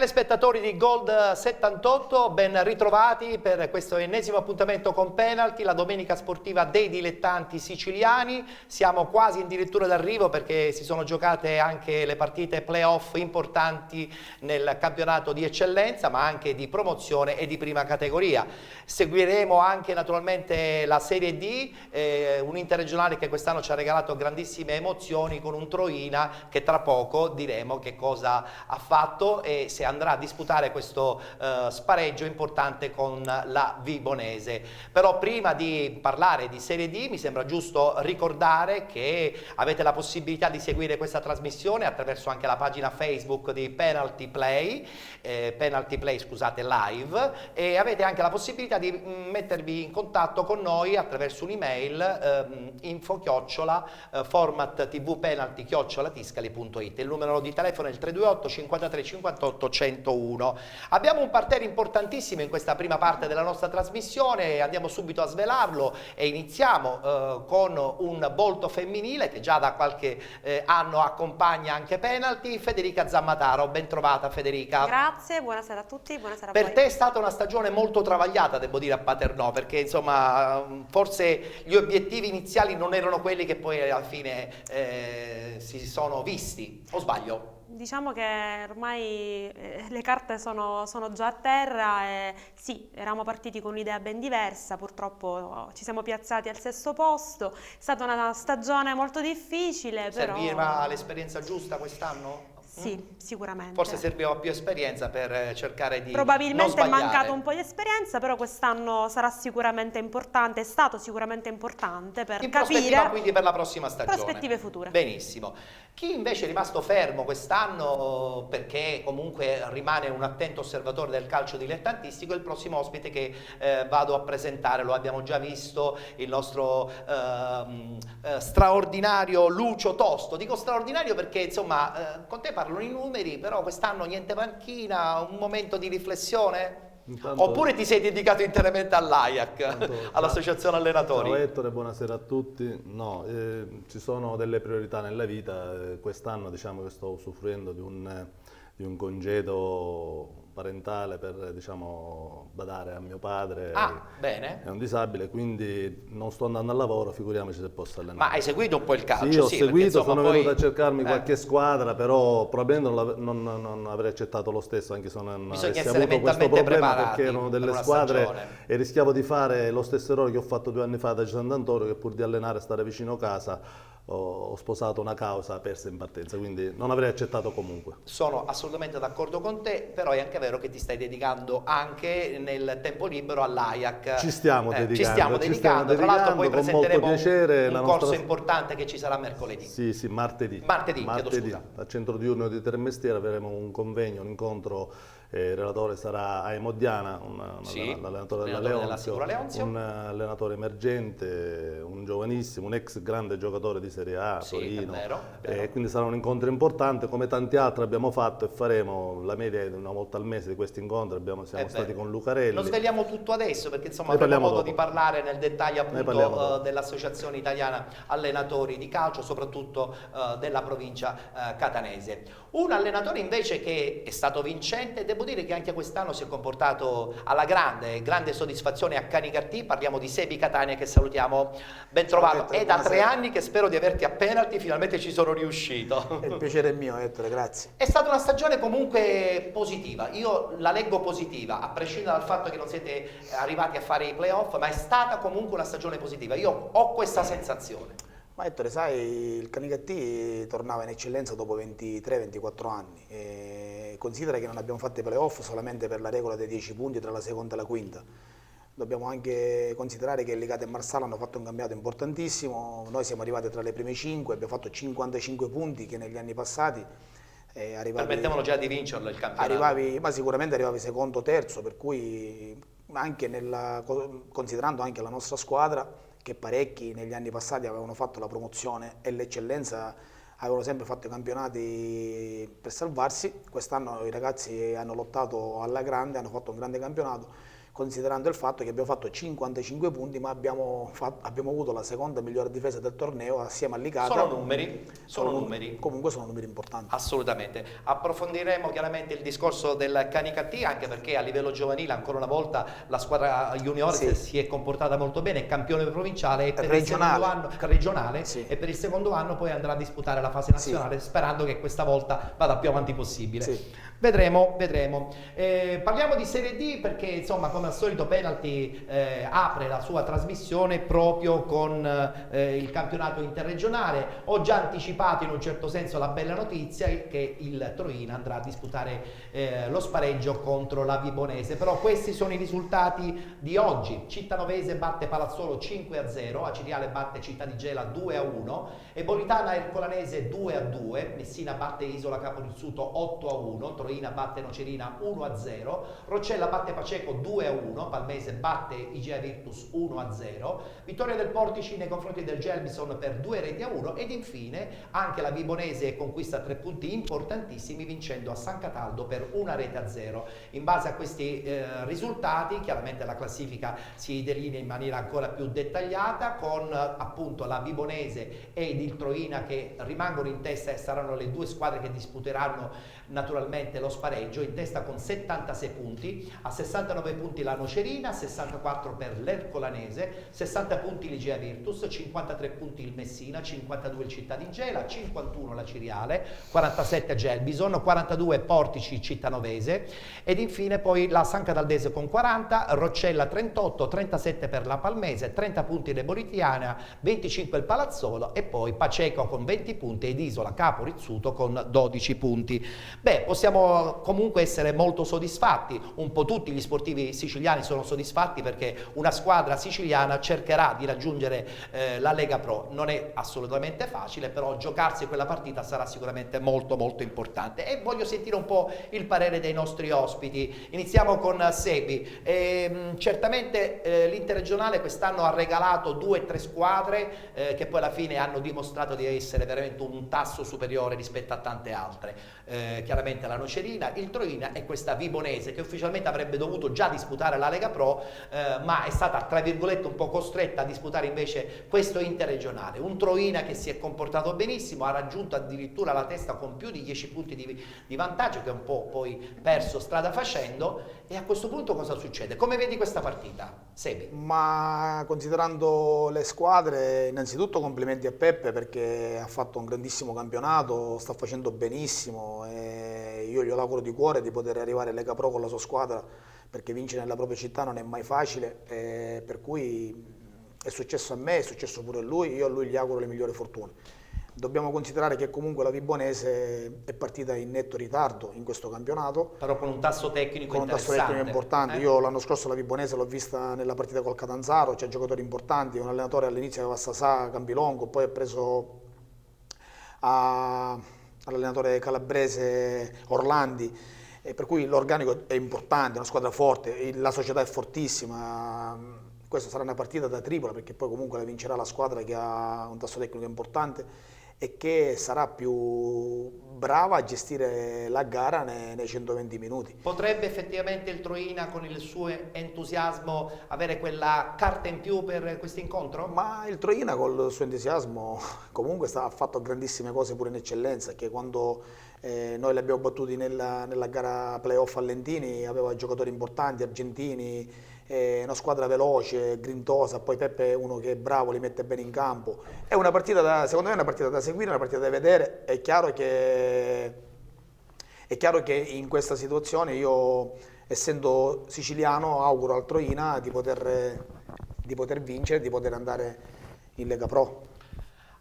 Telespettatori di Gold 78, ben ritrovati per questo ennesimo appuntamento con Penalty, la domenica sportiva dei dilettanti siciliani. Siamo quasi addirittura d'arrivo perché si sono giocate anche le partite playoff importanti nel campionato di eccellenza, ma anche di promozione e di prima categoria. Seguiremo anche naturalmente la Serie D, un interregionale che quest'anno ci ha regalato grandissime emozioni con un Troina che tra poco diremo che cosa ha fatto e se andrà a disputare questo spareggio importante con la Vibonese. Però prima di parlare di Serie D mi sembra giusto ricordare che avete la possibilità di seguire questa trasmissione attraverso anche la pagina Facebook di Penalty Play scusate, live, e avete anche la possibilità di mettervi in contatto con noi attraverso un'email info@formattvpenalty@tiscali.it. Il numero di telefono è il 328 53 58 101. Abbiamo un parterre importantissimo in questa prima parte della nostra trasmissione, andiamo subito a svelarlo e iniziamo con un volto femminile che già da qualche anno accompagna anche Penalty, Federica Zammataro. Ben trovata Federica. Grazie, buonasera a tutti, buonasera a Per voi. te è stata una stagione molto travagliata, devo dire, a Paternò, perché insomma forse gli obiettivi iniziali non erano quelli che poi alla fine si sono visti, o sbaglio? Diciamo che ormai le carte sono già a terra e sì, eravamo partiti con un'idea ben diversa, purtroppo ci siamo piazzati al sesto posto, è stata una stagione molto difficile, però... Serviva l'esperienza giusta quest'anno? Sì, sicuramente. Forse serviva più esperienza per cercare di Probabilmente non è sbagliare. mancato un po' di esperienza, però quest'anno sarà sicuramente importante, è stato sicuramente importante per in capire prospettiva quindi per la prossima stagione. prospettive future. Benissimo. Chi invece è rimasto fermo quest'anno perché comunque rimane un attento osservatore del calcio dilettantistico è il prossimo ospite che vado a presentare. Lo abbiamo già visto, il nostro straordinario Lucio Tosto. Dico straordinario perché insomma con te parlano i numeri, però quest'anno niente panchina, un momento di riflessione? Intanto, oppure ti sei dedicato interamente all'AIAC, all'associazione allenatori? Ciao Ettore, buonasera a tutti. No, ci sono delle priorità nella vita. Quest'anno diciamo che sto usufruendo di un congedo parentale per diciamo badare a mio padre. Bene. È un disabile, quindi non sto andando al lavoro, figuriamoci se posso allenare. Ma hai seguito un po' il calcio? Sì, ho perché, seguito, insomma, sono poi... venuto a cercarmi qualche squadra, però probabilmente non avrei accettato lo stesso, anche se non Bisogna avessi essere avuto questo mentalmente problema, preparati perché erano per delle una squadre stagione. e rischiavo di fare lo stesso errore che ho fatto 2 anni fa da Sant'Antonio, che pur di allenare e stare vicino casa ho sposato una causa persa in partenza, quindi non avrei accettato comunque. Sono assolutamente d'accordo con te, però è anche vero che ti stai dedicando anche nel tempo libero all'AIAC. Ci stiamo dedicando, Tra l'altro poi con molto presenteremo piacere un corso importante che ci sarà mercoledì. Sì, martedì. Chiedo scusa. Al centro diurno di Termestiere avremo un convegno, un incontro. Il relatore sarà Aimo Diana, l'allenatore della Leonzio, un allenatore emergente, un giovanissimo, un ex grande giocatore di Serie A, Torino. È vero. Quindi sarà un incontro importante, come tanti altri abbiamo fatto e faremo. La media è una volta al mese di questi incontri, siamo stati con Lucarelli. Lo sveliamo tutto adesso perché insomma avremo modo di parlare nel dettaglio appunto dell'Associazione Italiana Allenatori di Calcio, soprattutto della provincia catanese. Un allenatore invece che è stato vincente, devo dire che anche quest'anno si è comportato alla grande soddisfazione a Canicartì. Parliamo di Sebi Catania, che salutiamo, ben trovato. Ettore, è da 3 anni che spero di averti a Penalty, finalmente ci sono riuscito. Il piacere è mio, Ettore, grazie. È stata una stagione comunque positiva, io la leggo positiva, a prescindere dal fatto che non siete arrivati a fare i playoff, ma è stata comunque una stagione positiva, io ho questa sensazione. Ma Ettore, sai, il Canicattì tornava in eccellenza dopo 23-24 anni. Considera che non abbiamo fatto i playoff solamente per la regola dei 10 punti tra la seconda e la quinta. Dobbiamo anche considerare che Licata e Marsala hanno fatto un campionato importantissimo, noi siamo arrivati tra le prime 5, abbiamo fatto 55 punti che negli anni passati permettevano già di vincerlo il campionato. Ma sicuramente arrivavi secondo o terzo, per cui anche considerando anche la nostra squadra, che parecchi negli anni passati avevano fatto la promozione e l'eccellenza, avevano sempre fatto i campionati per salvarsi. Quest'anno i ragazzi hanno lottato alla grande, hanno fatto un grande campionato, considerando il fatto che abbiamo fatto 55 punti, ma abbiamo avuto la seconda migliore difesa del torneo assieme all'Icata. Sono numeri, Comunque sono numeri importanti. Assolutamente. Approfondiremo chiaramente il discorso del Canicattì, anche perché a livello giovanile ancora una volta la squadra juniores si è comportata molto bene, è campione provinciale e per regionale. il secondo anno regionale e per il secondo anno poi andrà a disputare la fase nazionale, sperando che questa volta vada più avanti possibile. Vedremo. Parliamo di Serie D perché insomma, come al solito, Penalty apre la sua trasmissione proprio con il campionato interregionale. Ho già anticipato in un certo senso la bella notizia che il Troina andrà a disputare lo spareggio contro la Vibonese, però questi sono i risultati di oggi. Cittanovese batte Palazzolo 5-0, Acireale batte Città di Gela 2-1, Ebolitana Ercolanese 2-2, Messina batte Isola Caporizzuto 8-1, Troina batte Nocerina 1-0, Roccella batte Paceco 2-1, Palmese batte Igea Virtus 1-0, vittoria del Portici nei confronti del Gelbison per 2-1 ed infine anche la Vibonese conquista 3 punti importantissimi vincendo a San Cataldo per 1-0. In base a questi risultati chiaramente la classifica si delinea in maniera ancora più dettagliata con appunto la Vibonese ed il Troina che rimangono in testa e saranno le due squadre che disputeranno naturalmente lo spareggio, in testa con 76 punti, a 69 punti la Nocerina, 64 per l'Ercolanese, 60 punti l'Igea Virtus, 53 punti il Messina, 52 il Città di Gela, 51 la Ciriale, 47 Gelbison, 42 Portici Cittanovese ed infine poi la San Cataldese con 40, Roccella 38, 37 per la Palmese, 30 punti l'Ebolitiana, 25 il Palazzolo e poi Paceco con 20 punti ed Isola Capo Rizzuto con 12 punti. Beh, possiamo comunque essere molto soddisfatti, un po' tutti gli sportivi siciliani sono soddisfatti perché una squadra siciliana cercherà di raggiungere la Lega Pro. Non è assolutamente facile, però giocarsi quella partita sarà sicuramente molto importante. E voglio sentire un po' il parere dei nostri ospiti. Iniziamo con Sebi. Certamente l'interregionale quest'anno ha regalato 2-3 squadre che poi alla fine hanno dimostrato di essere veramente un tasso superiore rispetto a tante altre. Chiaramente la Nocerina, il Troina e questa Vibonese che ufficialmente avrebbe dovuto già disputare la Lega Pro, ma è stata tra virgolette un po' costretta a disputare invece questo interregionale. Un Troina che si è comportato benissimo, ha raggiunto addirittura la testa con più di 10 punti di vantaggio, che è un po' poi perso strada facendo. E a questo punto cosa succede? Come vedi questa partita, Sebi? Ma considerando le squadre, innanzitutto complimenti a Peppe perché ha fatto un grandissimo campionato, sta facendo benissimo e io gli auguro di cuore di poter arrivare in Lega Pro con la sua squadra perché vincere nella propria città non è mai facile, per cui è successo a me, è successo pure a lui, io a lui gli auguro le migliori fortune. Dobbiamo considerare che comunque la Vibonese è partita in netto ritardo in questo campionato. Però con un tasso tecnico con un tasso tecnico importante. Io l'anno scorso la Vibonese l'ho vista nella partita col Catanzaro, c'è giocatori importanti, un allenatore all'inizio aveva Sasà, Campilongo, poi ha preso all'allenatore calabrese Orlandi, e per cui l'organico è importante, è una squadra forte, la società è fortissima. Questa sarà una partita da tripla perché poi comunque la vincerà la squadra che ha un tasso tecnico importante e che sarà più brava a gestire la gara nei 120 minuti. Potrebbe effettivamente il Troina con il suo entusiasmo avere quella carta in più per questo incontro? Ma il Troina col suo entusiasmo comunque ha fatto grandissime cose pure in eccellenza, che quando noi li abbiamo battuti nella gara playoff a Lentini aveva giocatori importanti, argentini, una squadra veloce, grintosa, poi Peppe è uno che è bravo, li mette bene in campo. È una partita secondo me è una partita da seguire, una partita da vedere. È chiaro che in questa situazione io, essendo siciliano, auguro al Troina di poter vincere, di poter andare in Lega Pro.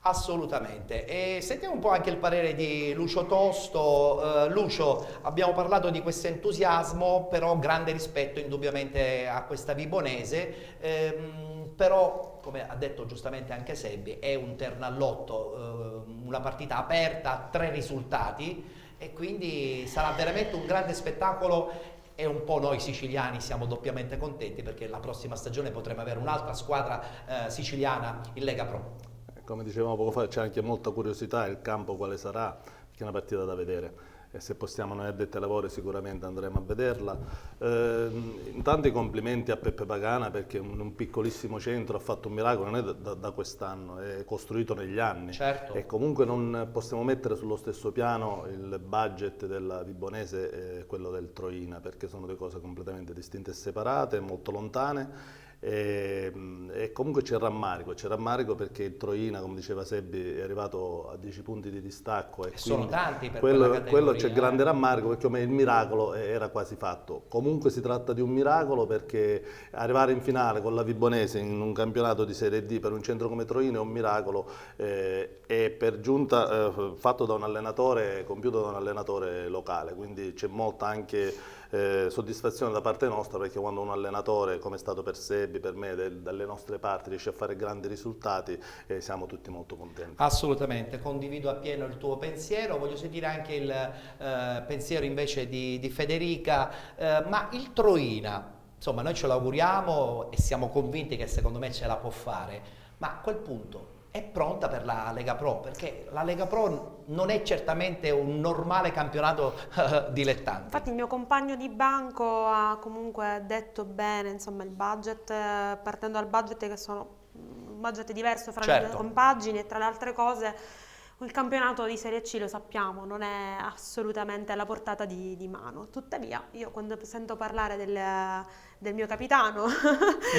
Assolutamente. E sentiamo un po' anche il parere di Lucio Tosto. Lucio, abbiamo parlato di questo entusiasmo, però grande rispetto indubbiamente a questa Vibonese, però come ha detto giustamente anche Sebbi è un terno all'otto, una partita aperta, 3 risultati e quindi sarà veramente un grande spettacolo. E un po' noi siciliani siamo doppiamente contenti perché la prossima stagione potremo avere un'altra squadra siciliana in Lega Pro. Come dicevamo poco fa, c'è anche molta curiosità, il campo quale sarà, perché è una partita da vedere. e se possiamo noi addetti ai lavori sicuramente andremo a vederla. Intanto i complimenti a Peppe Pagana, perché un piccolissimo centro ha fatto un miracolo, non è da quest'anno, è costruito negli anni. Certo. E comunque non possiamo mettere sullo stesso piano il budget della Vibonese e quello del Troina, perché sono due cose completamente distinte e separate, molto lontane. E comunque c'è rammarico perché il Troina, come diceva Sebbi, è arrivato a 10 punti di distacco e sono tanti per quello c'è grande rammarico, perché il miracolo era quasi fatto. Comunque si tratta di un miracolo, perché arrivare in finale con la Vibonese in un campionato di Serie D per un centro come Troina è un miracolo, e per giunta fatto da un allenatore, compiuto da un allenatore locale, quindi c'è molta anche soddisfazione da parte nostra, perché quando un allenatore, come è stato per Sebbi, per me, dalle nostre parti, riesce a fare grandi risultati, siamo tutti molto contenti. Assolutamente, condivido appieno il tuo pensiero. Voglio sentire anche il pensiero invece di Federica, ma il Troina, insomma, noi ce l'auguriamo e siamo convinti che secondo me ce la può fare, ma a quel punto è pronta per la Lega Pro? Perché la Lega Pro non è certamente un normale campionato dilettante. Infatti il mio compagno di banco ha comunque detto bene, insomma, il budget, partendo dal budget, che sono un budget diverso fra le due compagini, e tra le altre cose il campionato di Serie C, lo sappiamo, non è assolutamente alla portata di mano. Tuttavia, io quando sento parlare del mio capitano,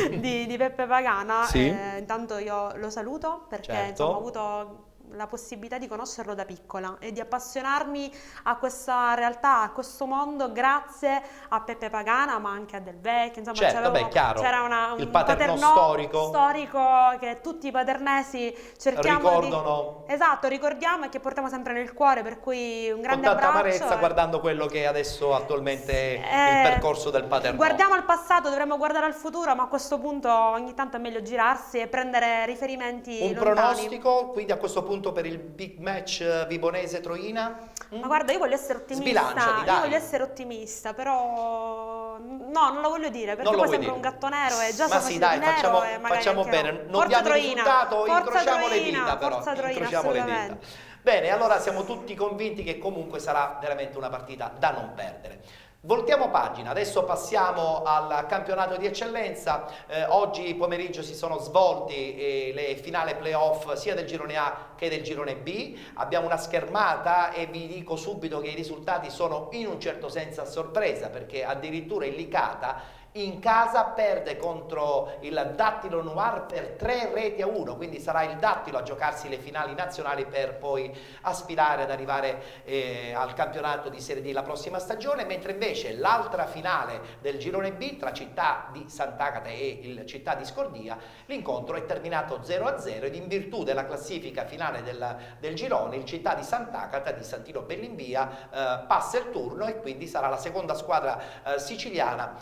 di Peppe Pagana, intanto io lo saluto, perché insomma, ho avuto la possibilità di conoscerlo da piccola e di appassionarmi a questa realtà, a questo mondo, grazie a Peppe Pagana, ma anche a Del Vecchio. Insomma, c'era un paternò storico che tutti i paternesi cerchiamo ricordiamo e che portiamo sempre nel cuore, per cui un grande abbraccio. Con tanta amarezza, guardando quello che adesso attualmente è il percorso del paternò. Guardiamo al passato, dovremmo guardare al futuro, ma a questo punto ogni tanto è meglio girarsi e prendere riferimenti lontani. Pronostico, quindi a questo punto, per il big match Vibonese-Troina? Ma guarda, io voglio essere ottimista. Io voglio essere ottimista, però no, non lo voglio dire, perché poi sembra un gatto nero e già ma sì, dai, facciamo bene. Non diamo il risultato, incrociamo le dita, però. Forza Troina, assolutamente. Bene, allora siamo tutti convinti che comunque sarà veramente una partita da non perdere. Voltiamo pagina, adesso passiamo al campionato di eccellenza. Oggi pomeriggio si sono svolti le finali playoff sia del girone A che del girone B. Abbiamo una schermata e vi dico subito che i risultati sono in un certo senso a sorpresa, perché addirittura il Licata in casa perde contro il Dattilo Noir per 3-1, quindi sarà il Dattilo a giocarsi le finali nazionali per poi aspirare ad arrivare al campionato di Serie D la prossima stagione, mentre invece l'altra finale del girone B tra Città di Sant'Agata e il Città di Scordia, l'incontro è terminato 0-0 ed in virtù della classifica finale del girone il Città di Sant'Agata di Santino Bellinvia passa il turno e quindi sarà la seconda squadra siciliana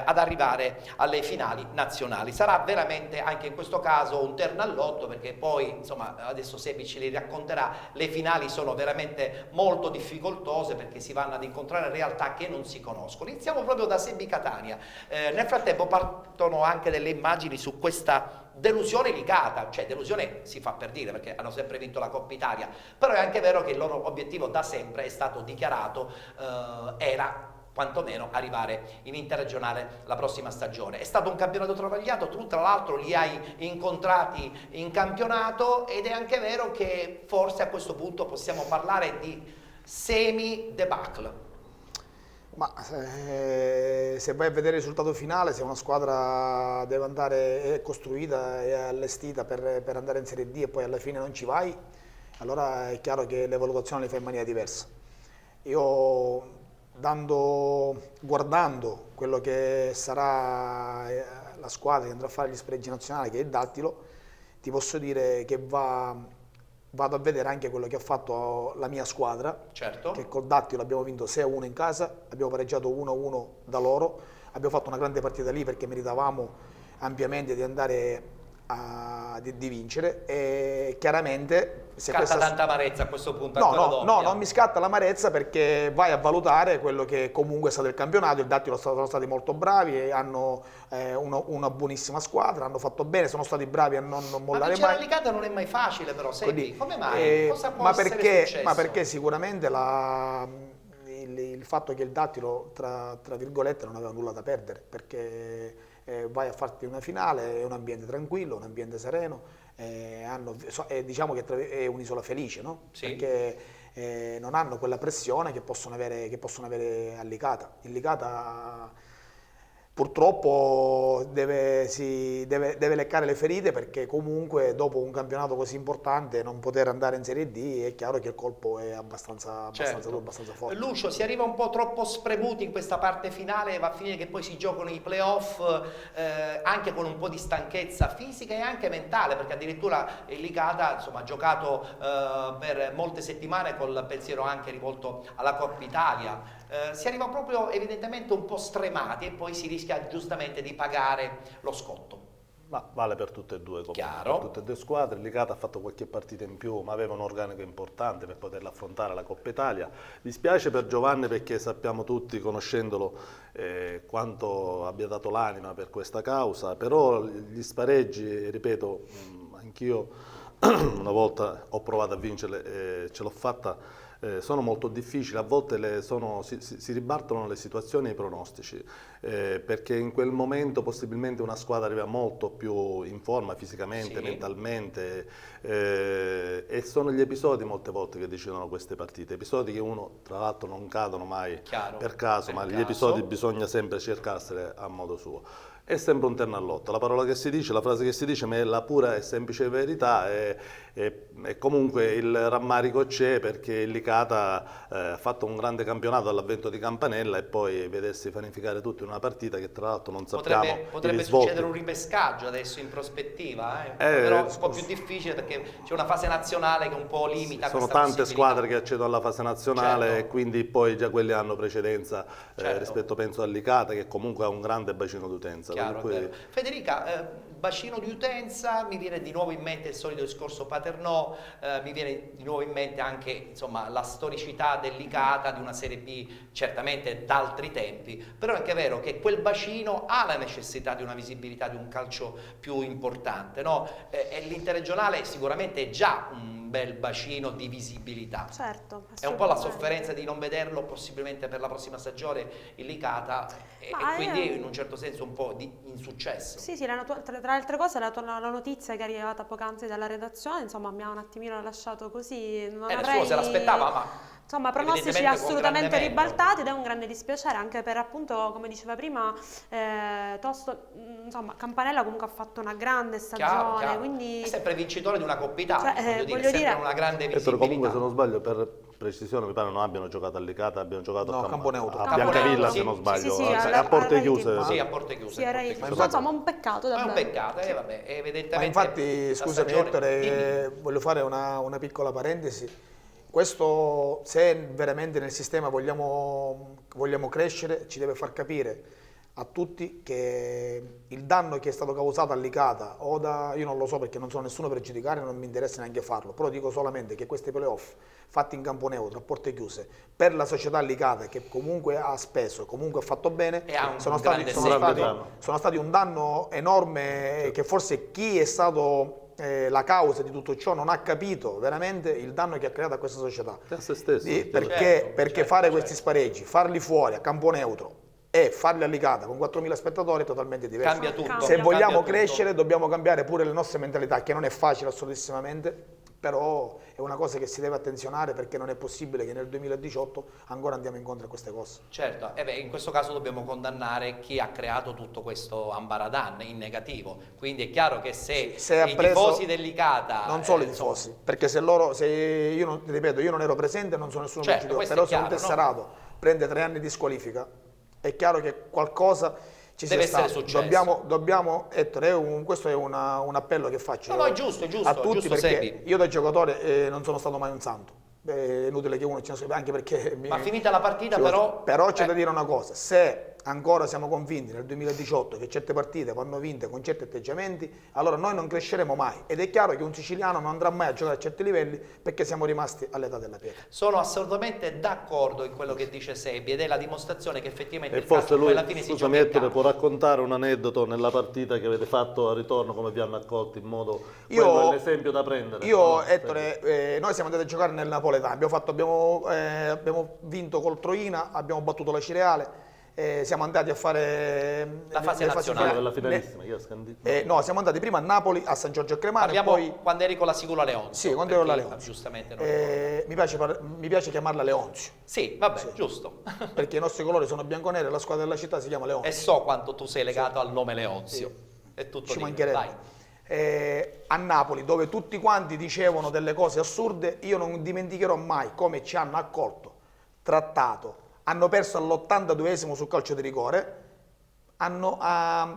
ad arrivare alle finali nazionali. Sarà veramente anche in questo caso un terno al lotto, perché poi insomma adesso Sebbi ce li racconterà, le finali sono veramente molto difficoltose perché si vanno ad incontrare realtà che non si conoscono. Iniziamo proprio da Sebbi Catania. Nel frattempo partono anche delle immagini su questa delusione Licata, cioè delusione si fa per dire perché hanno sempre vinto la Coppa Italia, però è anche vero che il loro obiettivo da sempre è stato dichiarato, era quantomeno arrivare in interregionale la prossima stagione. È stato un campionato travagliato, tu tra l'altro li hai incontrati in campionato ed è anche vero che forse a questo punto possiamo parlare di semi debacle. Ma se vai a vedere il risultato finale, se una squadra deve andare, è costruita e allestita per andare in Serie D e poi alla fine non ci vai, allora è chiaro che le valutazioni le fai in maniera diversa. Io guardando quello che sarà la squadra che andrà a fare gli spareggi nazionali, che è il Dattilo, ti posso dire che vado a vedere anche quello che ha fatto la mia squadra, che col Dattilo abbiamo vinto 6-1 in casa, abbiamo pareggiato 1-1 da loro, abbiamo fatto una grande partita lì perché meritavamo ampiamente di andare di vincere, e chiaramente scatta tanta amarezza a questo punto. No, non mi scatta l'amarezza, perché vai a valutare quello che comunque è stato il campionato. Il Dattilo sono stati molto bravi e hanno una buonissima squadra, hanno fatto bene, sono stati bravi a non mollare mai. Ma Licata non è mai facile, però Sebbi, come mai? Cosa può essere successo? Ma perché sicuramente il fatto che il Dattilo, tra virgolette, non aveva nulla da perdere, perché vai a farti una finale, è un ambiente tranquillo, un ambiente sereno, diciamo che è un'isola felice, no? Sì. Perché non hanno quella pressione che possono avere a Licata. Il Licata purtroppo deve leccare le ferite, perché comunque dopo un campionato così importante non poter andare in Serie D è chiaro che il colpo è abbastanza forte. Lucio, si arriva un po' troppo spremuti in questa parte finale, va a finire che poi si giocano i playoff anche con un po' di stanchezza fisica e anche mentale, perché addirittura il Licata insomma, ha giocato per molte settimane col pensiero anche rivolto alla Coppa Italia. Si arriva proprio evidentemente un po' stremati e poi si rischia giustamente di pagare lo scotto. Ma vale per tutte e due, Chiaro. Per tutte e due squadre. Il Licata ha fatto qualche partita in più, ma aveva un organico importante per poterla affrontare la Coppa Italia. Dispiace per Giovanni, perché sappiamo tutti, conoscendolo, quanto abbia dato l'anima per questa causa, però gli spareggi, ripeto, anch'io una volta ho provato a vincerle, ce l'ho fatta. Sono molto difficili, a volte si ribaltano le situazioni e i pronostici, perché in quel momento possibilmente una squadra arriva molto più in forma fisicamente, sì, mentalmente, e sono gli episodi molte volte che decidono queste partite, episodi che uno tra l'altro non cadono mai per caso, ma gli episodi bisogna sempre cercarsene a modo suo. È sempre un terno al lotto, la parola che si dice, la frase che si dice, ma è la pura e semplice verità, e comunque il rammarico c'è, perché il Licata ha fatto un grande campionato all'avvento di Campanella e poi vedersi panificare tutto in una partita che tra l'altro non sappiamo. Potrebbe succedere un ripescaggio adesso in prospettiva, però è un po' più difficile perché c'è una fase nazionale che un po' limita sono questa tante squadre che accedono alla fase nazionale, certo, e quindi poi già quelli hanno precedenza, certo, rispetto penso al Licata, che comunque ha un grande bacino d'utenza. Federica, bacino di utenza, mi viene di nuovo in mente il solito discorso Paternò, mi viene di nuovo in mente anche insomma, la storicità del Licata, di una Serie B certamente d'altri tempi, però è anche vero che quel bacino ha la necessità di una visibilità, di un calcio più importante, no? E l'interregionale sicuramente è già un bel bacino di visibilità. Certo, è un po' la sofferenza di non vederlo possibilmente per la prossima stagione il Licata, e quindi in un certo senso un po' di insuccesso. Sì, tra le altre cose la notizia che è arrivata poc'anzi dalla redazione, insomma, mi ha un attimino lasciato così, non avrei... Nessuno se l'aspettava, ma... Insomma, pronostici assolutamente ribaltati, ed è un grande dispiacere anche per, appunto, come diceva prima insomma, Campanella comunque ha fatto una grande stagione, chiaro. Quindi... È sempre vincitore di una Coppa Italia, voglio dire, una grande visibilità. Comunque, se non sbaglio, per precisione, mi pare non abbiano giocato a Licata, abbiano giocato a Campo Neutro. A Biancavilla, se non sbaglio, sì, a porte chiuse. Sì, a porte chiuse. Insomma, un peccato davvero. È un peccato, vabbè, evidentemente. Ma infatti, scusami Ettore, voglio fare una piccola parentesi. Questo, se veramente nel sistema vogliamo crescere, ci deve far capire a tutti che il danno che è stato causato a Licata, io non lo so perché non sono nessuno per giudicare, non mi interessa neanche farlo, però dico solamente che questi playoff fatti in campo neutro, a porte chiuse, per la società Licata, che comunque ha speso, comunque ha fatto bene, sono stati un danno enorme, che forse chi è stato la causa di tutto ciò non ha capito veramente il danno che ha creato a questa società. A se stesso. Perché fare questi spareggi, farli fuori a campo neutro e farli a Licata con 4.000 spettatori è totalmente diverso. Cambia tutto. Se vogliamo crescere dobbiamo cambiare pure le nostre mentalità, che non è facile assolutissimamente, però è una cosa che si deve attenzionare, perché non è possibile che nel 2018 ancora andiamo incontro a queste cose. Certo, in questo caso dobbiamo condannare chi ha creato tutto questo ambaradan in negativo, quindi è chiaro che se i tifosi del Licata... Non solo i tifosi, perché se io non ero presente, non sono nessuno vincitore, però se un tesserato prende 3 anni di squalifica, è chiaro che qualcosa... deve essere successo. Dobbiamo Ettore, questo è un appello che faccio è giusto, a tutti, giusto, perché io da giocatore non sono stato mai un santo, è inutile che uno ci nasconda, anche perché ma finita la partita però c'è da dire una cosa: se ancora siamo convinti nel 2018 che certe partite vanno vinte con certi atteggiamenti, allora noi non cresceremo mai. Ed è chiaro che un siciliano non andrà mai a giocare a certi livelli perché siamo rimasti all'età della pietra. Sono assolutamente d'accordo in quello che dice Sebi ed è la dimostrazione che effettivamente e il calcio forse lui, poi alla fine si gioca in campo. può raccontare un aneddoto nella partita che avete fatto a ritorno, come vi hanno accolto in modo, quello è l'esempio da prendere. Ettore, noi siamo andati a giocare nel Napoletano, abbiamo vinto col Troina, abbiamo battuto la Cireale. Siamo andati a fare la fase nazionale della finalissima. No, siamo andati prima a Napoli, a San Giorgio a Cremano. Parliamo poi quando eri con la Sicula Leonzio. Sì, quando ero la Leonzio. Giustamente non mi piace chiamarla Leonzio. Sì, vabbè, sì. Giusto. Perché i nostri colori sono bianconeri e la squadra della città si chiama Leonzio. E so quanto tu sei legato al nome Leonzio. Sì. È tutto ci lì. mancherebbe. A Napoli, dove tutti quanti dicevano delle cose assurde, io non dimenticherò mai come ci hanno accolto, trattato. Hanno perso all'82esimo sul calcio di rigore,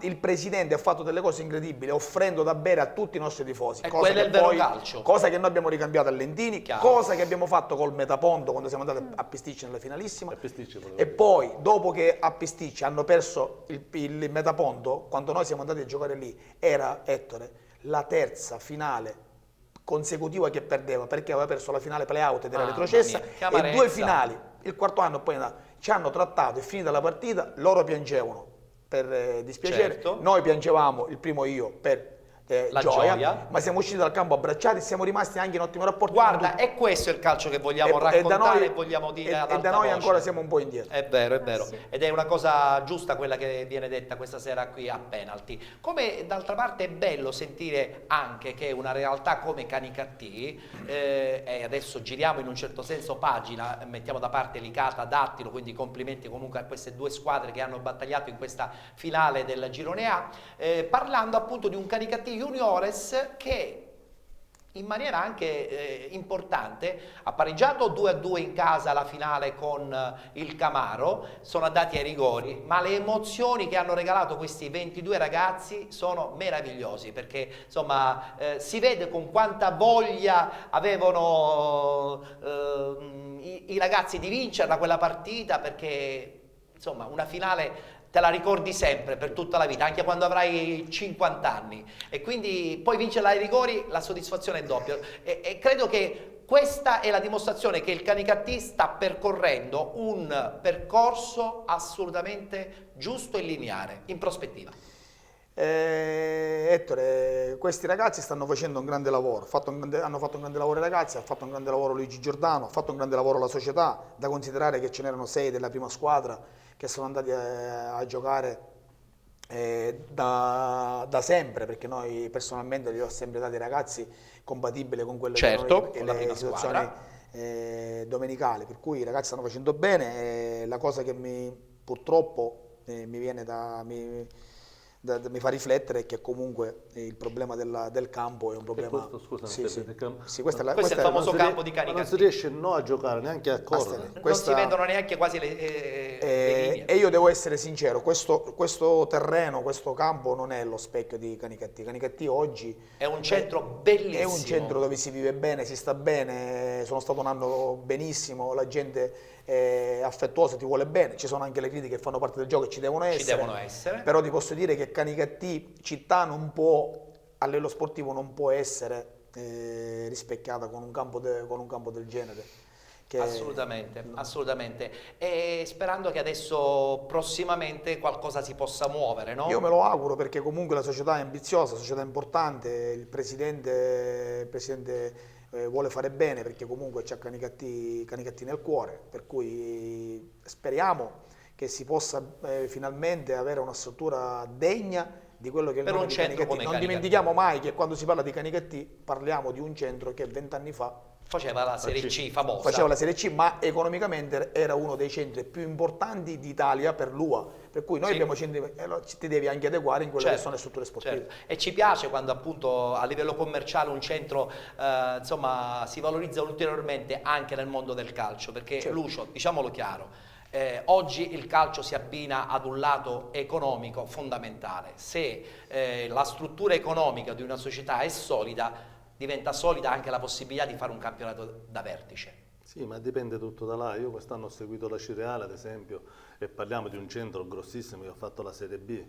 il presidente ha fatto delle cose incredibili, offrendo da bere a tutti i nostri tifosi. E quello è il vero calcio. Cosa che noi abbiamo ricambiato a Lentini, cosa che abbiamo fatto col Metaponto quando siamo andati a Pisticci nella finalissima. E poi, dopo che a Pisticci hanno perso il Metaponto, quando noi siamo andati a giocare lì, era, Ettore, la terza finale consecutiva che perdeva, perché aveva perso la finale play-out ed era retrocessa, e 2 finali. Il quarto anno poi ci hanno trattato, è finita la partita, loro piangevano per dispiacere, certo. Noi piangevamo, il primo io, per la gioia, ma siamo usciti dal campo abbracciati e siamo rimasti anche in ottimo rapporto. Guarda, è questo il calcio che vogliamo raccontare e vogliamo dire ad alta e da noi voce. Ancora siamo un po' indietro. È vero. Sì. Ed è una cosa giusta quella che viene detta questa sera qui a Penalty. Come d'altra parte è bello sentire anche che una realtà come Canicattì, e adesso giriamo in un certo senso pagina, mettiamo da parte Licata, Dattilo, quindi complimenti comunque a queste 2 squadre che hanno battagliato in questa finale del Girone A, parlando appunto di un Canicattì Juniores che in maniera anche importante ha pareggiato 2-2 in casa la finale con il Camaro, sono andati ai rigori, ma le emozioni che hanno regalato questi 22 ragazzi sono meravigliosi, perché insomma si vede con quanta voglia avevano i ragazzi di vincerla quella partita, perché insomma una finale te la ricordi sempre per tutta la vita, anche quando avrai 50 anni, e quindi poi vincerla ai rigori, la soddisfazione è doppia, e credo che questa è la dimostrazione che il Canicattì sta percorrendo un percorso assolutamente giusto e lineare in prospettiva. Ettore, questi ragazzi stanno facendo un grande lavoro, hanno fatto un grande lavoro i ragazzi, ha fatto un grande lavoro Luigi Giordano, ha fatto un grande lavoro la società, da considerare che ce n'erano 6 della prima squadra che sono andati a giocare da sempre, perché noi personalmente li ho sempre dati ai ragazzi compatibili con quelle che con le situazioni domenicali, per cui i ragazzi stanno facendo bene. La cosa che purtroppo mi viene mi fa riflettere è che comunque il problema del campo è un problema. Questo è il famoso campo di Canicattì. Non si riesce a giocare, neanche a correre. Non si vedono neanche quasi le linee. E io devo essere sincero, questo terreno, questo campo non è lo specchio di Canicattì. Canicattì oggi è un centro bellissimo. È un centro dove si vive bene, si sta bene, sono stato un anno benissimo, la gente affettuosa, ti vuole bene, ci sono anche le critiche che fanno parte del gioco e ci devono essere. Però ti posso dire che Canicattì città non può, a livello sportivo non può essere rispecchiata con un campo del genere. Assolutamente. E sperando che adesso prossimamente qualcosa si possa muovere, no? Io me lo auguro, perché comunque la società è ambiziosa, la società è importante, il presidente vuole fare bene, perché comunque c'ha Canicattì nel cuore, per cui speriamo che si possa finalmente avere una struttura degna di quello che è il nome di Canicattì. Non dimentichiamo mai che quando si parla di Canicattì parliamo di un centro che 20 anni fa faceva la Serie C famosa. Faceva la Serie C, ma economicamente era uno dei centri più importanti d'Italia per l'UA. Per cui noi abbiamo centri, ti devi anche adeguare in quelle che sono le strutture sportive. E ci piace quando appunto a livello commerciale un centro insomma si valorizza ulteriormente anche nel mondo del calcio, perché Lucio, diciamolo chiaro, oggi il calcio si abbina ad un lato economico fondamentale. Se la struttura economica di una società è solida, diventa solida anche la possibilità di fare un campionato da vertice. Sì, ma dipende tutto da là. Io quest'anno ho seguito la Cireale, ad esempio, e parliamo di un centro grossissimo che ha fatto la Serie B,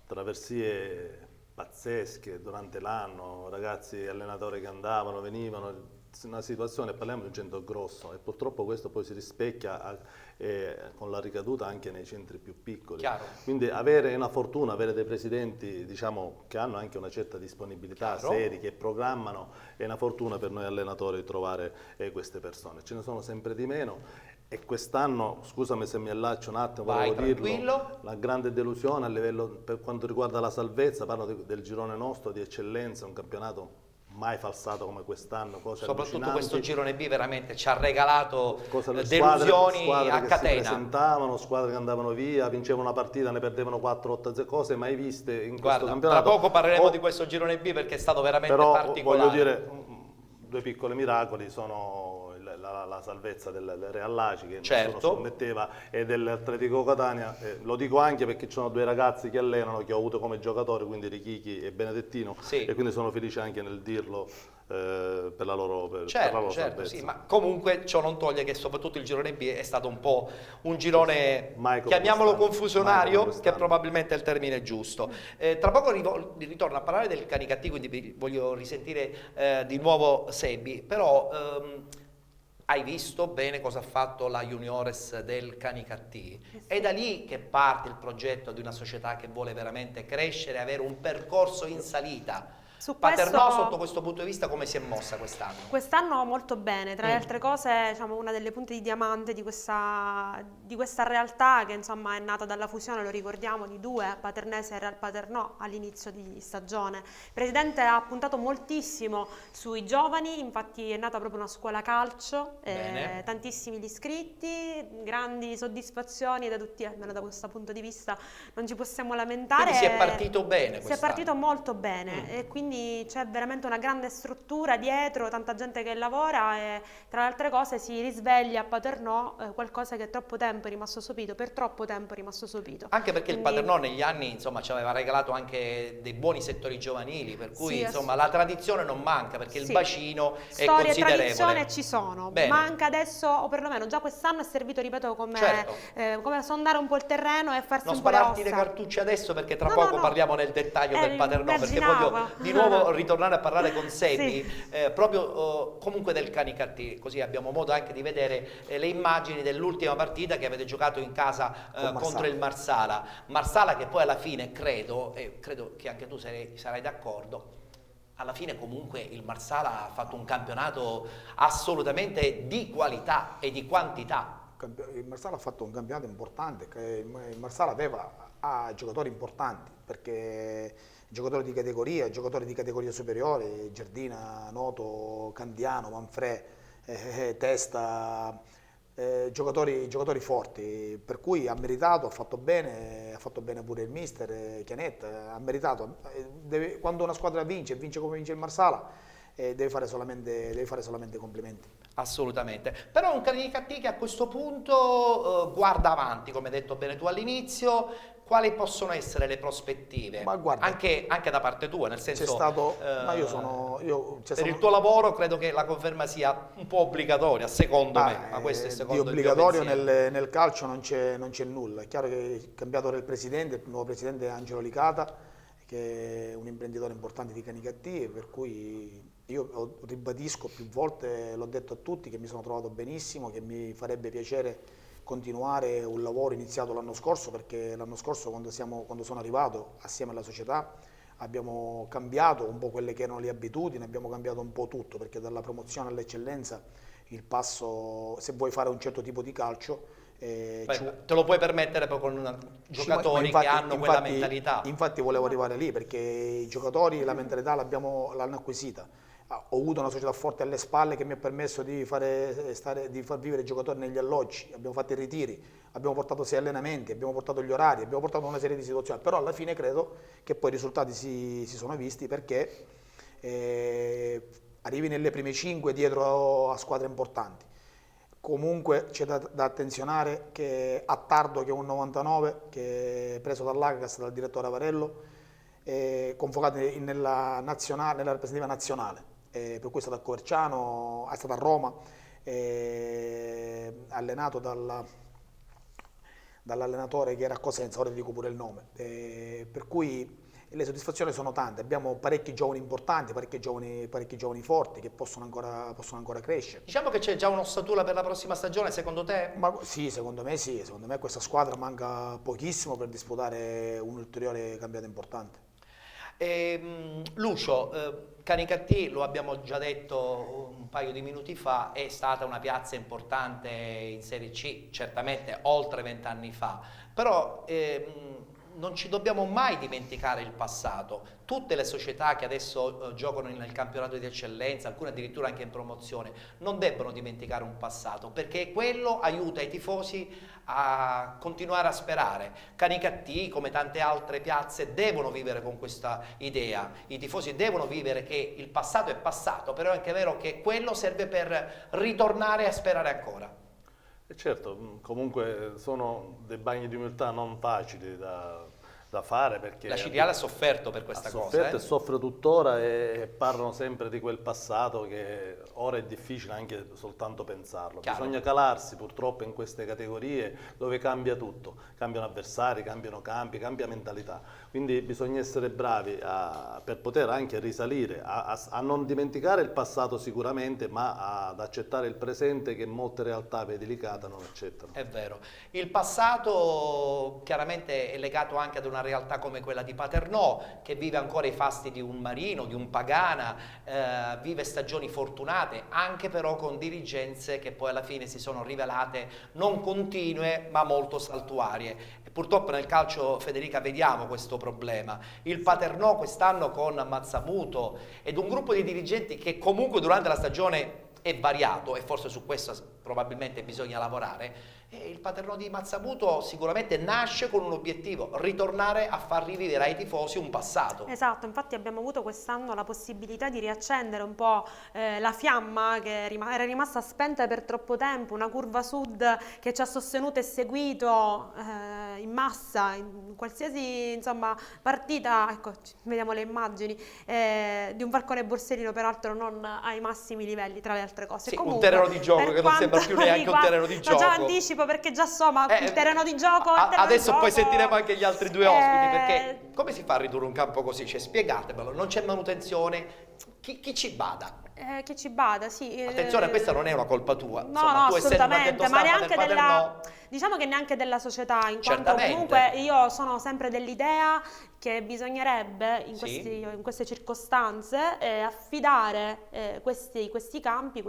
traversie pazzesche durante l'anno, ragazzi allenatori che andavano, venivano, una situazione, parliamo di un centro grosso e purtroppo questo poi si rispecchia con la ricaduta anche nei centri più piccoli. Chiaro. Quindi avere una fortuna, avere dei presidenti, diciamo, che hanno anche una certa disponibilità, Chiaro. seri, che programmano, è una fortuna per noi allenatori trovare queste persone. Ce ne sono sempre di meno. E quest'anno, scusami se mi allaccio un attimo, Vai, volevo dirlo, tranquillo. la grande delusione a livello, per quanto riguarda la salvezza, parlo del girone nostro di eccellenza, un campionato mai falsato come quest'anno, cose Soprattutto allucinanti. Questo girone B veramente ci ha regalato Squadre delusioni a che catena. si presentavano, squadre che andavano via, vincevano una partita, ne perdevano 4-8, cose mai viste in questo campionato. Tra poco parleremo di questo girone B perché è stato veramente però particolare. voglio dire, due piccoli miracoli sono la salvezza del Real Laci che Certo. nessuno scommetteva e dell'Atletico Catania, lo dico anche perché ci sono due ragazzi che allenano, che ho avuto come giocatori, quindi Richichi e Benedettino, Sì. e quindi sono felice anche nel dirlo per la loro Certo, salvezza. sì, ma comunque ciò non toglie che soprattutto il girone B è stato un po' un girone, chiamiamolo confusionario, che probabilmente è il termine giusto. Tra poco ritorno a parlare del Canicattì, quindi voglio risentire di nuovo Sebi, però hai visto bene cosa ha fatto la Juniores del Canicattì? È da lì che parte il progetto di una società che vuole veramente crescere, avere un percorso in salita. Su Paternò questo- sotto questo punto di vista come si è mossa quest'anno? Quest'anno molto bene, tra le altre cose diciamo, una delle punte di diamante di questa realtà che insomma è nata dalla fusione, lo ricordiamo, di due, Paternese e Real Paternò all'inizio di stagione. Il presidente ha puntato moltissimo sui giovani, infatti è nata proprio una scuola calcio, Bene. tantissimi gli iscritti, grandi soddisfazioni da tutti, almeno da questo punto di vista non ci possiamo lamentare. Quindi si è partito bene Si è quest'anno. partito molto bene e quindi c'è veramente una grande struttura dietro, tanta gente che lavora e tra le altre cose si risveglia a Paternò qualcosa che troppo tempo è rimasto sopito, per troppo tempo è rimasto sopito. Anche perché il Quindi- Paternò negli anni insomma ci aveva regalato anche dei buoni settori giovanili, per cui Sì, insomma la tradizione non manca perché il Sì. bacino è Storia e considerevole. tradizione ci sono, Bene. manca adesso, o perlomeno già quest'anno è servito, ripeto, come, Certo. come sondare un po' il terreno e farsi Non un po' le spararti le ossa. cartucce adesso perché tra No, poco no. parliamo nel dettaglio del Paternò, perché voglio immaginavo. di nuovo ritornare a parlare con Sebi, Sì. proprio comunque del Canicattì, così abbiamo modo anche di vedere le immagini dell'ultima partita che avete giocato in casa contro il Marsala. Marsala che poi alla fine credo, e credo che anche tu sarai d'accordo, alla fine comunque il Marsala ha fatto un campionato assolutamente di qualità e di quantità. Il Marsala ha fatto un campionato importante, il Marsala ha giocatori importanti perché giocatori di categoria superiore, Giardina, Noto, Candiano, Manfrè, Testa, giocatori forti, per cui ha meritato, ha fatto bene pure il mister Chianet, ha meritato, quando una squadra vince come vince il Marsala, deve fare solamente complimenti. Assolutamente, però un Canicattì che a questo punto guarda avanti, come hai detto bene tu all'inizio. Quali possono essere le prospettive? Ma guarda, anche da parte tua, nel senso c'è stato, per il tuo lavoro credo che la conferma sia un po' obbligatoria, secondo me, ma questo è secondo di il mio obbligatorio pensiero. nel calcio non c'è nulla. È chiaro che è cambiato il nuovo presidente è Angelo Licata, che è un imprenditore importante di Canicattì, per cui io ribadisco più volte, l'ho detto a tutti, che mi sono trovato benissimo, che mi farebbe piacere continuare un lavoro iniziato l'anno scorso, perché l'anno scorso quando sono arrivato assieme alla società abbiamo cambiato un po' quelle che erano le abitudini, abbiamo cambiato un po' tutto, perché dalla promozione all'eccellenza il passo, se vuoi fare un certo tipo di calcio, Te lo puoi permettere poi con giocatori che hanno quella mentalità. Infatti volevo arrivare lì, perché i giocatori la mentalità l'hanno acquisita. Ho avuto una società forte alle spalle che mi ha permesso di far vivere i giocatori negli alloggi, abbiamo fatto i ritiri, abbiamo portato 6 allenamenti, abbiamo portato gli orari, abbiamo portato una serie di situazioni, però alla fine credo che poi i risultati si sono visti, perché arrivi nelle prime 5 dietro a squadre importanti. Comunque c'è da attenzionare che Attardo, che è un 99, che è preso dall'Agas, dal direttore Avarello, convocato nella rappresentativa nazionale, per cui è stato a Coverciano, è stato a Roma, allenato dall'allenatore che era a Cosenza, ora dico pure il nome, per cui le soddisfazioni sono tante. Abbiamo parecchi giovani importanti, parecchi giovani forti che possono ancora crescere. Diciamo che c'è già un'ossatura per la prossima stagione, secondo te? Sì, secondo me sì, secondo me questa squadra manca pochissimo per disputare un ulteriore campionato importante. Lucio, Canicattì, lo abbiamo già detto un paio di minuti fa, è stata una piazza importante in Serie C, certamente oltre 20 anni fa, però non ci dobbiamo mai dimenticare il passato. Tutte le società che adesso giocano nel campionato di eccellenza, alcune addirittura anche in promozione, non debbono dimenticare un passato, perché quello aiuta i tifosi a continuare a sperare. Canicattì, come tante altre piazze, devono vivere con questa idea. I tifosi devono vivere che il passato è passato, però è anche vero che quello serve per ritornare a sperare ancora. E certo, comunque sono dei bagni di umiltà non facili da fare, perché la Ciriale ha sofferto per questa cosa. Ha sofferto e soffre tuttora, e parlano sempre di quel passato che ora è difficile anche soltanto pensarlo. Chiaro. Bisogna calarsi purtroppo in queste categorie dove cambia tutto, cambiano avversari, cambiano campi, cambia mentalità. Quindi bisogna essere bravi per poter anche risalire, a non dimenticare il passato sicuramente, ma ad accettare il presente che molte realtà, vedi, Licata, non accettano. È vero. Il passato chiaramente è legato anche ad una realtà come quella di Paternò, che vive ancora i fasti di un Marino, di un Pagana, vive stagioni fortunate, anche però con dirigenze che poi alla fine si sono rivelate non continue ma molto saltuarie. E purtroppo nel calcio, Federica, vediamo questo problema. Il Paternò quest'anno con Mazzamuto ed un gruppo di dirigenti che comunque durante la stagione è variato, e forse su questo probabilmente bisogna lavorare. E il Paternò di Mazzamuto sicuramente nasce con un obiettivo: ritornare a far rivivere ai tifosi un passato. Esatto, infatti abbiamo avuto quest'anno la possibilità di riaccendere un po' la fiamma che era rimasta spenta per troppo tempo, una curva sud che ci ha sostenuto e seguito in massa in qualsiasi, insomma, partita. Ecco, vediamo le immagini di un Falcone Borsellino, peraltro non ai massimi livelli, tra le altre cose. Sì, comunque, un terreno di gioco che non sembra più neanche un terreno di gioco. Già anticipo perché già so, ma il terreno di gioco... Adesso poi sentiremo anche gli altri due ospiti, perché come si fa a ridurre un campo così? Cioè, spiegatemelo, non c'è manutenzione, chi ci bada? Che ci bada, sì. Attenzione, questa non è una colpa tua. No, insomma, no, tu assolutamente, ma neanche della... diciamo che neanche della società, in quanto Certamente. comunque io sono sempre dell'idea che bisognerebbe Sì. in queste circostanze affidare questi campi,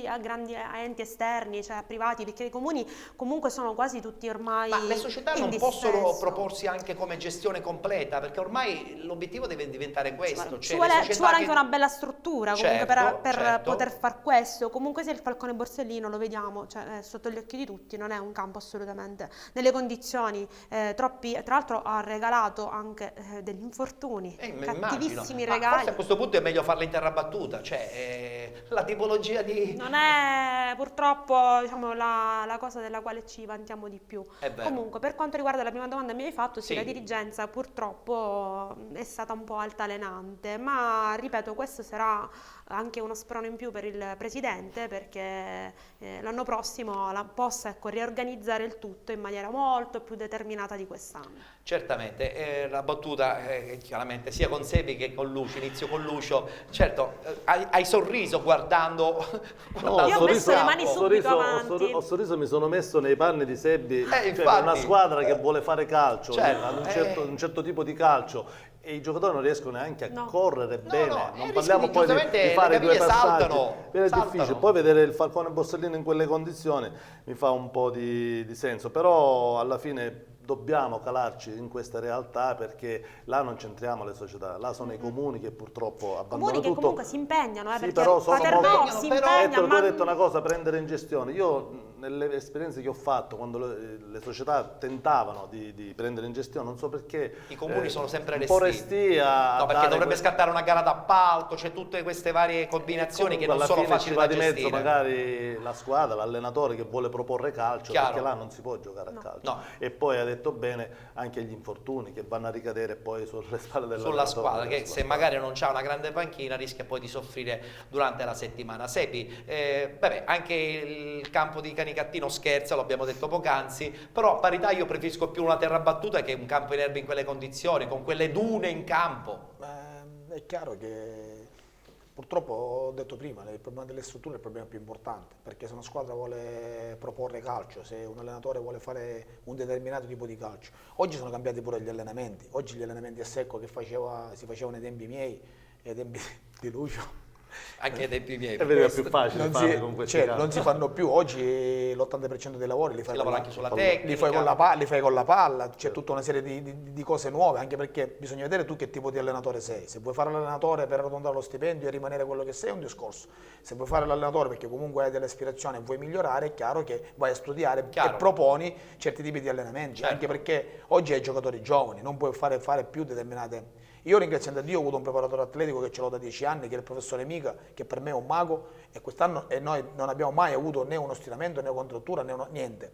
a grandi enti esterni, cioè a privati, perché i comuni comunque sono quasi tutti ormai Ma le società in non dissesto. possono proporsi anche come gestione completa, perché ormai l'obiettivo deve diventare questo. Ci Cioè, vuole, le società ci vuole che... anche una bella struttura comunque Certo, per certo. poter far questo. Comunque sia il Falcone Borsellino, lo vediamo, cioè, è sotto gli occhi di tutti, non è un campo assolutamente nelle condizioni troppi, tra l'altro ha regalato anche degli infortuni, cattivissimi Ma regali. forse a questo punto è meglio farla in terra battuta, cioè la tipologia di... Non è purtroppo, diciamo, la cosa della quale ci vantiamo di più. È vero. Comunque, per quanto riguarda la prima domanda che mi hai fatto, sì, Sì. la dirigenza purtroppo è stata un po' altalenante, ma ripeto, questo sarà anche uno sprone in più per il presidente, perché l'anno prossimo possa, ecco, riorganizzare il tutto in maniera molto più determinata di quest'anno. Certamente, la battuta chiaramente sia con Sebi che con Lucio, inizio con Lucio. Certo, hai sorriso guardando... No, Io ho messo le mani subito avanti. Ho sorriso, mi sono messo nei panni di Sebbi, cioè infatti. una squadra che vuole fare calcio, Certo, un certo tipo di calcio, e i giocatori non riescono neanche a correre bene. no, Non parliamo poi giustamente di fare le due caviglie passaggi. saltano. È difficile. Poi vedere il Falcone Borsellino in quelle condizioni mi fa un po' di senso, però alla fine dobbiamo calarci in questa realtà, perché là non centriamo le società, là sono i comuni che purtroppo abbandonano Comuni che tutto. comunque si impegnano, Sì, perché però sono Paternò molto... si però- impegna, Tu ma hai detto una cosa, prendere in gestione. Io nelle esperienze che ho fatto, quando le società tentavano di prendere in gestione, non so perché i comuni sono sempre un po' restii a no, perché dovrebbe scattare una gara d'appalto, c'è tutte queste varie combinazioni che non sono facili da gestire. Di mezzo magari la squadra, l'allenatore che vuole proporre calcio, perché là non si può giocare a calcio. No. E poi ha detto bene anche gli infortuni che vanno a ricadere poi sulle spalle sulla squadra, che se magari non c'ha una grande panchina rischia poi di soffrire durante la settimana. Sepi, vabbè, anche il campo di Canicattino scherza, lo abbiamo detto poc'anzi, però a parità io preferisco più una terra battuta che un campo in erba in quelle condizioni, con quelle dune in campo. È chiaro che purtroppo, ho detto prima, il problema delle strutture è il problema più importante, perché se una squadra vuole proporre calcio, se un allenatore vuole fare un determinato tipo di calcio, oggi sono cambiati pure gli allenamenti, oggi gli allenamenti a secco che si facevano ai tempi miei e ai tempi di Lucio, anche ai tempi miei. È più facile farli con questi campi. Non si fanno più, oggi l'80% dei lavori li fai, anche sulla tecnica, li fai con la palla, c'è tutta una serie di cose nuove, anche perché bisogna vedere tu che tipo di allenatore sei. Se vuoi fare l'allenatore per arrotondare lo stipendio e rimanere quello che sei è un discorso, se vuoi fare l'allenatore perché comunque hai delle aspirazioni e vuoi migliorare, è chiaro che vai a studiare e proponi certi tipi di allenamenti, anche perché oggi hai giocatori giovani, non puoi fare più determinate. Io ringraziando a Dio ho avuto un preparatore atletico che ce l'ho da 10 anni, che è il professore Mica, che per me è un mago, e quest'anno noi non abbiamo mai avuto né uno stiramento né contrattura né niente.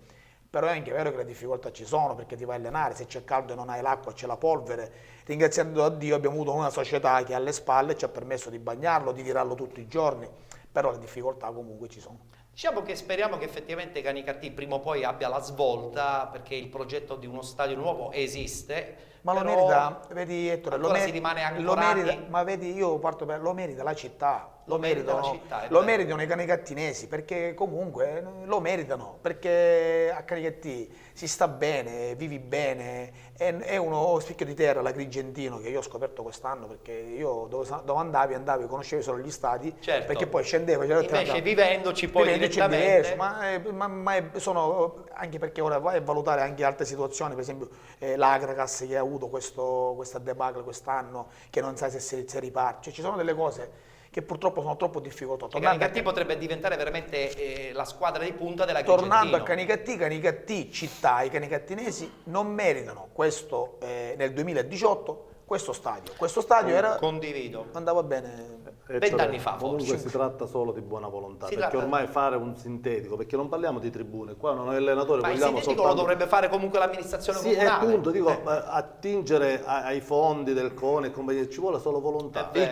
Però è anche vero che le difficoltà ci sono, perché ti vai a allenare, se c'è caldo e non hai l'acqua c'è la polvere. Ringraziando a Dio abbiamo avuto una società che alle spalle ci ha permesso di bagnarlo, di tirarlo tutti i giorni, però le difficoltà comunque ci sono. Diciamo che speriamo che effettivamente Canicattì prima o poi abbia la svolta, perché il progetto di uno stadio nuovo esiste. Ma lo merita, vedi Ettore, si rimane ancorati. ma vedi, io parto per, lo merita la città. Lo meritano i canicattinesi, perché comunque lo meritano, perché a Canicattì si sta bene, vivi bene, è uno spicchio di terra, l'Agrigentino, che io ho scoperto quest'anno, perché io dove andavi, conoscevi solo gli stadi, certo, perché poi scendevo. Invece vivendoci poi direttamente. Ma sono, anche perché ora vai a valutare anche altre situazioni, per esempio l'Agracas che ha avuto questa debacle quest'anno, che non sai se riparte, cioè ci sono delle cose che purtroppo sono troppo difficoltose. Canicattì potrebbe diventare veramente la squadra di punta dell'Agrigentino. Tornando a Canicattì città, i canicattinesi non meritano questo nel 2018 questo stadio era, condivido, andava bene 20 anni fa comunque forse. Si tratta solo di buona volontà, perché ormai fare un sintetico, perché non parliamo di tribune, qua non è allenatore, ma vogliamo il sintetico soltanto... lo dovrebbe fare comunque l'amministrazione comunale. Appunto, dico, attingere ai fondi del CONE e compagnia, ci vuole solo volontà. Il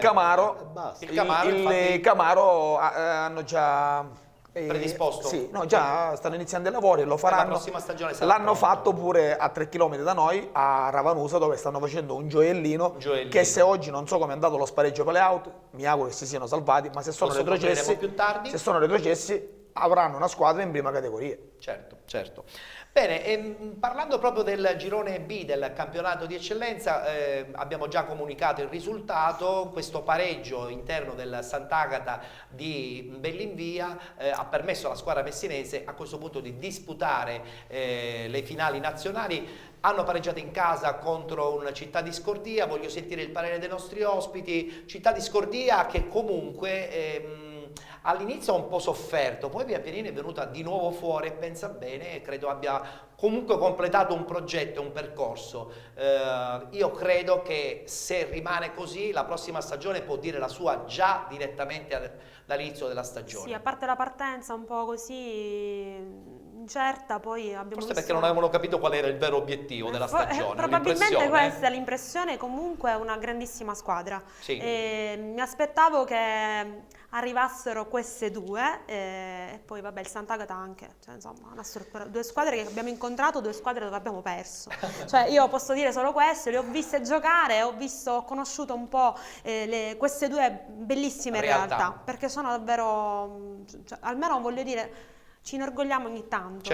Camaro hanno già predisposto? Sì, no, già stanno iniziando i lavori e lo faranno. La prossima stagione sarà L'hanno pronto. fatto pure a 3 km da noi, a Ravanusa, dove stanno facendo un gioiellino. Che se oggi non so come è andato lo spareggio per le auto, mi auguro che si siano salvati, ma se sono retrocessi avranno una squadra in prima categoria. Certo. Bene, parlando proprio del girone B del campionato di eccellenza, abbiamo già comunicato il risultato. Questo pareggio interno del Sant'Agata di Bellinvia ha permesso alla squadra messinese a questo punto di disputare le finali nazionali. Hanno pareggiato in casa contro un Città di Scordia. Voglio sentire il parere dei nostri ospiti. Città di Scordia che comunque all'inizio ha un po' sofferto, poi via pianino è venuta di nuovo fuori e pensa bene, e credo abbia comunque completato un progetto, un percorso. Io credo che se rimane così la prossima stagione può dire la sua già direttamente dall'inizio della stagione. Sì, a parte la partenza un po' così incerta, poi abbiamo forse perché non avevano capito qual era il vero obiettivo della stagione. Probabilmente questa è l'impressione, comunque è una grandissima squadra. Sì. Mi aspettavo che arrivassero queste due e poi vabbè il Sant'Agata anche, cioè, insomma una struttura, due squadre che abbiamo incontrato, due squadre dove abbiamo perso. Cioè io posso dire solo questo, le ho viste giocare, ho conosciuto un po' queste due bellissime realtà, perché sono davvero, cioè, almeno voglio dire, ci inorgogliamo ogni tanto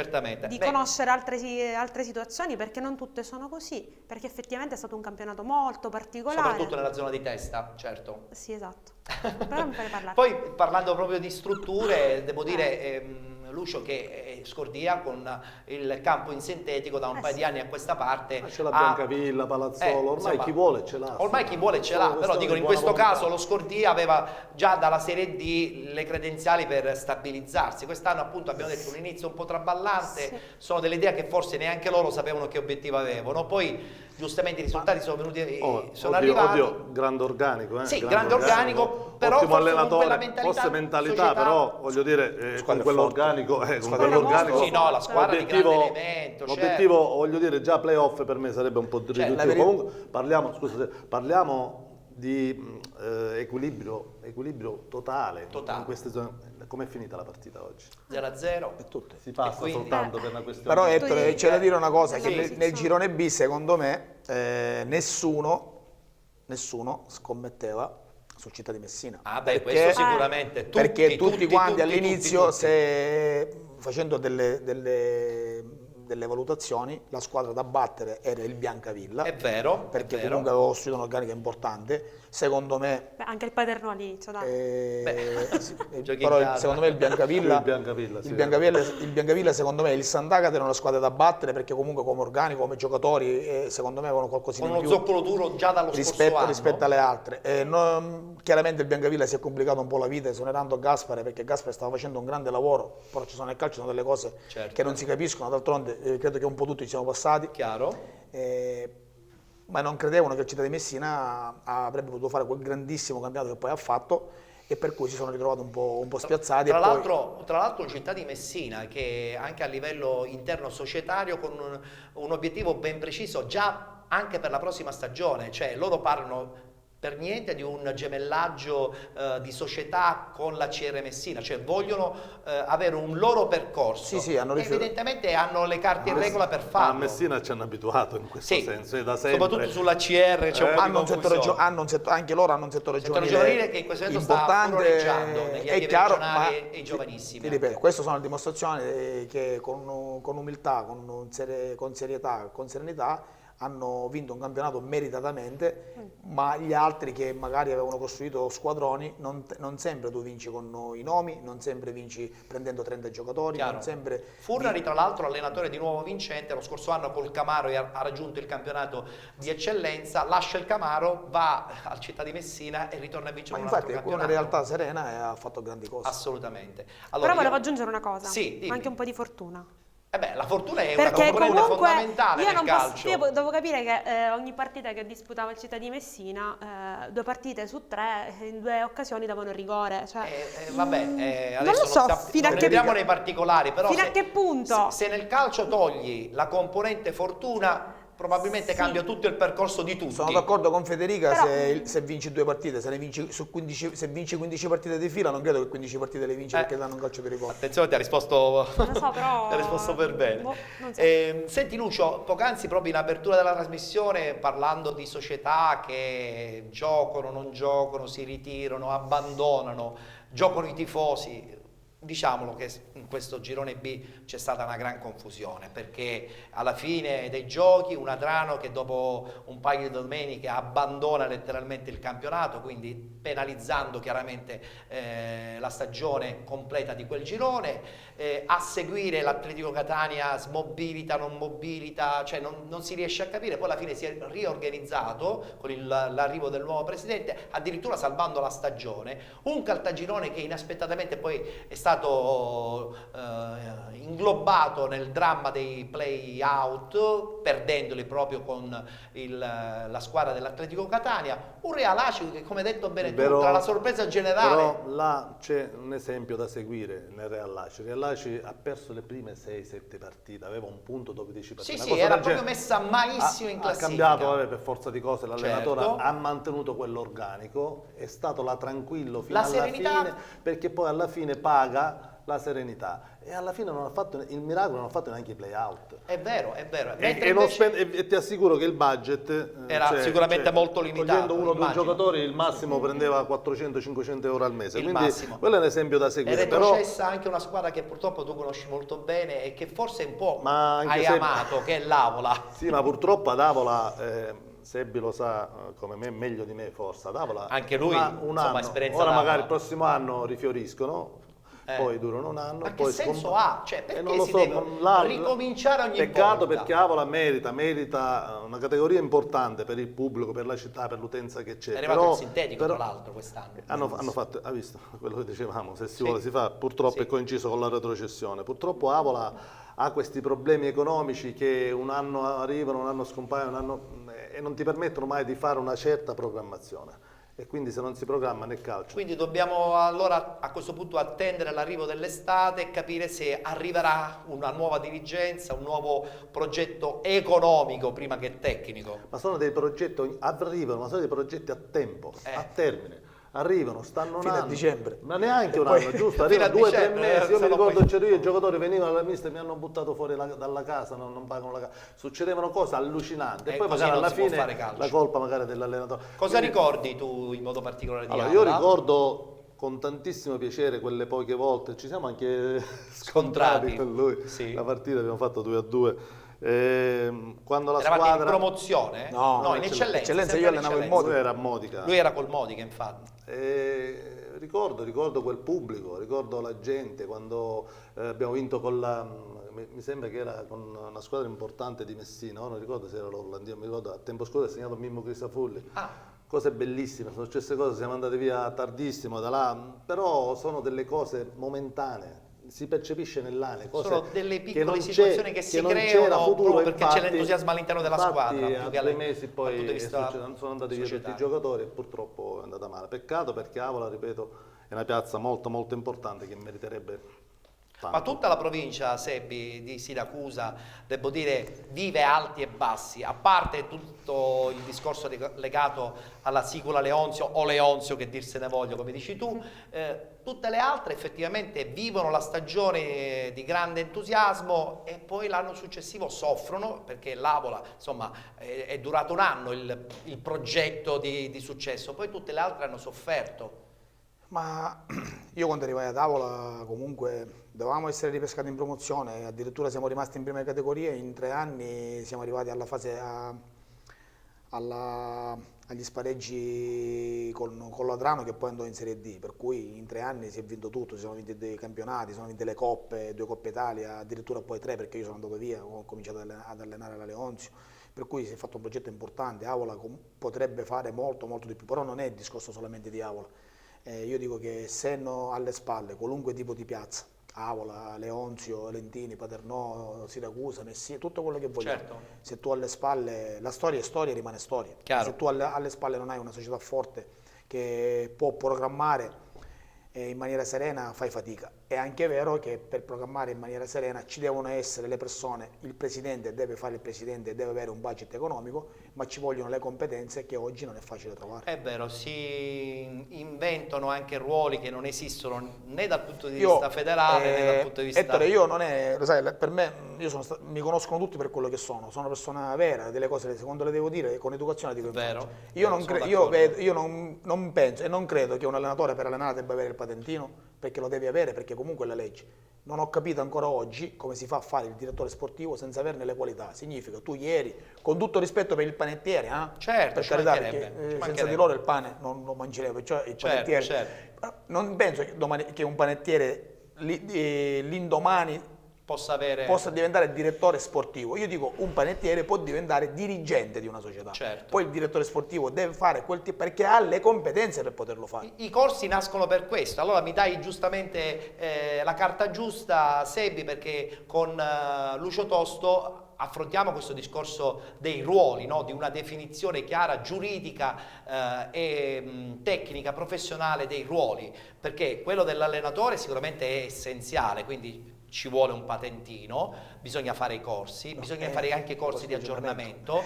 di conoscere altre situazioni, perché non tutte sono così, perché effettivamente è stato un campionato molto particolare. Soprattutto nella zona di testa, certo. Sì, esatto. Però mi fai parlare. Poi parlando proprio di strutture, devo dire, Lucio, che Scordia con il campo in sintetico da un paio di anni a questa parte c'è la Biancavilla, Palazzolo, ormai insomma, chi vuole ce l'ha. Ormai chi vuole ce l'ha, però dico in questo caso lo Scordia aveva già dalla Serie D le credenziali per stabilizzarsi. Quest'anno appunto abbiamo detto un inizio un po' traballante, sono delle idee che forse neanche loro sapevano che obiettivo avevano, poi giustamente i risultati sono venuti, sono arrivati. Oddio, grande organico, Sì, grande organico, però ottimo forse allenatore, forse mentalità, società, però voglio dire, con quell'organico, sì, no, la squadra di grande elemento, l'obiettivo, voglio dire, già playoff per me sarebbe un po' riduttivo. Comunque parliamo di equilibrio totale. In queste zone. Com'è finita la partita oggi? 0-0. Si passa quindi, soltanto per una questione. Però Ettore, c'è da dire una cosa, che nel girone B secondo me nessuno scommetteva su Città di Messina. Perché, questo sicuramente. Perché tutti quanti all'inizio, facendo delle valutazioni, la squadra da battere era il Biancavilla. È vero. Perché comunque aveva costruito un'organica importante. Secondo me... anche il Paderno all'inizio, dai. Però secondo me il Biancavilla secondo me il Sant'Agata era una squadra da battere, perché comunque come organico, come giocatori, secondo me avevano qualcosina in più. Con uno zoccolo duro già dallo scorso anno. Rispetto alle altre. Chiaramente il Biancavilla si è complicato un po' la vita esonerando Gaspare, perché Gaspare stava facendo un grande lavoro, però ci sono nel calcio sono delle cose che non si capiscono, d'altronde credo che un po' tutti ci siamo passati. Chiaro. Ma non credevano che il Città di Messina avrebbe potuto fare quel grandissimo campionato che poi ha fatto, e per cui si sono ritrovati un po' spiazzati. Tra l'altro Città di Messina, che anche a livello interno societario con un obiettivo ben preciso già anche per la prossima stagione, cioè loro parlano per niente di un gemellaggio di società con la CR Messina, cioè vogliono avere un loro percorso. Sì, evidentemente hanno le carte in regola per farlo. A Messina ci hanno abituato in questo senso, da sempre. Soprattutto sulla CR c'è un po' di confusione. Anche loro hanno un settore giovanile che in questo momento sta furoreggiando negli allievi regionali e giovanissimi. Ti ripeto, queste sono le dimostrazioni che con umiltà, con serietà, con serenità hanno vinto un campionato meritatamente, ma gli altri che magari avevano costruito squadroni, non sempre tu vinci con i nomi, non sempre vinci prendendo 30 giocatori, non sempre... Furrari tra l'altro allenatore di nuovo vincente, lo scorso anno col Camaro ha raggiunto il campionato di eccellenza, lascia il Camaro, va al Città di Messina e ritorna a vincere un altro campionato. Infatti è una realtà serena e ha fatto grandi cose. Assolutamente. Allora, però volevo aggiungere una cosa, sì, anche un po' di fortuna. La fortuna è perché una componente fondamentale io nel calcio. Io devo capire che ogni partita che disputava il Città di Messina, 2 partite su 3, in 2 occasioni davano rigore. Cioè, adesso non lo so, fino a che entriamo nei particolari, però fino a che punto? Se nel calcio togli la componente fortuna, probabilmente cambia tutto il percorso di tutti. Sono d'accordo con Federica, però, se vinci 2 partite, se vinci 15 partite di fila, non credo che 15 partite le vinci perché danno un calcio di rigore. Attenzione, ti ha risposto, non lo so, però... ti ha risposto per bene. Non so. Senti Lucio, poc'anzi proprio in apertura della trasmissione, parlando di società che giocano, non giocano, si ritirano, abbandonano, giocano i tifosi. Diciamolo che in questo girone B c'è stata una gran confusione, perché alla fine dei giochi un Adrano che dopo un paio di domeniche abbandona letteralmente il campionato, quindi penalizzando chiaramente la stagione completa di quel girone. A seguire l'Atletico Catania smobilita, non mobilita, cioè non si riesce a capire. Poi alla fine si è riorganizzato con l'arrivo del nuovo presidente, addirittura salvando la stagione. Un Caltagirone che inaspettatamente poi è stato inglobato nel dramma dei play-out, perdendoli proprio con la squadra dell'Atletico Catania. Un Real Acido che, come detto bene tu, tra la sorpresa generale... Però là c'è un esempio da seguire nel Real Acido. Il Real Acido ha perso le prime 6-7 partite, aveva un punto dopo 10 partite. Sì, era proprio messa malissimo in classifica. Ha cambiato per forza di cose l'allenatore, ha mantenuto quell'organico, è stato tranquillo fino alla fine, perché poi alla fine paga la serenità, e alla fine non ha fatto il miracolo, non ha fatto neanche i play out. È vero. E ti assicuro che il budget era sicuramente molto limitato. Togliendo uno o 2 giocatori, il massimo prendeva 400-500 euro al mese. Quindi quello è un esempio da seguire. È retrocessa anche una squadra che purtroppo tu conosci molto bene e che forse un po' hai amato, che è l'Avola. Sì, ma purtroppo ad Avola... Sebbi lo sa come me, meglio di me forse, ad Avola. Anche lui, un anno. esperienza ora d'Avola. Magari il prossimo anno rifioriscono, poi durano un anno. Ma poi che senso ha? Cioè, perché non lo si so, deve ricominciare ogni volta? Peccato, perché Avola merita una categoria importante per il pubblico, per la città, per l'utenza che c'è. È arrivato il sintetico, tra l'altro, quest'anno. Hanno fatto, ha visto quello che dicevamo, se si vuole si fa, purtroppo è coinciso con la retrocessione. Purtroppo Avola ha questi problemi economici che un anno arrivano, un anno scompaiono, e non ti permettono mai di fare una certa programmazione. E quindi se non si programma nel calcio. Quindi dobbiamo allora a questo punto attendere l'arrivo dell'estate e capire se arriverà una nuova dirigenza, un nuovo progetto economico prima che tecnico. Ma sono dei progetti, arrivano, ma sono dei progetti a tempo, a termine. Arrivano, stanno fino a dicembre. Ma neanche un anno, giusto? Arrivano 2 o 3 mesi. Io mi ricordo c'ero io, i giocatori venivano alla mister e mi hanno buttato fuori dalla casa, non pagano la casa. Succedevano cose allucinanti. E poi magari alla fine la colpa magari dell'allenatore. Cosa ricordi tu in modo particolare di Avola? Io ricordo con tantissimo piacere quelle poche volte, ci siamo anche scontrati con lui. Sì. La partita abbiamo fatto 2-2. Quando la Eravate squadra in promozione? No, in eccellenza. Io allenavo il Modica. Lui era a Modica. Lui era col Modica, infatti. Ricordo quel pubblico, ricordo la gente quando abbiamo vinto mi sembra che era con una squadra importante di Messina, non ricordo se era l'Orlandia, mi ricordo a tempo scorso ha segnato Mimmo Crisafulli. Cose bellissime, sono successe cose, siamo andati via tardissimo da là, però sono delle cose momentanee. Si percepisce nell'aria, sono delle piccole situazioni che si creano proprio perché c'è l'entusiasmo all'interno della squadra. A 2 mesi poi sono andati via tutti i giocatori e purtroppo è andata male. Peccato, perché Avola, ripeto, è una piazza molto molto importante che meriterebbe tanto. Ma tutta la provincia, Sebbi, di Siracusa, devo dire, vive alti e bassi, a parte tutto il discorso legato alla Sicula Leonzio o Leonzio, che dir se ne voglio, come dici tu, tutte le altre effettivamente vivono la stagione di grande entusiasmo e poi l'anno successivo soffrono, perché l'Avola, insomma, è durato un anno il progetto di successo, poi tutte le altre hanno sofferto. Ma io quando arrivai ad Avola comunque dovevamo essere ripescati in promozione, addirittura siamo rimasti in prima categoria, in 3 anni siamo arrivati alla fase agli spareggi con l'Adrano, che poi andò in Serie D, per cui in 3 anni si è vinto tutto, si sono vinti dei campionati, si sono vinte le coppe, 2 Coppe Italia, addirittura poi 3 perché io sono andato via, ho cominciato ad allenare la Leonzio, per cui si è fatto un progetto importante. Avola potrebbe fare molto molto di più, però non è il discorso solamente di Avola. Io dico che se hanno alle spalle qualunque tipo di piazza, Avola, Leonzio, Lentini, Paternò, Siracusa, Messina, tutto quello che vogliamo. Certo. Se tu alle spalle, la storia è storia e rimane storia. Chiaro. Se tu alle spalle non hai una società forte che può programmare in maniera serena, fai fatica. È anche vero che per programmare in maniera serena ci devono essere le persone, il presidente deve fare il presidente, deve avere un budget economico, ma ci vogliono le competenze che oggi non è facile trovare. È vero, si inventano anche ruoli che non esistono né dal punto di vista federale né dal punto di vista... Ettore, io non è, lo sai, per me, mi conoscono tutti per quello che sono una persona vera, delle cose secondo le devo dire, con educazione dico in faccia. Io non penso e non credo che un allenatore per allenare debba avere il patentino, perché lo devi avere, perché comunque è la legge. Non ho capito ancora oggi come si fa a fare il direttore sportivo senza averne le qualità. Significa, tu ieri, con tutto rispetto per il panettiere, certo, per carità, perché senza di loro il pane non lo mangerebbe, cioè il panettiere. Certo. Non penso che un panettiere l'indomani possa diventare direttore sportivo. Io dico, un panettiere può diventare dirigente di una società. Certo. Poi il direttore sportivo deve fare quel tipo, perché ha le competenze per poterlo fare. I corsi nascono per questo. Allora mi dai giustamente la carta giusta, Sebbi, perché con Lucio Tosto affrontiamo questo discorso dei ruoli, no? Di una definizione chiara, giuridica e tecnica, professionale dei ruoli, perché quello dell'allenatore sicuramente è essenziale, quindi ci vuole un patentino, bisogna fare i corsi, bisogna fare anche corsi di aggiornamento.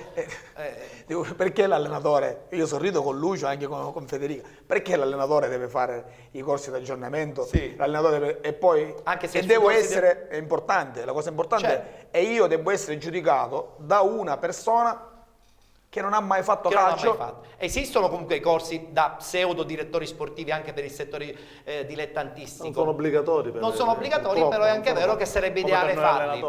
Perché l'allenatore, io sorrido con Lucio anche con Federica, perché l'allenatore deve fare i corsi di aggiornamento? Sì. E poi anche se è importante, la cosa importante è io devo essere giudicato da una persona che non ha mai fatto calcio. Esistono comunque i corsi da pseudo direttori sportivi anche per il settore dilettantistico. Non sono obbligatori. Non sono obbligatori, però è anche vero che sarebbe ideale farli.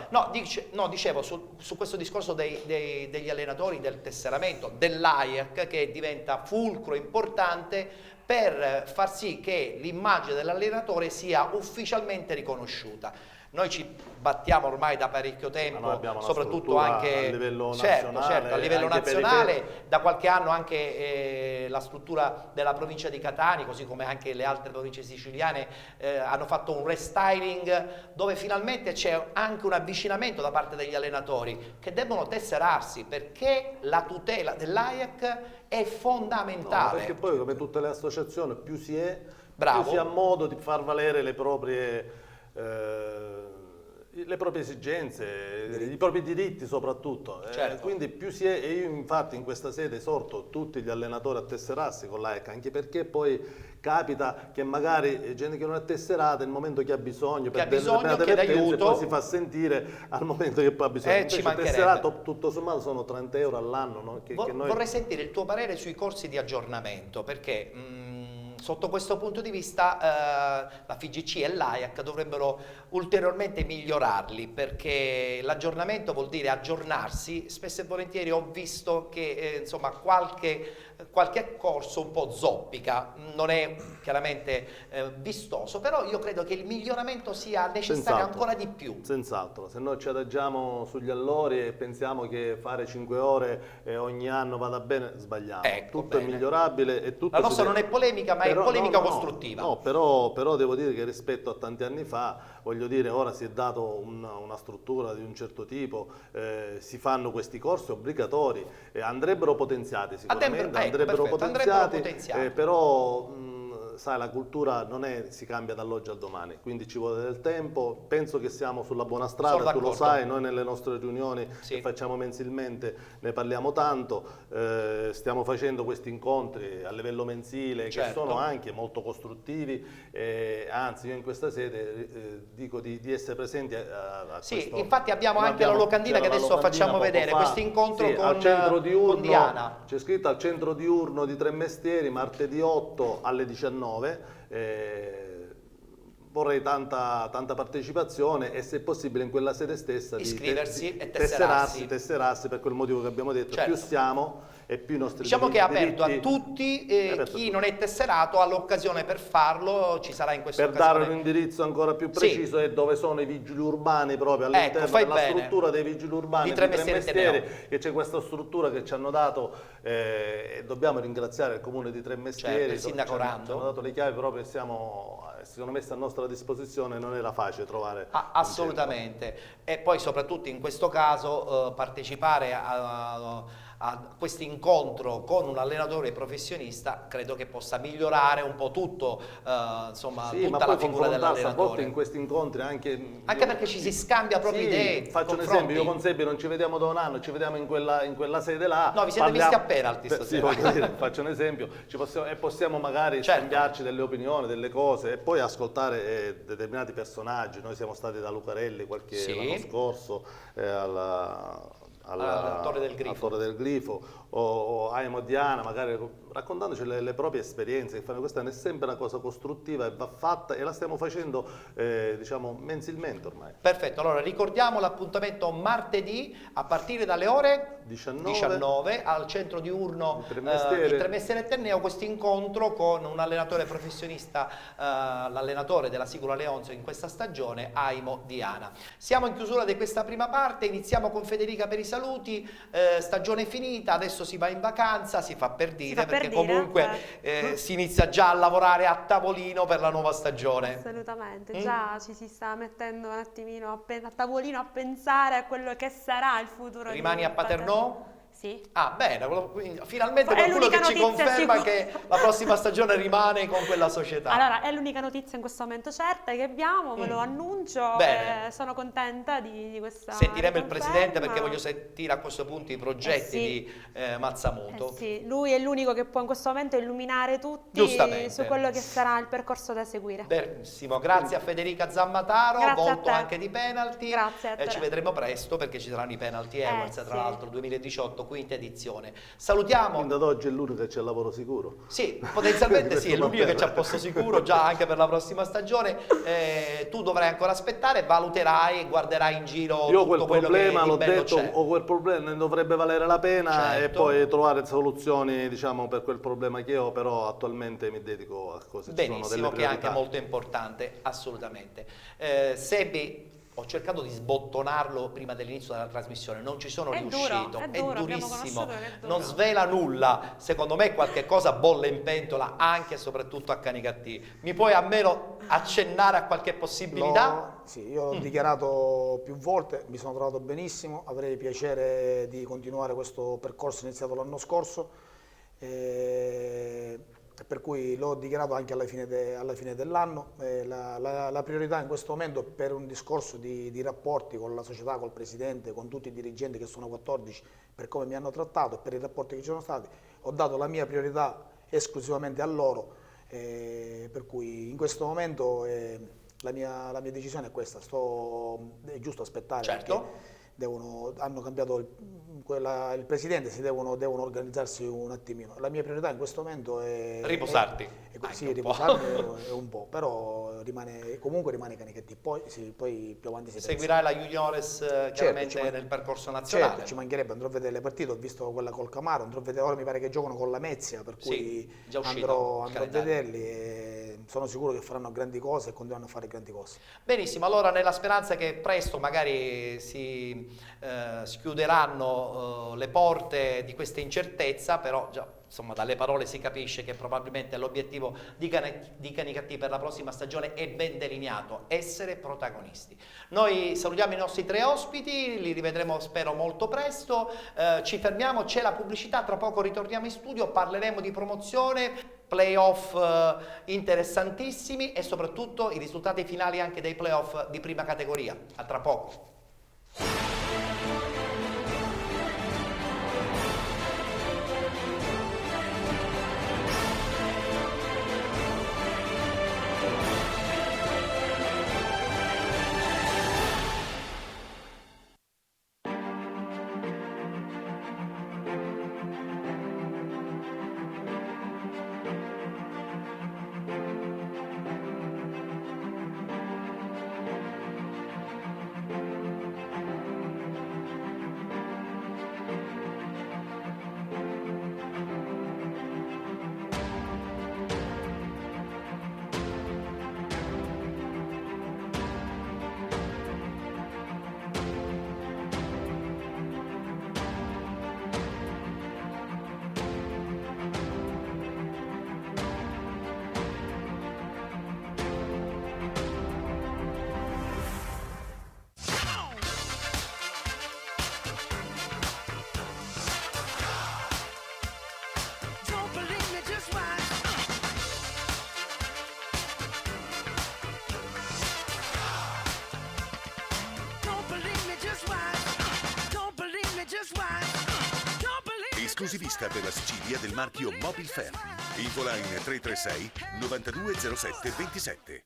No, dicevo su questo discorso degli allenatori, del tesseramento, dell'AIAC, che diventa fulcro importante per far sì che l'immagine dell'allenatore sia ufficialmente riconosciuta. Noi ci battiamo ormai da parecchio tempo, soprattutto anche a livello nazionale, certo, a livello nazionale, da qualche anno anche la struttura della provincia di Catania, così come anche le altre province siciliane, hanno fatto un restyling dove finalmente c'è anche un avvicinamento da parte degli allenatori che debbono tesserarsi, perché la tutela dell'AIAC è fondamentale. No, perché poi, come tutte le associazioni, più si ha modo di far valere le proprie esigenze, i propri diritti soprattutto, certo. Quindi più si è, e io infatti in questa sede esorto tutti gli allenatori a tesserarsi con l'AIAC, anche perché poi capita che magari gente che non è tesserata nel momento che ha bisogno, chiede aiuto, poi si fa sentire al momento che poi ha bisogno. Invece tesserato tutto sommato sono 30 euro all'anno, no? Vorrei sentire il tuo parere sui corsi di aggiornamento, perché sotto questo punto di vista la FIGC e l'AIAC dovrebbero ulteriormente migliorarli, perché l'aggiornamento vuol dire aggiornarsi. Spesso e volentieri ho visto che insomma qualche corso un po' zoppica, non è chiaramente vistoso, però io credo che il miglioramento sia necessario ancora di più. Senz'altro, se noi ci adagiamo sugli allori e pensiamo che fare 5 ore ogni anno vada bene, sbagliamo. Ecco, tutto bene. è migliorabile e tutto la nostra non è polemica, ma è polemica costruttiva. No, però devo dire che rispetto a tanti anni fa, voglio dire, ora si è dato una struttura di un certo tipo, si fanno questi corsi obbligatori, andrebbero potenziati sicuramente, andrebbero potenziati. Però sai, la cultura non si cambia dall'oggi al domani, quindi ci vuole del tempo. Penso che siamo sulla buona strada, tu lo sai, noi nelle nostre riunioni che facciamo mensilmente ne parliamo tanto, stiamo facendo questi incontri a livello mensile che sono anche molto costruttivi, anzi io in questa sede dico di essere presenti a questo. Infatti abbiamo anche la locandina che adesso facciamo vedere, questo incontro al centro diurno, con Diana. C'è scritto al centro diurno di Tremestieri, martedì 8 alle 19. Vorrei tanta partecipazione e se possibile in quella sede stessa iscriversi e tesserarsi per quel motivo che abbiamo detto. Più siamo e più i nostri diciamo che è aperto diritti, a tutti, chi non è tesserato ha l'occasione per farlo, ci sarà in questa occasione. Per dare un indirizzo ancora più preciso è dove sono i vigili urbani, proprio all'interno della struttura dei vigili urbani di Tremestieri, che c'è questa struttura che ci hanno dato, e dobbiamo ringraziare il comune di Tremestieri, il sindaco Rando. Ci hanno dato le chiavi proprio e si sono messi a nostra disposizione, non era facile trovare. Assolutamente, e poi soprattutto in questo caso partecipare a questo incontro con un allenatore professionista credo che possa migliorare un po' tutto, insomma, tutta la figura dell'allenatore. A volte in questi incontri anche perché ci si scambia proprio idee. Faccio un esempio, io con Sebbi non ci vediamo da un anno, ci vediamo in quella sede là. No, vi siete visti a penalty stasera. Voglio dire, faccio un esempio, possiamo magari scambiarci delle opinioni, delle cose e poi ascoltare determinati personaggi. Noi siamo stati da Lucarelli l'anno scorso al Torre del Grifo o Aimo Diana, magari raccontandoci le proprie esperienze, che fanno questa è sempre una cosa costruttiva e va fatta, e la stiamo facendo diciamo mensilmente ormai. Perfetto, allora ricordiamo l'appuntamento martedì a partire dalle ore 19 al centro diurno di Tremestieri Eterneo, questo incontro con un allenatore professionista, l'allenatore della Sicula Leonzio in questa stagione, Aimo Diana. Siamo in chiusura di questa prima parte, iniziamo con Federica per i saluti, stagione finita, adesso si va in vacanza, si fa per dire, perché comunque si inizia già a lavorare a tavolino per la nuova stagione. Assolutamente, già ci si sta mettendo un attimino a tavolino a pensare a quello che sarà il futuro. Rimani a Paternò? Sì. Bene, finalmente qualcuno che ci conferma che la prossima stagione rimane con quella società. Allora, è l'unica notizia in questo momento certa che abbiamo, ve lo annuncio, sono contenta di questa sentiremo il presidente, perché voglio sentire a questo punto i progetti di Mazzamuto. Lui è l'unico che può in questo momento illuminare tutti su quello che sarà il percorso da seguire. Benissimo, grazie a Federica Zammataro, volto anche di penalty. Grazie a te. Ci vedremo presto, perché ci saranno i penalty Awards, tra l'altro 2018. quinta edizione. Salutiamo. Quindi ad oggi è l'unico che c'è il lavoro sicuro. Sì, potenzialmente sì, è l'unico che c'è a posto sicuro già anche per la prossima stagione. Tu dovrai ancora aspettare, valuterai e guarderai in giro io tutto quel quello problema, che l'ho di bello detto, c'è. ho quel problema, ne dovrebbe valere la pena, Certo. e poi trovare soluzioni, diciamo, per quel problema che ho, però attualmente mi dedico a cose che sono delle Benissimo, che è priorità. anche molto importante, assolutamente. Sebi, ho cercato di sbottonarlo prima dell'inizio della trasmissione, non ci sono riuscito, è duro, durissimo, che è duro. non svela nulla, secondo me qualche cosa bolle in pentola anche e soprattutto a Canicattì. Mi puoi almeno accennare a qualche possibilità? Sì, io l'ho dichiarato più volte, mi sono trovato benissimo, avrei piacere di continuare questo percorso iniziato l'anno scorso, per cui l'ho dichiarato anche alla fine dell'anno. La priorità in questo momento, per un discorso di rapporti con la società, col presidente, con tutti i dirigenti che sono 14, per come mi hanno trattato e per i rapporti che ci sono stati, ho dato la mia priorità esclusivamente a loro, per cui in questo momento la mia decisione è questa, è giusto aspettare. Certo. Hanno cambiato il presidente, devono organizzarsi un attimino. La mia priorità in questo momento è riposarti. Sì, riposarmi è un po', però comunque rimane Canicattì. Poi più avanti si pensa. Seguirai la Juniores chiaramente nel percorso nazionale. Certo, ci mancherebbe, andrò a vedere le partite, ho visto quella col Camaro, andrò a vedere, ora mi pare che giocano con la Mezia, per cui già andrò a vederli e sono sicuro che faranno grandi cose e continueranno a fare grandi cose. Benissimo, allora nella speranza che presto magari si schiuderanno le porte di questa incertezza, però già insomma dalle parole si capisce che probabilmente l'obiettivo di Canicattì per la prossima stagione è ben delineato: essere protagonisti. Noi salutiamo i nostri 3 ospiti, li rivedremo spero molto presto, ci fermiamo, c'è la pubblicità, tra poco ritorniamo in studio, parleremo di promozione, playoff interessantissimi e soprattutto i risultati finali anche dei playoff di prima categoria. A tra poco. Esclusivista per la Sicilia del marchio Mobil Fair. Infoline 336 9207 27.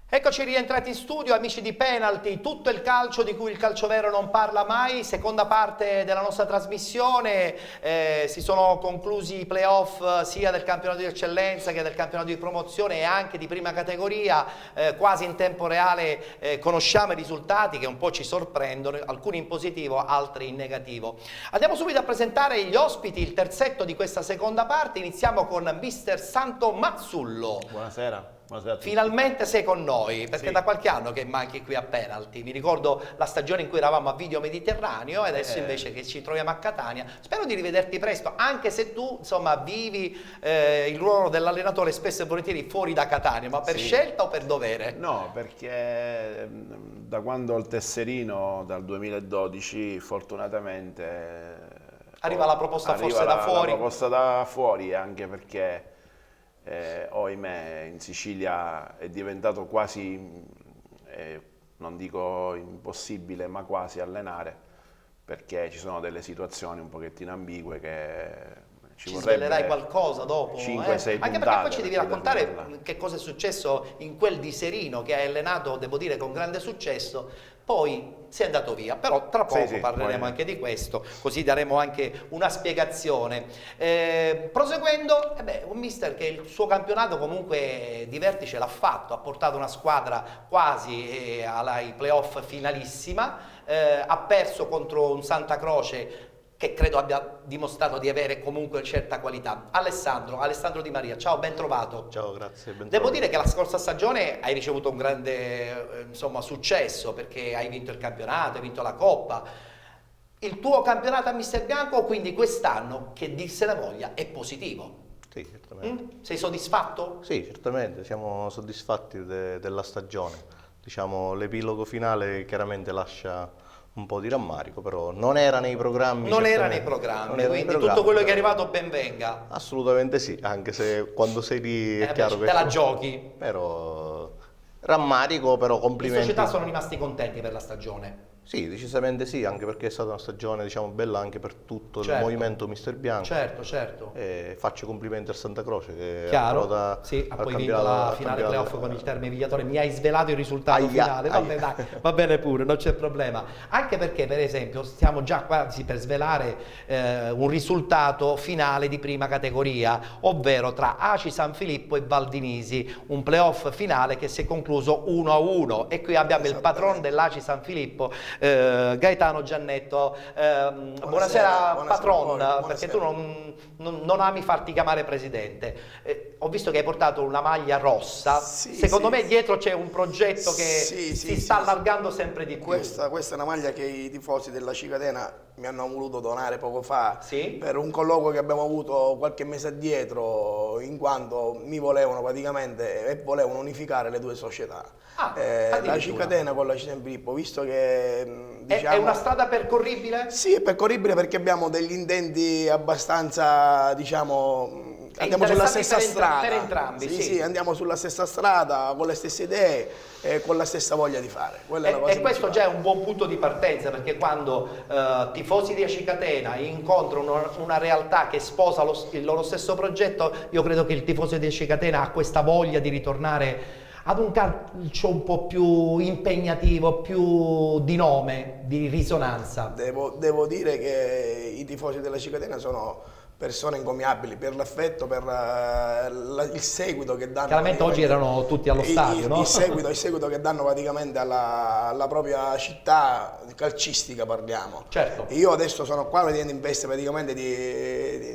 Eccoci rientrati in studio, amici di Penalty, tutto il calcio di cui il calcio vero non parla mai, seconda parte della nostra trasmissione, si sono conclusi i playoff sia del campionato di eccellenza che del campionato di promozione e anche di prima categoria, quasi in tempo reale conosciamo i risultati che un po' ci sorprendono, alcuni in positivo, altri in negativo. Andiamo subito a presentare gli ospiti, il terzetto di questa seconda parte, iniziamo con mister Santo Mazzullo. Buonasera. Finalmente sei con noi, perché da qualche anno che manchi qui a Penalty. Mi ricordo la stagione in cui eravamo a Video Mediterraneo e adesso invece che ci troviamo a Catania. Spero di rivederti presto, anche se tu insomma vivi il ruolo dell'allenatore spesso e volentieri fuori da Catania, ma per scelta o per dovere? No, perché da quando ho il tesserino, dal 2012, fortunatamente arriva la proposta arriva forse da fuori. La proposta da fuori, anche perché ohimè, in Sicilia è diventato quasi, non dico impossibile, ma quasi allenare, perché ci sono delle situazioni un pochettino ambigue che ci svelerai qualcosa dopo, 5-6 anche perché poi ci devi raccontare che cosa è successo in quel di Serino che hai allenato, devo dire, con grande successo. Poi sei andato via, però tra poco parleremo anche di questo, così daremo anche una spiegazione. Proseguendo, un mister che il suo campionato comunque di vertice l'ha fatto, ha portato una squadra quasi ai playoff finalissima, ha perso contro un Santa Croce che credo abbia dimostrato di avere comunque certa qualità. Alessandro Di Maria, ciao, ben trovato. Ciao, grazie. Ben Devo trovato. dire che la scorsa stagione hai ricevuto un grande successo, perché hai vinto il campionato, hai vinto la Coppa. Il tuo campionato a Mister Bianco, quindi quest'anno, che dir se ne voglia, è positivo. Sì, certamente. Sei soddisfatto? Sì, certamente, siamo soddisfatti della stagione. Diciamo, l'epilogo finale chiaramente lascia un po' di rammarico, però non era nei programmi. Non era nei programmi, quindi tutto quello che è arrivato ben venga. Assolutamente sì, anche se quando sei lì è chiaro che te la giochi. Però rammarico, però In complimenti. società sono rimasti contenti per la stagione. Sì, decisamente sì, anche perché è stata una stagione, diciamo, bella anche per tutto il movimento Mister Bianco. Certo. E faccio complimenti al Santa Croce che Chiaro, ha poi vinto la finale playoff con il Terme Vigliatore. Mi hai svelato il risultato finale. Vabbè, dai, va bene pure, non c'è problema. Anche perché, per esempio, stiamo già quasi per svelare un risultato finale di prima categoria, ovvero tra Aci San Filippo e Valdinisi, un playoff finale che si è concluso 1-1. E qui abbiamo il patron dell'Aci San Filippo, Gaetano Giannetto. Buonasera patron, perché tu non ami farti chiamare presidente. Ho visto che hai portato una maglia rossa, secondo me dietro c'è un progetto che si sta allargando sempre di più. Questa è una maglia che i tifosi della Cicatena mi hanno voluto donare poco fa per un colloquio che abbiamo avuto qualche mese addietro, in quanto mi volevano praticamente e volevano unificare le due società. La Cicatena con la San Filippo, visto che diciamo, è una strada percorribile? Sì, è percorribile perché abbiamo degli intenti abbastanza, diciamo, andiamo sulla stessa strada. Per entrambi, sì, andiamo sulla stessa strada, con le stesse idee e con la stessa voglia di fare. E questo già è un buon punto di partenza, perché quando tifosi di Acicatena incontrano una realtà che sposa il loro stesso progetto, io credo che il tifoso di Acicatena ha questa voglia di ritornare ad un calcio un po' più impegnativo, più di nome, di risonanza. Devo dire che i tifosi della Cicatena sono persone incommiabili per l'affetto, per il seguito che danno. Chiaramente oggi erano tutti allo stadio, no? Il seguito che danno praticamente alla propria città calcistica, parliamo. Certo. Io adesso sono qua in veste praticamente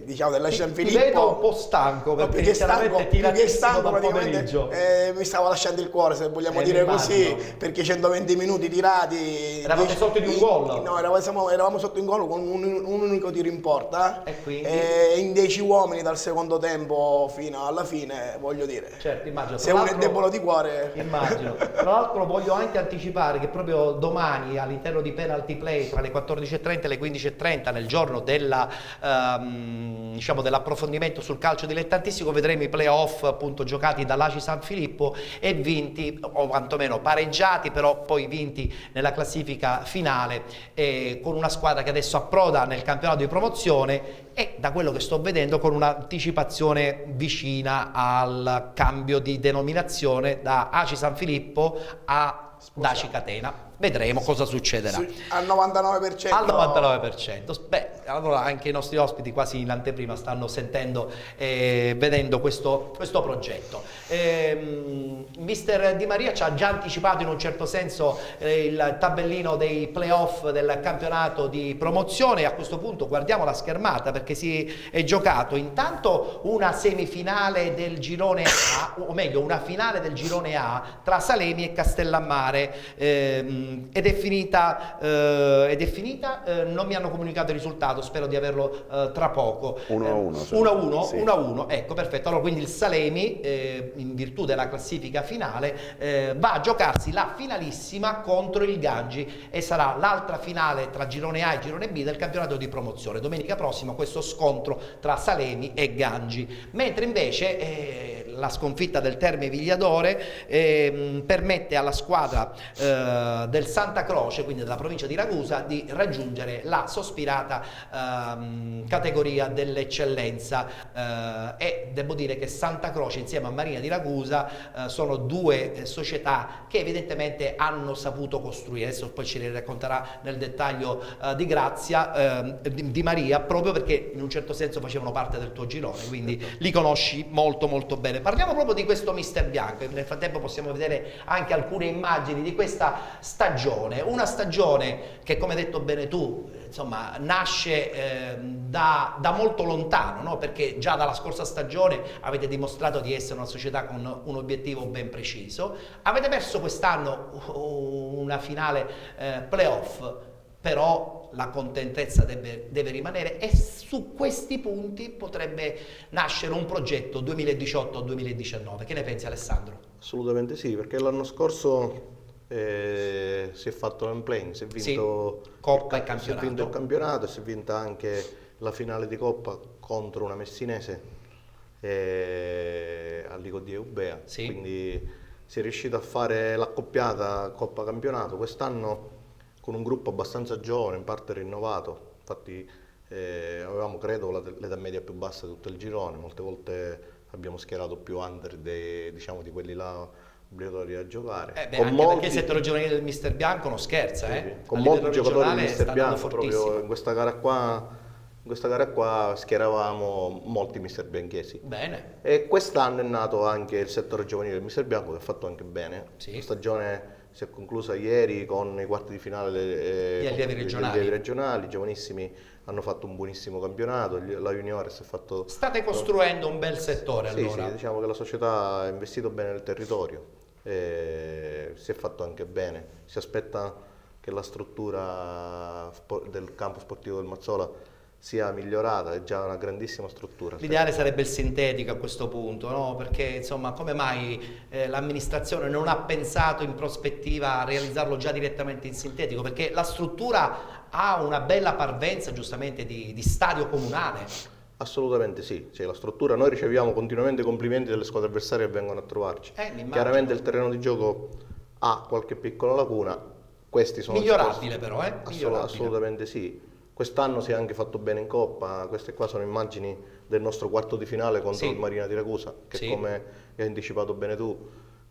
diciamo della San Filippo. Ti vedo un po' stanco, perché chiaramente tiratissimo dal pomeriggio. Mi stava lasciando il cuore, se vogliamo dire così, perché 120 minuti tirati. Eravate sotto di un gol? No, eravamo sotto un gol con un unico tiro in porta. E quindi? In 10 uomini dal secondo tempo fino alla fine, voglio dire. Certo, immagino. Se uno è debole di cuore. Immagino. Tra l'altro voglio anche anticipare che proprio domani all'interno di Penalty Play tra le 14:30 e le 15:30, nel giorno diciamo dell'approfondimento sul calcio dilettantistico, vedremo i playoff appunto giocati dall'Aci San Filippo e vinti, o quantomeno pareggiati, però poi vinti nella classifica finale, con una squadra che adesso approda nel campionato di promozione e, da quello che sto vedendo, con un'anticipazione vicina al cambio di denominazione da Aci San Filippo a Daci Catena. Vedremo cosa succederà. Al 99%. Al 99%. Beh, allora anche i nostri ospiti quasi in anteprima stanno sentendo e vedendo questo progetto. Mister Di Maria ci ha già anticipato in un certo senso il tabellino dei playoff del campionato di promozione. A questo punto guardiamo la schermata perché si è giocato intanto una semifinale del girone A, o meglio una finale del girone A tra Salemi e Castellammare, ed è finita, non mi hanno comunicato il risultato, spero di averlo tra poco. 1-1. 1-1, sì. 1-1, ecco, perfetto. Allora quindi il Salemi, in virtù della classifica finale, va a giocarsi la finalissima contro il Gangi e sarà l'altra finale tra girone A e girone B del campionato di promozione. Domenica prossima questo scontro tra Salemi e Gangi. Mentre invece la sconfitta del Terme Vigliadore permette alla squadra del Santa Croce, quindi della provincia di Ragusa, di raggiungere la sospirata categoria dell'eccellenza, e devo dire che Santa Croce insieme a Marina di Ragusa sono due società che evidentemente hanno saputo costruire. Adesso poi ce le racconterà nel dettaglio Di Grazia, Di Maria, proprio perché in un certo senso facevano parte del tuo girone, quindi li conosci molto molto bene. Parliamo proprio di questo Mister Bianco e nel frattempo possiamo vedere anche alcune immagini di questa stagione, una stagione che, come hai detto bene tu, insomma nasce da molto lontano, no? Perché già dalla scorsa stagione avete dimostrato di essere una società con un obiettivo ben preciso. Avete perso quest'anno una finale playoff, però la contentezza deve rimanere e su questi punti potrebbe nascere un progetto 2018-2019. Che ne pensi, Alessandro? Assolutamente sì, perché l'anno scorso si è fatto l'unplaying, si è vinto Coppa e si è vinto il campionato e si è vinta anche la finale di Coppa contro una messinese al Ligo di Eubea, sì. Quindi si è riuscito a fare l'accoppiata Coppa Campionato. Quest'anno con un gruppo abbastanza giovane, in parte rinnovato, infatti avevamo credo l'età media più bassa di tutto il girone, molte volte abbiamo schierato più under diciamo, di quelli là obbligatori da giocare. Perché il settore giovanile del Mister Bianco non scherza, sì. Con molti giocatori del Mister Bianco, proprio in questa gara qua schieravamo molti Mister Bianchesi. Bene. E quest'anno è nato anche il settore giovanile del Mister Bianco, che ha fatto anche bene. Sì. La stagione si è conclusa ieri con i quarti di finale degli allievi regionali. I giovanissimi hanno fatto un buonissimo campionato, la Juniores ha fatto... State costruendo un bel settore, allora. Sì, diciamo che la società ha investito bene nel territorio, si è fatto anche bene. Si aspetta che la struttura del campo sportivo del Mazzola sia migliorata, è già una grandissima struttura. L'ideale sarebbe il sintetico a questo punto, no? Perché insomma, come mai l'amministrazione non ha pensato in prospettiva a realizzarlo già direttamente in sintetico? Perché la struttura ha una bella parvenza giustamente di stadio comunale. Assolutamente sì, cioè, la struttura, noi riceviamo continuamente complimenti delle squadre avversarie che vengono a trovarci. Chiaramente il terreno di gioco ha qualche piccola lacuna, questi sono migliorabile però, migliorabile. Assolutamente sì. Quest'anno si è anche fatto bene in Coppa, queste qua sono immagini del nostro quarto di finale contro il Marina di Ragusa, che come hai anticipato bene tu,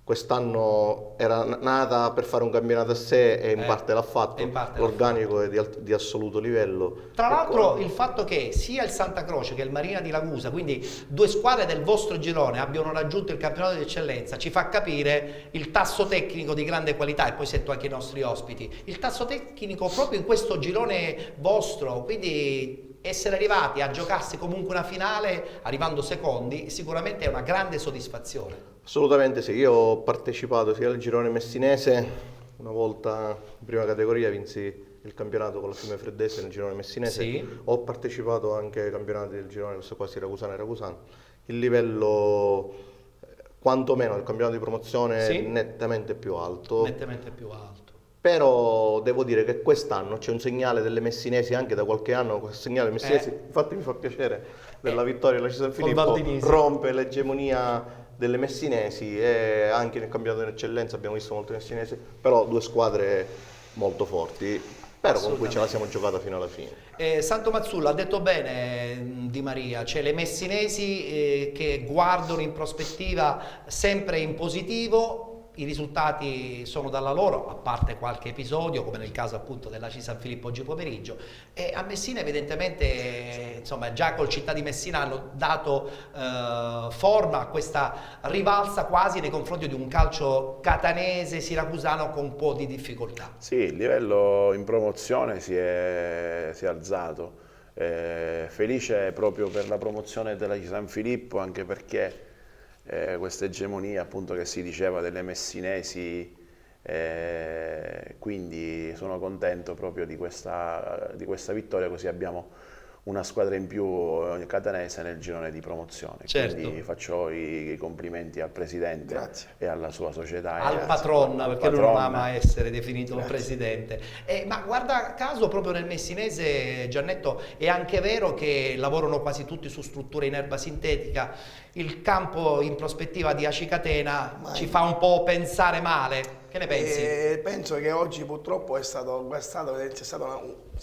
quest'anno era nata per fare un campionato a sé e in parte l'ha fatto, l'organico è di assoluto livello. Tra l'altro il fatto che sia il Santa Croce che il Marina di Ragusa, quindi due squadre del vostro girone, abbiano raggiunto il campionato di eccellenza, ci fa capire il tasso tecnico di grande qualità, e poi sento anche i nostri ospiti, il tasso tecnico proprio in questo girone vostro, quindi essere arrivati a giocarsi comunque una finale arrivando secondi sicuramente è una grande soddisfazione. Assolutamente sì, io ho partecipato sia al girone messinese, una volta in prima categoria vinsi il campionato con la Fiumefreddese nel girone messinese, ho partecipato anche ai campionati del girone, questo qua Siracusano e Ragusano. Il livello quantomeno del campionato di promozione è nettamente più alto. Nettamente più alto. Però devo dire che quest'anno c'è un segnale delle messinesi, anche da qualche anno, questo segnale messinesi, infatti mi fa piacere, della vittoria della San Filippo, rompe l'egemonia delle messinesi e anche nel campionato in eccellenza abbiamo visto molte messinesi, però due squadre molto forti, però con cui ce la siamo giocata fino alla fine. Santo Mazzulla ha detto bene Di Maria, cioè le messinesi che guardano in prospettiva sempre in positivo. i risultati sono dalla loro, a parte qualche episodio, come nel caso appunto dell'ACI San Filippo oggi pomeriggio, e a Messina evidentemente, insomma, già col Città di Messina hanno dato forma a questa rivalsa quasi nei confronti di un calcio catanese, siracusano con un po' di difficoltà. Sì, il livello in promozione si è alzato, felice proprio per la promozione dell'ACI San Filippo, anche perché questa egemonia appunto che si diceva delle messinesi, quindi sono contento proprio di questa vittoria, così abbiamo una squadra in più catanese nel girone di promozione. Certo. Quindi faccio i complimenti al presidente. Grazie. E alla sua società. Al patron, perché lui non ama essere definito un presidente. Ma guarda caso, proprio nel messinese, Giannetto, è anche vero che lavorano quasi tutti su strutture in erba sintetica. Il campo in prospettiva di Aci Catena ci fa un po' pensare male. Che ne pensi? Penso che oggi purtroppo ci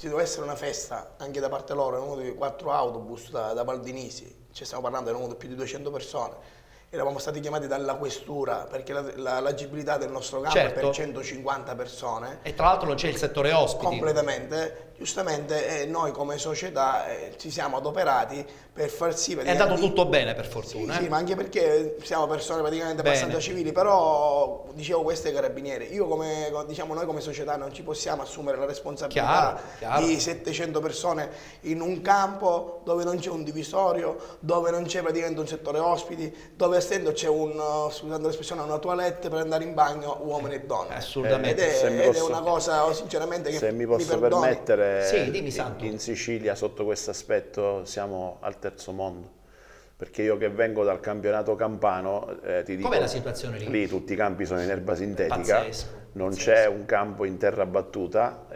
deve essere una festa anche da parte loro, hanno venuto 4 autobus da Valdinisi, ci stiamo parlando, hanno venuto più di 200 persone. Eravamo stati chiamati dalla questura perché l'agibilità del nostro campo è per 150 persone. E tra l'altro non c'è il settore ospiti. Completamente. Giustamente noi come società ci siamo adoperati per far sì... È andato tutto bene per fortuna. Sì, ma anche perché siamo persone praticamente abbastanza civili, però dicevo questo ai carabinieri. Noi come società non ci possiamo assumere la responsabilità di 700 persone in un campo dove non c'è un divisorio, dove non c'è praticamente un settore ospiti, dove essendo c'è scusando l'espressione, una toilette per andare in bagno uomini e donne. Assolutamente. Ed è una cosa sinceramente che se mi posso permettere, dimmi, Santo. in Sicilia sotto questo aspetto siamo al terzo mondo, perché io che vengo dal campionato campano ti dico, com'è la situazione lì? Lì tutti i campi sono in erba sintetica. Pazzesco. Non c'è un campo in terra battuta,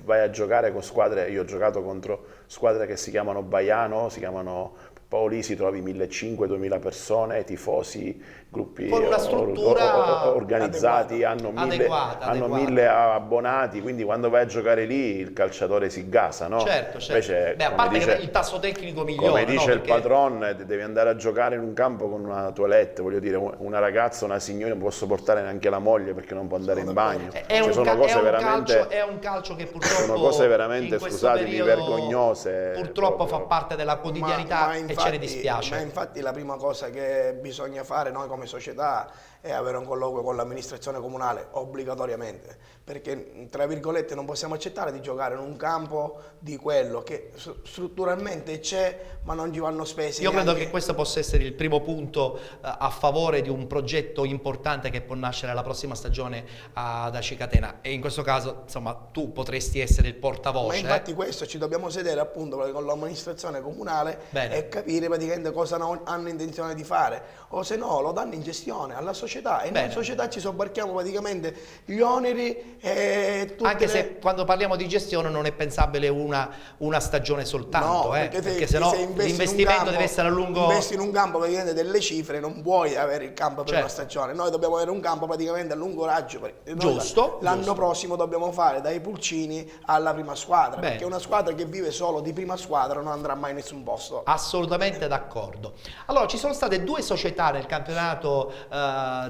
vai a giocare con squadre, io ho giocato contro squadre che si chiamano Baiano, si chiamano Paolisi, trovi 1.500-2.000 persone, tifosi, gruppi con una struttura organizzati, hanno 1.000 abbonati, quindi quando vai a giocare lì il calciatore si gasa, no? Certo. Invece, a parte che il tasso tecnico migliore, come dice il perché... patron, devi andare a giocare in un campo con una toilette, voglio dire, una ragazza, una signora, non posso portare neanche la moglie perché non può andare in bagno. È un calcio che purtroppo sono cose veramente, scusatemi, periodo, vergognose. Purtroppo fa parte della quotidianità e ce ne dispiace. Ma infatti la prima cosa che bisogna fare noi come società è avere un colloquio con l'amministrazione comunale, obbligatoriamente, perché tra virgolette non possiamo accettare di giocare in un campo di quello che strutturalmente c'è ma non ci vanno spesi. Io credo che questo possa essere il primo punto a favore di un progetto importante che può nascere la prossima stagione ad Aci Catena, e in questo caso insomma tu potresti essere il portavoce. Ma infatti questo ci dobbiamo sedere appunto con l'amministrazione comunale e capire praticamente cosa hanno intenzione di fare, o se no lo danno in gestione alla società e noi in società ci sobbarchiamo praticamente gli oneri e tutte anche se quando parliamo di gestione non è pensabile una stagione soltanto, perché sennò l'investimento deve essere a lungo. Investi in un campo praticamente delle cifre, non puoi avere il campo per una stagione, noi dobbiamo avere un campo praticamente a lungo raggio. Giusto. L'anno prossimo dobbiamo fare dai Pulcini alla prima squadra, perché una squadra che vive solo di prima squadra non andrà mai in nessun posto. Assolutamente d'accordo. Allora, ci sono state 2 società nel campionato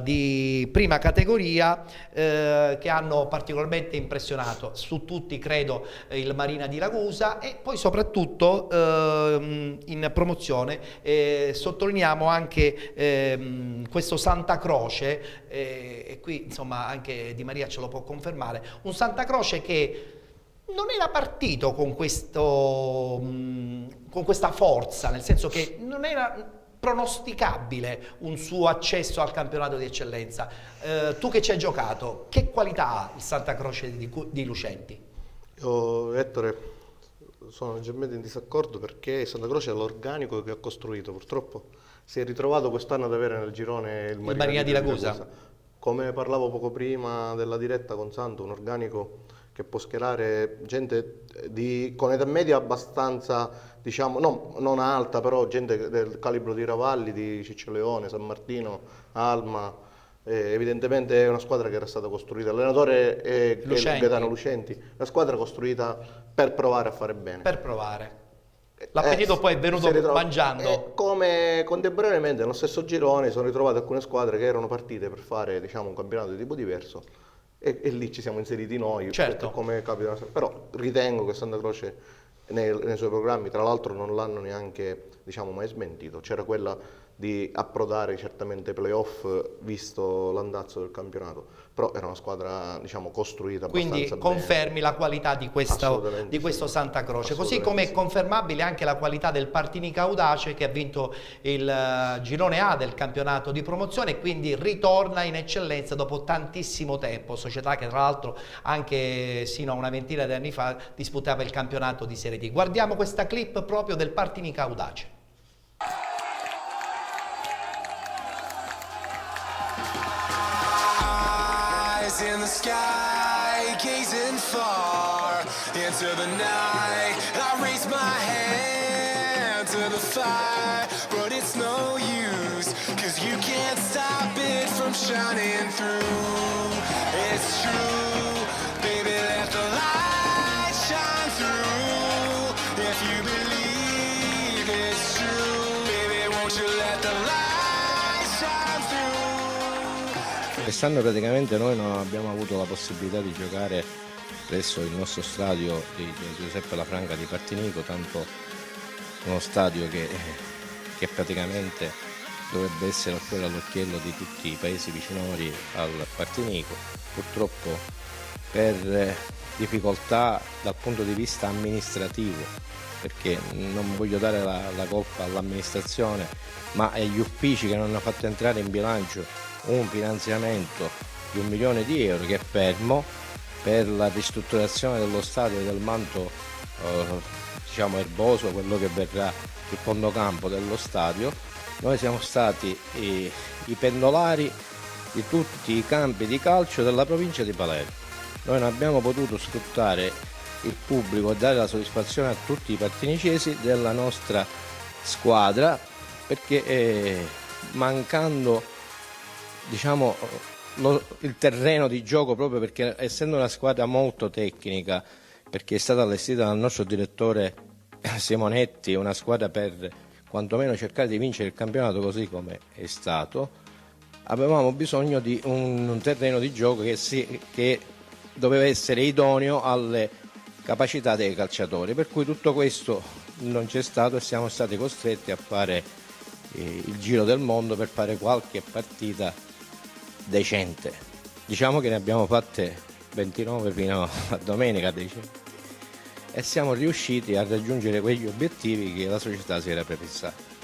di prima categoria che hanno particolarmente impressionato, su tutti credo il Marina di Ragusa, e poi soprattutto in promozione sottolineiamo anche questo Santa Croce, e qui insomma anche Di Maria ce lo può confermare, un Santa Croce che non era partito con questa forza, nel senso che non era pronosticabile un suo accesso al campionato di eccellenza. Tu che ci hai giocato, che qualità ha il Santa Croce di Lucenti? Io, Ettore, sono leggermente in disaccordo perché Santa Croce è l'organico che ha costruito. Purtroppo si è ritrovato quest'anno ad avere nel girone il Marina di Ragusa. Come parlavo poco prima della diretta con Santo, un organico che può schierare gente con età media abbastanza, diciamo, non alta, però gente del calibro di Ravalli, di Ciccileone, San Martino, Alma. Evidentemente è una squadra che era stata costruita, l'allenatore è Gaetano Lucenti, la squadra costruita per provare a fare bene. Per provare. L'appetito poi è venuto mangiando. Come contemporaneamente nello stesso girone sono ritrovate alcune squadre che erano partite per fare, diciamo, un campionato di tipo diverso e lì ci siamo inseriti noi, certo, come capita. Però ritengo che Santa Croce nei suoi programmi, tra l'altro non l'hanno neanche, diciamo, mai smentito, c'era quella di approdare certamente playoff visto l'andazzo del campionato, però era una squadra, diciamo, costruita abbastanza bene. Quindi confermi la qualità di questo Santa Croce, così come è confermabile anche la qualità del Partinica Audace, che ha vinto il girone A del campionato di promozione e quindi ritorna in eccellenza dopo tantissimo tempo, società che tra l'altro anche sino a una ventina di anni fa disputava il campionato di Serie D. Guardiamo questa clip proprio del Partinica Audace. In the sky, gazing far into the night, I raise my hand to the fire, but it's no use, 'cause you can't stop it from shining through. It's true, baby, let the light shine through. If you believe it's true, baby, won't you let the light shine through. Quest'anno praticamente noi non abbiamo avuto la possibilità di giocare presso il nostro stadio di Giuseppe Lafranca di Partinico, tanto uno stadio che praticamente dovrebbe essere al cuore all'occhiello di tutti i paesi vicinori al Partinico. Purtroppo per difficoltà dal punto di vista amministrativo, perché non voglio dare la colpa all'amministrazione, ma agli uffici che non hanno fatto entrare in bilancio un finanziamento di €1 milione che è fermo per la ristrutturazione dello stadio e del manto diciamo erboso, quello che verrà il fondocampo dello stadio. Noi siamo stati i pendolari di tutti i campi di calcio della provincia di Palermo. Noi non abbiamo potuto sfruttare il pubblico e dare la soddisfazione a tutti i partinicesi della nostra squadra, perché mancando, diciamo, il terreno di gioco, proprio perché essendo una squadra molto tecnica, perché è stata allestita dal nostro direttore Simonetti, una squadra per quantomeno cercare di vincere il campionato così come è stato, avevamo bisogno di un terreno di gioco che doveva essere idoneo alle capacità dei calciatori, per cui tutto questo non c'è stato e siamo stati costretti a fare il giro del mondo per fare qualche partita decente. Diciamo che ne abbiamo fatte 29 fino a domenica e siamo riusciti a raggiungere quegli obiettivi che la società si era prefissata.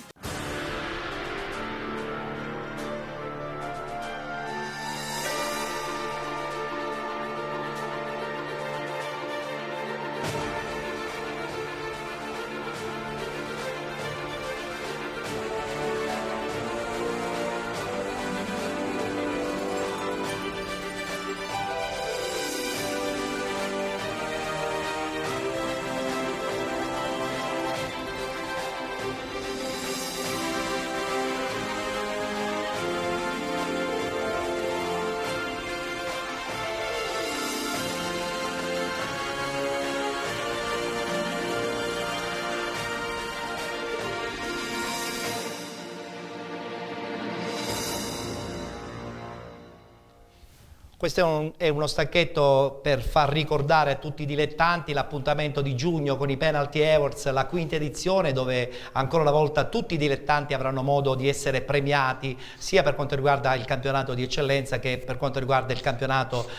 Questo è uno stacchetto per far ricordare a tutti i dilettanti l'appuntamento di giugno con i Penalty Awards, la quinta edizione, dove ancora una volta tutti i dilettanti avranno modo di essere premiati sia per quanto riguarda il campionato di eccellenza che per quanto riguarda il campionato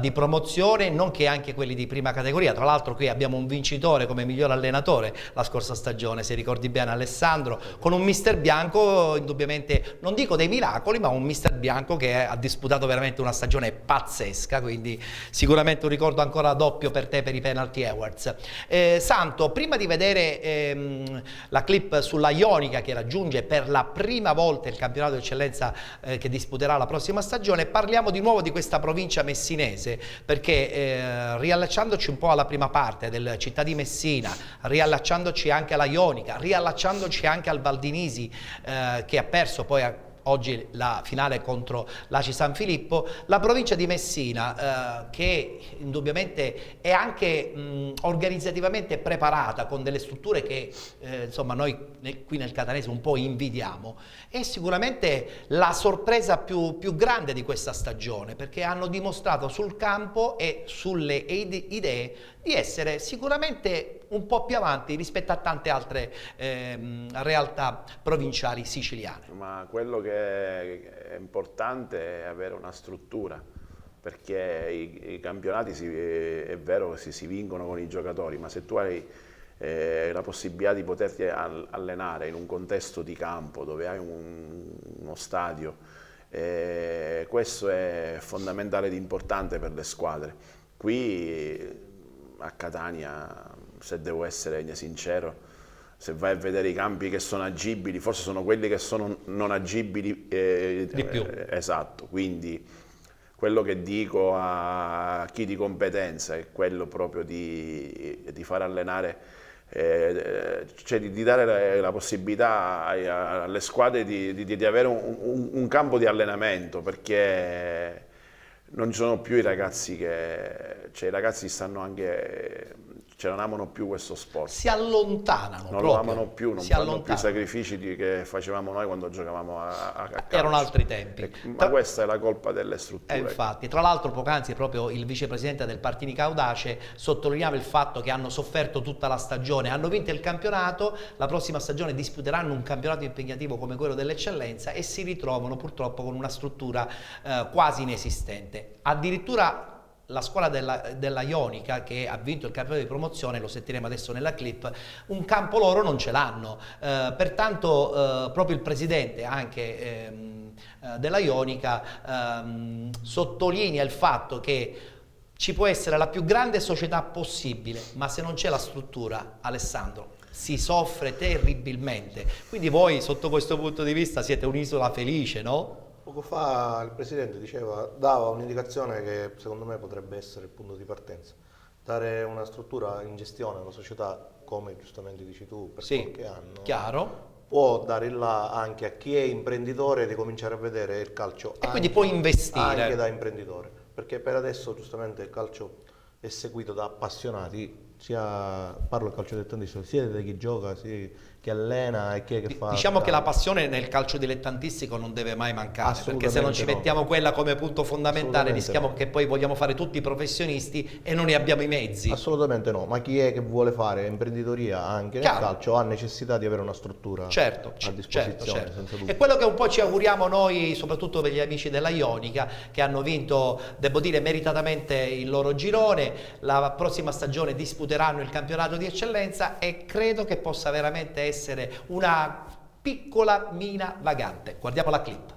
di promozione, nonché anche quelli di prima categoria. Tra l'altro qui abbiamo un vincitore come miglior allenatore la scorsa stagione, se ricordi bene Alessandro, con un mister bianco indubbiamente, non dico dei miracoli, ma un mister bianco che ha disputato veramente una stagione pazzesca, quindi sicuramente un ricordo ancora doppio per te per i Penalty Awards. Santo, prima di vedere la clip sulla Ionica che raggiunge per la prima volta il campionato di eccellenza che disputerà la prossima stagione, parliamo di nuovo di questa provincia messinese, perché riallacciandoci un po' alla prima parte del Città di Messina, riallacciandoci anche alla Ionica, riallacciandoci anche al Valdinisi che ha perso poi oggi la finale contro l'Aci San Filippo, la provincia di Messina che indubbiamente è anche organizzativamente preparata con delle strutture che insomma noi qui nel catanese un po' invidiamo, è sicuramente la sorpresa più grande di questa stagione, perché hanno dimostrato sul campo e sulle idee di essere sicuramente un po' più avanti rispetto a tante altre realtà provinciali siciliane. Ma quello che è importante è avere una struttura, perché i campionati è vero che si vincono con i giocatori, ma se tu hai la possibilità di poterti allenare in un contesto di campo dove hai uno stadio, questo è fondamentale ed importante per le squadre. Qui a Catania, se devo essere sincero, se vai a vedere i campi che sono agibili, forse sono quelli che sono non agibili di più. Esatto, quindi quello che dico a chi di competenza è quello proprio di far allenare, cioè di dare la possibilità alle squadre di avere un campo di allenamento, perché non ci sono più i ragazzi i ragazzi stanno anche, non amano più questo sport. Si allontanano non proprio. Lo amano più, non fanno più i sacrifici che facevamo noi quando giocavamo a calcio. Erano altri tempi. Ma questa è la colpa delle strutture. Infatti, tra l'altro poc'anzi proprio il vicepresidente del Partinico Audace sottolineava il fatto che hanno sofferto tutta la stagione, hanno vinto il campionato, la prossima stagione disputeranno un campionato impegnativo come quello dell'eccellenza e si ritrovano purtroppo con una struttura quasi inesistente. Addirittura la scuola della Ionica, che ha vinto il campionato di promozione, lo sentiremo adesso nella clip, un campo loro non ce l'hanno, pertanto proprio il presidente anche della Ionica sottolinea il fatto che ci può essere la più grande società possibile, ma se non c'è la struttura, Alessandro, si soffre terribilmente. Quindi voi sotto questo punto di vista siete un'isola felice, no? Poco fa il Presidente dava un'indicazione che secondo me potrebbe essere il punto di partenza. Dare una struttura in gestione alla società, come giustamente dici tu, per qualche anno. Chiaro. Può dare là anche a chi è imprenditore di cominciare a vedere il calcio. E quindi può investire. Anche da imprenditore. Perché per adesso giustamente il calcio è seguito da appassionati, parlo del calcio dilettantistico, sia di chi gioca, sia chi allena e chi è che fa. Diciamo che la passione nel calcio dilettantistico non deve mai mancare, perché se non ci mettiamo quella come punto fondamentale rischiamo che poi vogliamo fare tutti i professionisti e non ne abbiamo i mezzi. Assolutamente no, ma chi è che vuole fare imprenditoria anche nel calcio ha necessità di avere una struttura a disposizione. Senza dubbio. E quello che un po' ci auguriamo noi, soprattutto per gli amici della Ionica, che hanno vinto, devo dire, meritatamente il loro girone, la prossima stagione disputeranno il campionato di eccellenza e credo che possa veramente essere una piccola mina vagante. Guardiamo la clip.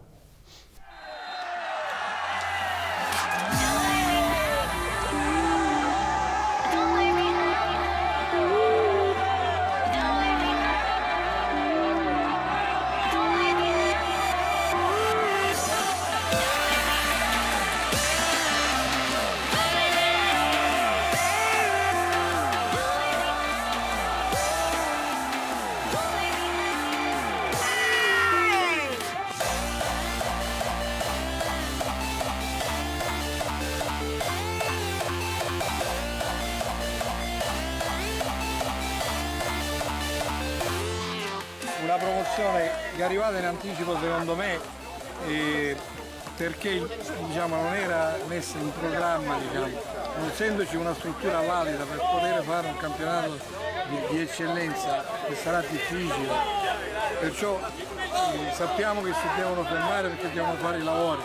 Una promozione che è arrivata in anticipo secondo me perché non era messa in programma, non essendoci una struttura valida per poter fare un campionato di eccellenza che sarà difficile, perciò sappiamo che si devono fermare perché devono fare i lavori.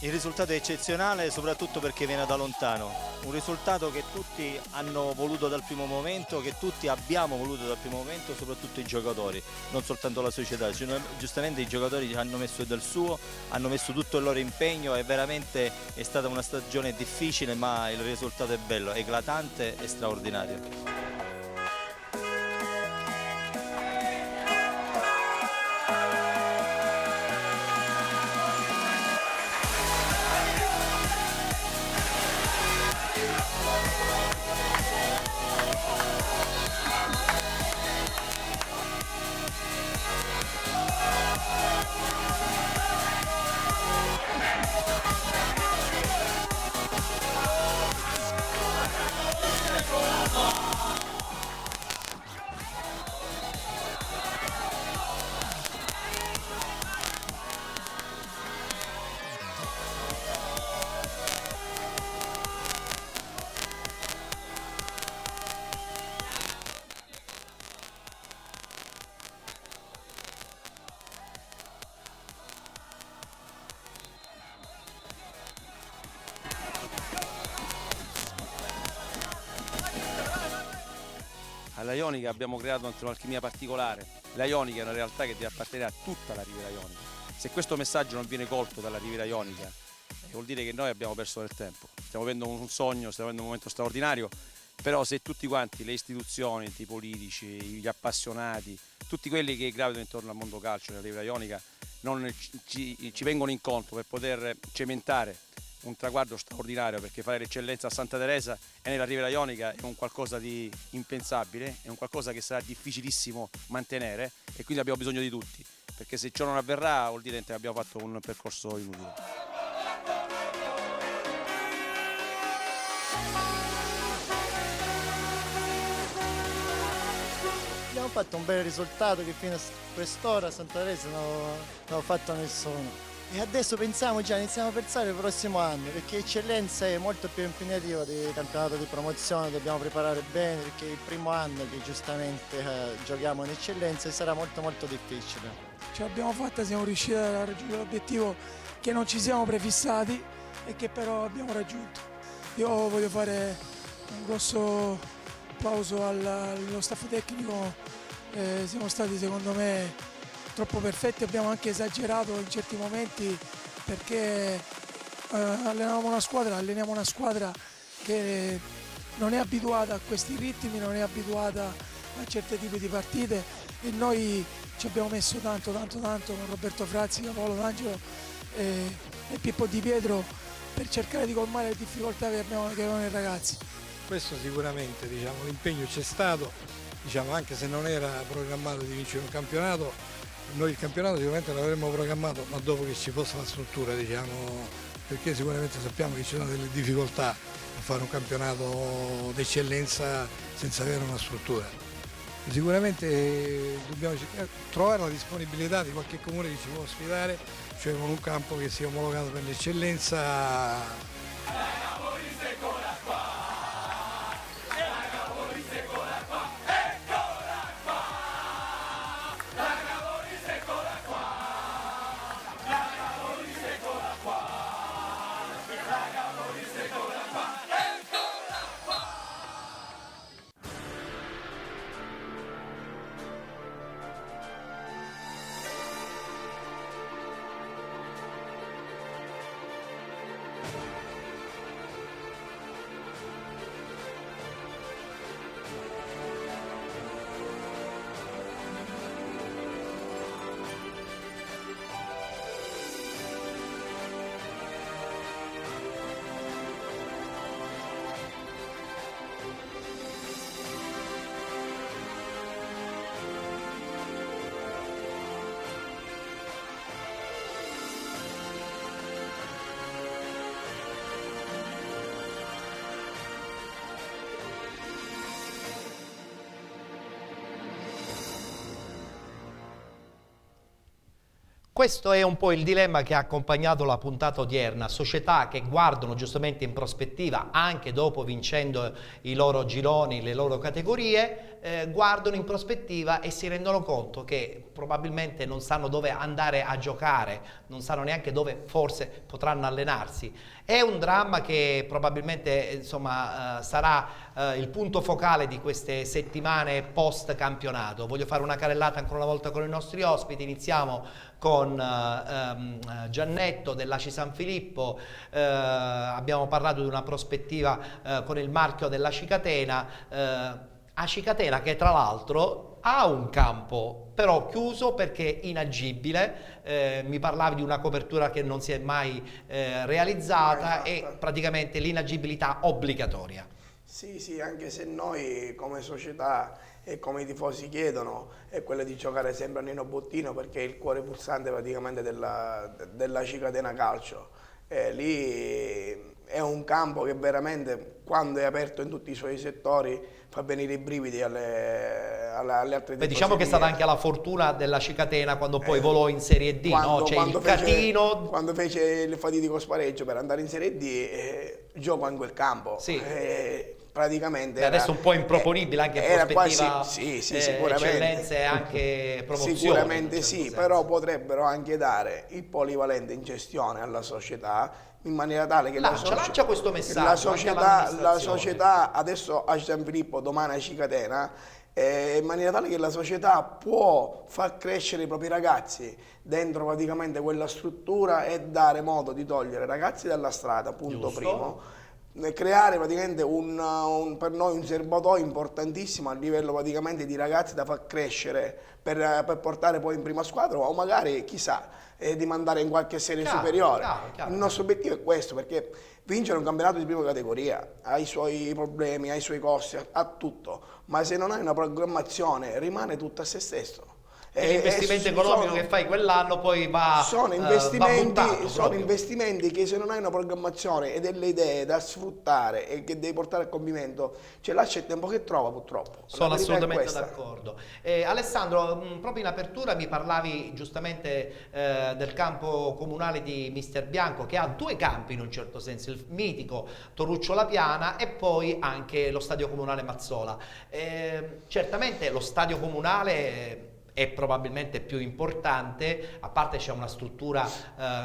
Il risultato è eccezionale soprattutto perché viene da lontano, un risultato che tutti hanno voluto dal primo momento, che tutti abbiamo voluto dal primo momento, soprattutto i giocatori, non soltanto la società. Giustamente i giocatori hanno messo del suo, hanno messo tutto il loro impegno e veramente è stata una stagione difficile, ma il risultato è bello, è eclatante e straordinario. Alla Ionica abbiamo creato un'alchimia particolare. La Ionica è una realtà che deve appartenere a tutta la Riviera Ionica. Se questo messaggio non viene colto dalla Riviera Ionica, vuol dire che noi abbiamo perso del tempo. Stiamo avendo un sogno, stiamo avendo un momento straordinario, però se tutti quanti, le istituzioni, i politici, gli appassionati, tutti quelli che gravitano intorno al mondo calcio nella Riviera Ionica non ci vengono incontro per poter cementare un traguardo straordinario, perché fare l'eccellenza a Santa Teresa e nella Riviera Ionica è un qualcosa di impensabile, è un qualcosa che sarà difficilissimo mantenere e quindi abbiamo bisogno di tutti, perché se ciò non avverrà vuol dire che abbiamo fatto un percorso inutile. Abbiamo fatto un bel risultato che fino a quest'ora a Santa Teresa non l'ha fatto nessuno. E adesso iniziamo a pensare al prossimo anno, perché eccellenza è molto più impegnativa del campionato di promozione, dobbiamo preparare bene perché è il primo anno che giustamente giochiamo in eccellenza e sarà molto difficile. Ce l'abbiamo fatta, siamo riusciti a raggiungere l'obiettivo che non ci siamo prefissati e che però abbiamo raggiunto. Io voglio fare un grosso applauso allo staff tecnico, siamo stati secondo me troppo perfetti, abbiamo anche esagerato in certi momenti perché alleniamo una squadra che non è abituata a questi ritmi, non è abituata a certi tipi di partite e noi ci abbiamo messo tanto con Roberto Frazzi, Paolo D'Angelo e Pippo Di Pietro per cercare di colmare le difficoltà che avevano i ragazzi. Questo sicuramente, l'impegno c'è stato, anche se non era programmato di vincere un campionato. Noi il campionato sicuramente l'avremmo programmato, ma dopo che ci fosse la struttura, perché sicuramente sappiamo che ci sono delle difficoltà a fare un campionato d'eccellenza senza avere una struttura. Sicuramente dobbiamo trovare la disponibilità di qualche comune che ci può ospitare, cioè con un campo che sia omologato per l'eccellenza. Questo è un po' il dilemma che ha accompagnato la puntata odierna, società che guardano giustamente in prospettiva, anche dopo vincendo i loro gironi, le loro categorie, guardano in prospettiva e si rendono conto che probabilmente non sanno dove andare a giocare, non sanno neanche dove forse potranno allenarsi. È un dramma che probabilmente insomma, sarà il punto focale di queste settimane post campionato. Voglio fare una carrellata ancora una volta con i nostri ospiti. Iniziamo con Giannetto dell'Aci San Filippo, abbiamo parlato di una prospettiva con il marchio dell'Aci Catena, Aci Catena che tra l'altro ha un campo però chiuso perché inagibile, mi parlavi di una copertura che non si è mai realizzata e praticamente l'inagibilità obbligatoria. Sì, anche se noi come società e come i tifosi chiedono è quello di giocare sempre a Nino Bottino, perché è il cuore pulsante praticamente dell'Aci Catena Calcio. Lì è un campo che veramente, quando è aperto in tutti i suoi settori, fa venire i brividi alle altre tifoserie. Diciamo che è stata anche la fortuna dell'Aci Catena quando poi volò in Serie D, no? Cioè il catino... Quando fece il fatidico spareggio per andare in Serie D, giocò in quel campo. Sì. Praticamente adesso un po' improponibile anche in prospettiva sicuramente. Eccellenze e anche promozioni. Sicuramente sì, però potrebbero anche dare il polivalente in gestione alla società, in maniera tale che lancia questo messaggio la società adesso Aci San Filippo, domani Aci Catena, in maniera tale che la società può far crescere i propri ragazzi dentro praticamente quella struttura e dare modo di togliere ragazzi dalla strada, punto primo. Creare praticamente per noi un serbatoio importantissimo a livello praticamente di ragazzi da far crescere per portare poi in prima squadra o magari chissà di mandare in qualche serie superiore. Il nostro obiettivo è questo, perché vincere un campionato di prima categoria ha i suoi problemi, ha i suoi costi, ha tutto, ma se non hai una programmazione rimane tutto a se stesso. E l'investimento economico che fai quell'anno poi va investimenti che se non hai una programmazione e delle idee da sfruttare e che devi portare a compimento, lascia il tempo che trova purtroppo. Sono assolutamente d'accordo. Alessandro, proprio in apertura mi parlavi giustamente del campo comunale di Mister Bianco, che ha due campi in un certo senso, il mitico Toruccio La Piana e poi anche lo stadio comunale Mazzola. Certamente lo stadio comunale è probabilmente più importante, a parte c'è una struttura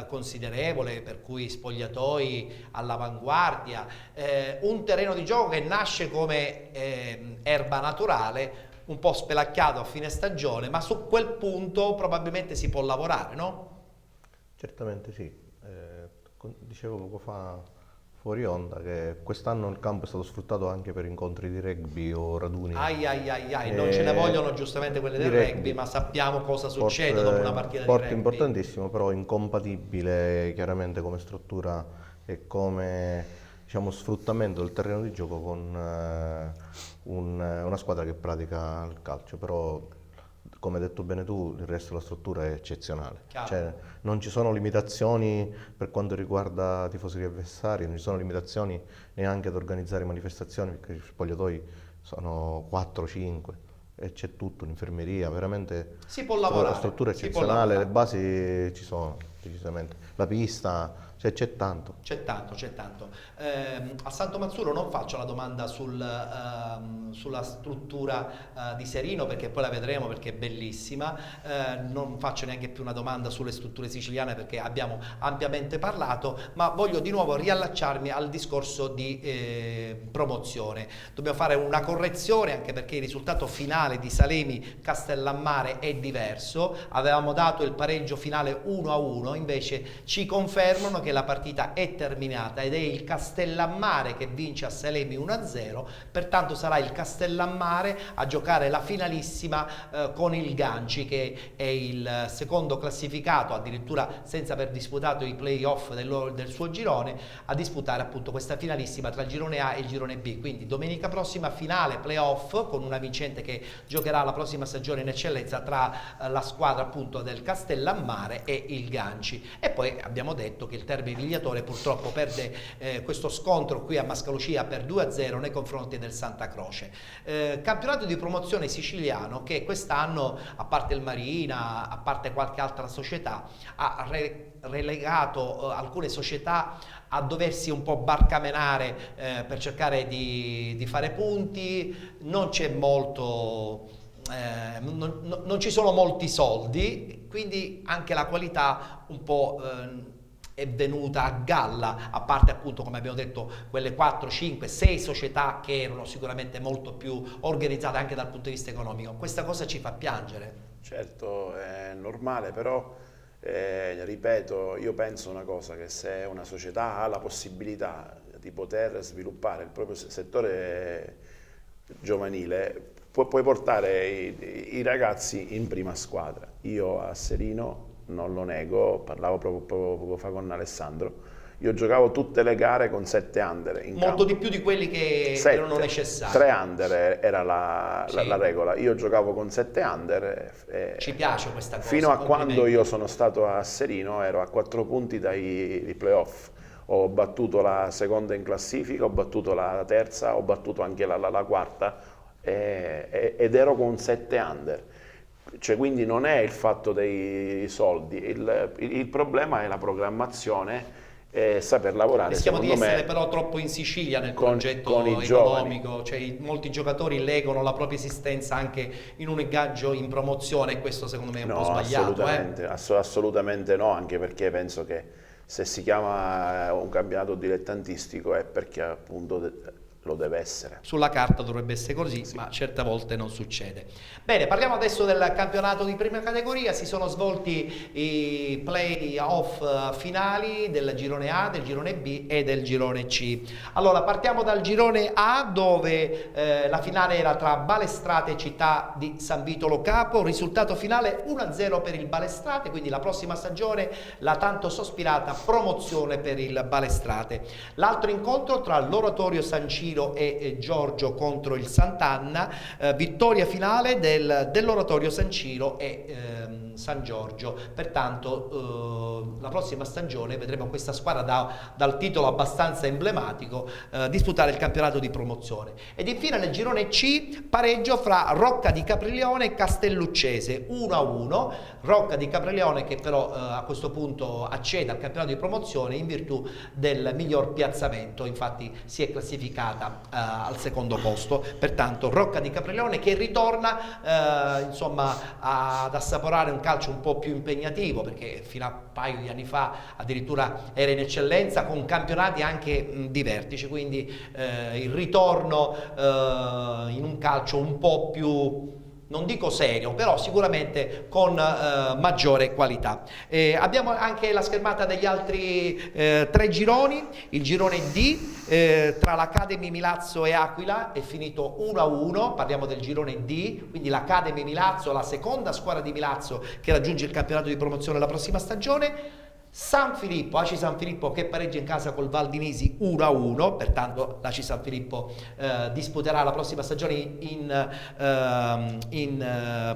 considerevole, per cui spogliatoi all'avanguardia, un terreno di gioco che nasce come erba naturale, un po' spelacchiato a fine stagione, ma su quel punto probabilmente si può lavorare, no? Certamente sì, dicevo poco fa fuori onda che quest'anno il campo è stato sfruttato anche per incontri di rugby o raduni. Non ce ne vogliono giustamente quelle del rugby, ma sappiamo cosa succede dopo una partita di rugby. Sport importantissimo, però incompatibile chiaramente come struttura e come sfruttamento del terreno di gioco con una squadra che pratica il calcio, però come hai detto bene tu, il resto della struttura è eccezionale. Cioè, non ci sono limitazioni per quanto riguarda tifoserie avversari, non ci sono limitazioni neanche ad organizzare manifestazioni, perché gli spogliatoi sono 4-5 e c'è tutto, un'infermeria, veramente si può lavorare, la struttura è eccezionale, le basi ci sono decisamente, la pista, c'è tanto. C'è tanto. A Santo Mazzulo non faccio la domanda sulla struttura di Serino, perché poi la vedremo, perché è bellissima. Non faccio neanche più una domanda sulle strutture siciliane, perché abbiamo ampiamente parlato, ma voglio di nuovo riallacciarmi al discorso di promozione. Dobbiamo fare una correzione, anche perché il risultato finale di Salemi Castellammare è diverso. Avevamo dato il pareggio finale 1-1, invece ci confermano che la partita è terminata ed è il Castellammare che vince a Salemi 1-0, pertanto sarà il Castellammare a giocare la finalissima con il Ganci, che è il secondo classificato, addirittura senza aver disputato i play-off del suo girone, a disputare appunto questa finalissima tra il girone A e il girone B. Quindi domenica prossima finale play-off con una vincente che giocherà la prossima stagione in eccellenza tra la squadra appunto del Castellammare e il Ganci. E poi abbiamo detto che il Terme Vigliatore purtroppo perde questo scontro qui a Mascalucia per 2-0 nei confronti del Santa Croce. vince. Campionato di promozione siciliano che quest'anno, a parte il Marina, a parte qualche altra società, ha relegato alcune società a doversi un po' barcamenare per cercare di fare punti. Non c'è molto, non ci sono molti soldi, quindi anche la qualità un po' è venuta a galla, a parte appunto, come abbiamo detto, quelle 4, 5, 6 società che erano sicuramente molto più organizzate anche dal punto di vista economico. Questa cosa ci fa piangere. Certo, è normale, però ripeto, io penso una cosa, che se una società ha la possibilità di poter sviluppare il proprio settore giovanile, puoi portare i ragazzi in prima squadra. Io a Serino, non lo nego, parlavo proprio poco fa con Alessandro, io giocavo tutte le gare con 7 under in molto campo. Di più di quelli che erano necessari. 3 under era la regola, io giocavo con 7 under. Ci piace questa cosa. Fino a quando io sono stato a Serino ero a 4 punti dai playoff. Ho battuto la seconda in classifica, ho battuto la terza, ho battuto anche la quarta ed ero con 7 under. Cioè, quindi non è il fatto dei soldi, il problema è la programmazione e saper lavorare. Rischiamo di essere però troppo in Sicilia nel progetto economico, cioè molti giocatori legano la propria esistenza anche in un ingaggio in promozione, e questo secondo me è un po' sbagliato. Assolutamente no, anche perché penso che se si chiama un campionato dilettantistico è perché appunto lo deve essere. Sulla carta dovrebbe essere così, sì, ma certe volte non succede. Bene, parliamo adesso del campionato di prima categoria. Si sono svolti i play-off finali del girone A, del girone B e del girone C. Allora, partiamo dal girone A, dove la finale era tra Balestrate e Città di San Vitolo Capo. Risultato finale 1-0 per il Balestrate, quindi la prossima stagione la tanto sospirata promozione per il Balestrate. L'altro incontro tra l'Oratorio San Ciro e Giorgio contro il Sant'Anna, vittoria finale dell'Oratorio San Ciro e San Giorgio. Pertanto la prossima stagione vedremo questa squadra dal titolo abbastanza emblematico disputare il campionato di promozione. Ed infine nel girone C pareggio fra Rocca di Caprileone e Castelluccese 1-1. Rocca di Caprileone che però a questo punto accede al campionato di promozione in virtù del miglior piazzamento, infatti si è classificata al secondo posto. Pertanto Rocca di Caprileone che ritorna insomma ad assaporare un calcio un po' più impegnativo, perché fino a un paio di anni fa addirittura era in eccellenza con campionati anche di vertice, quindi il ritorno in un calcio un po' più, non dico serio, però sicuramente con maggiore qualità. Abbiamo anche la schermata degli altri 3 gironi. Il girone D tra l'Academy Milazzo e Aquila è finito 1-1, parliamo del girone D, quindi l'Academy Milazzo, la seconda squadra di Milazzo che raggiunge il campionato di promozione la prossima stagione. San Filippo, Aci San Filippo che pareggia in casa col Valdinisi 1-1, pertanto l'Aci San Filippo disputerà la prossima stagione in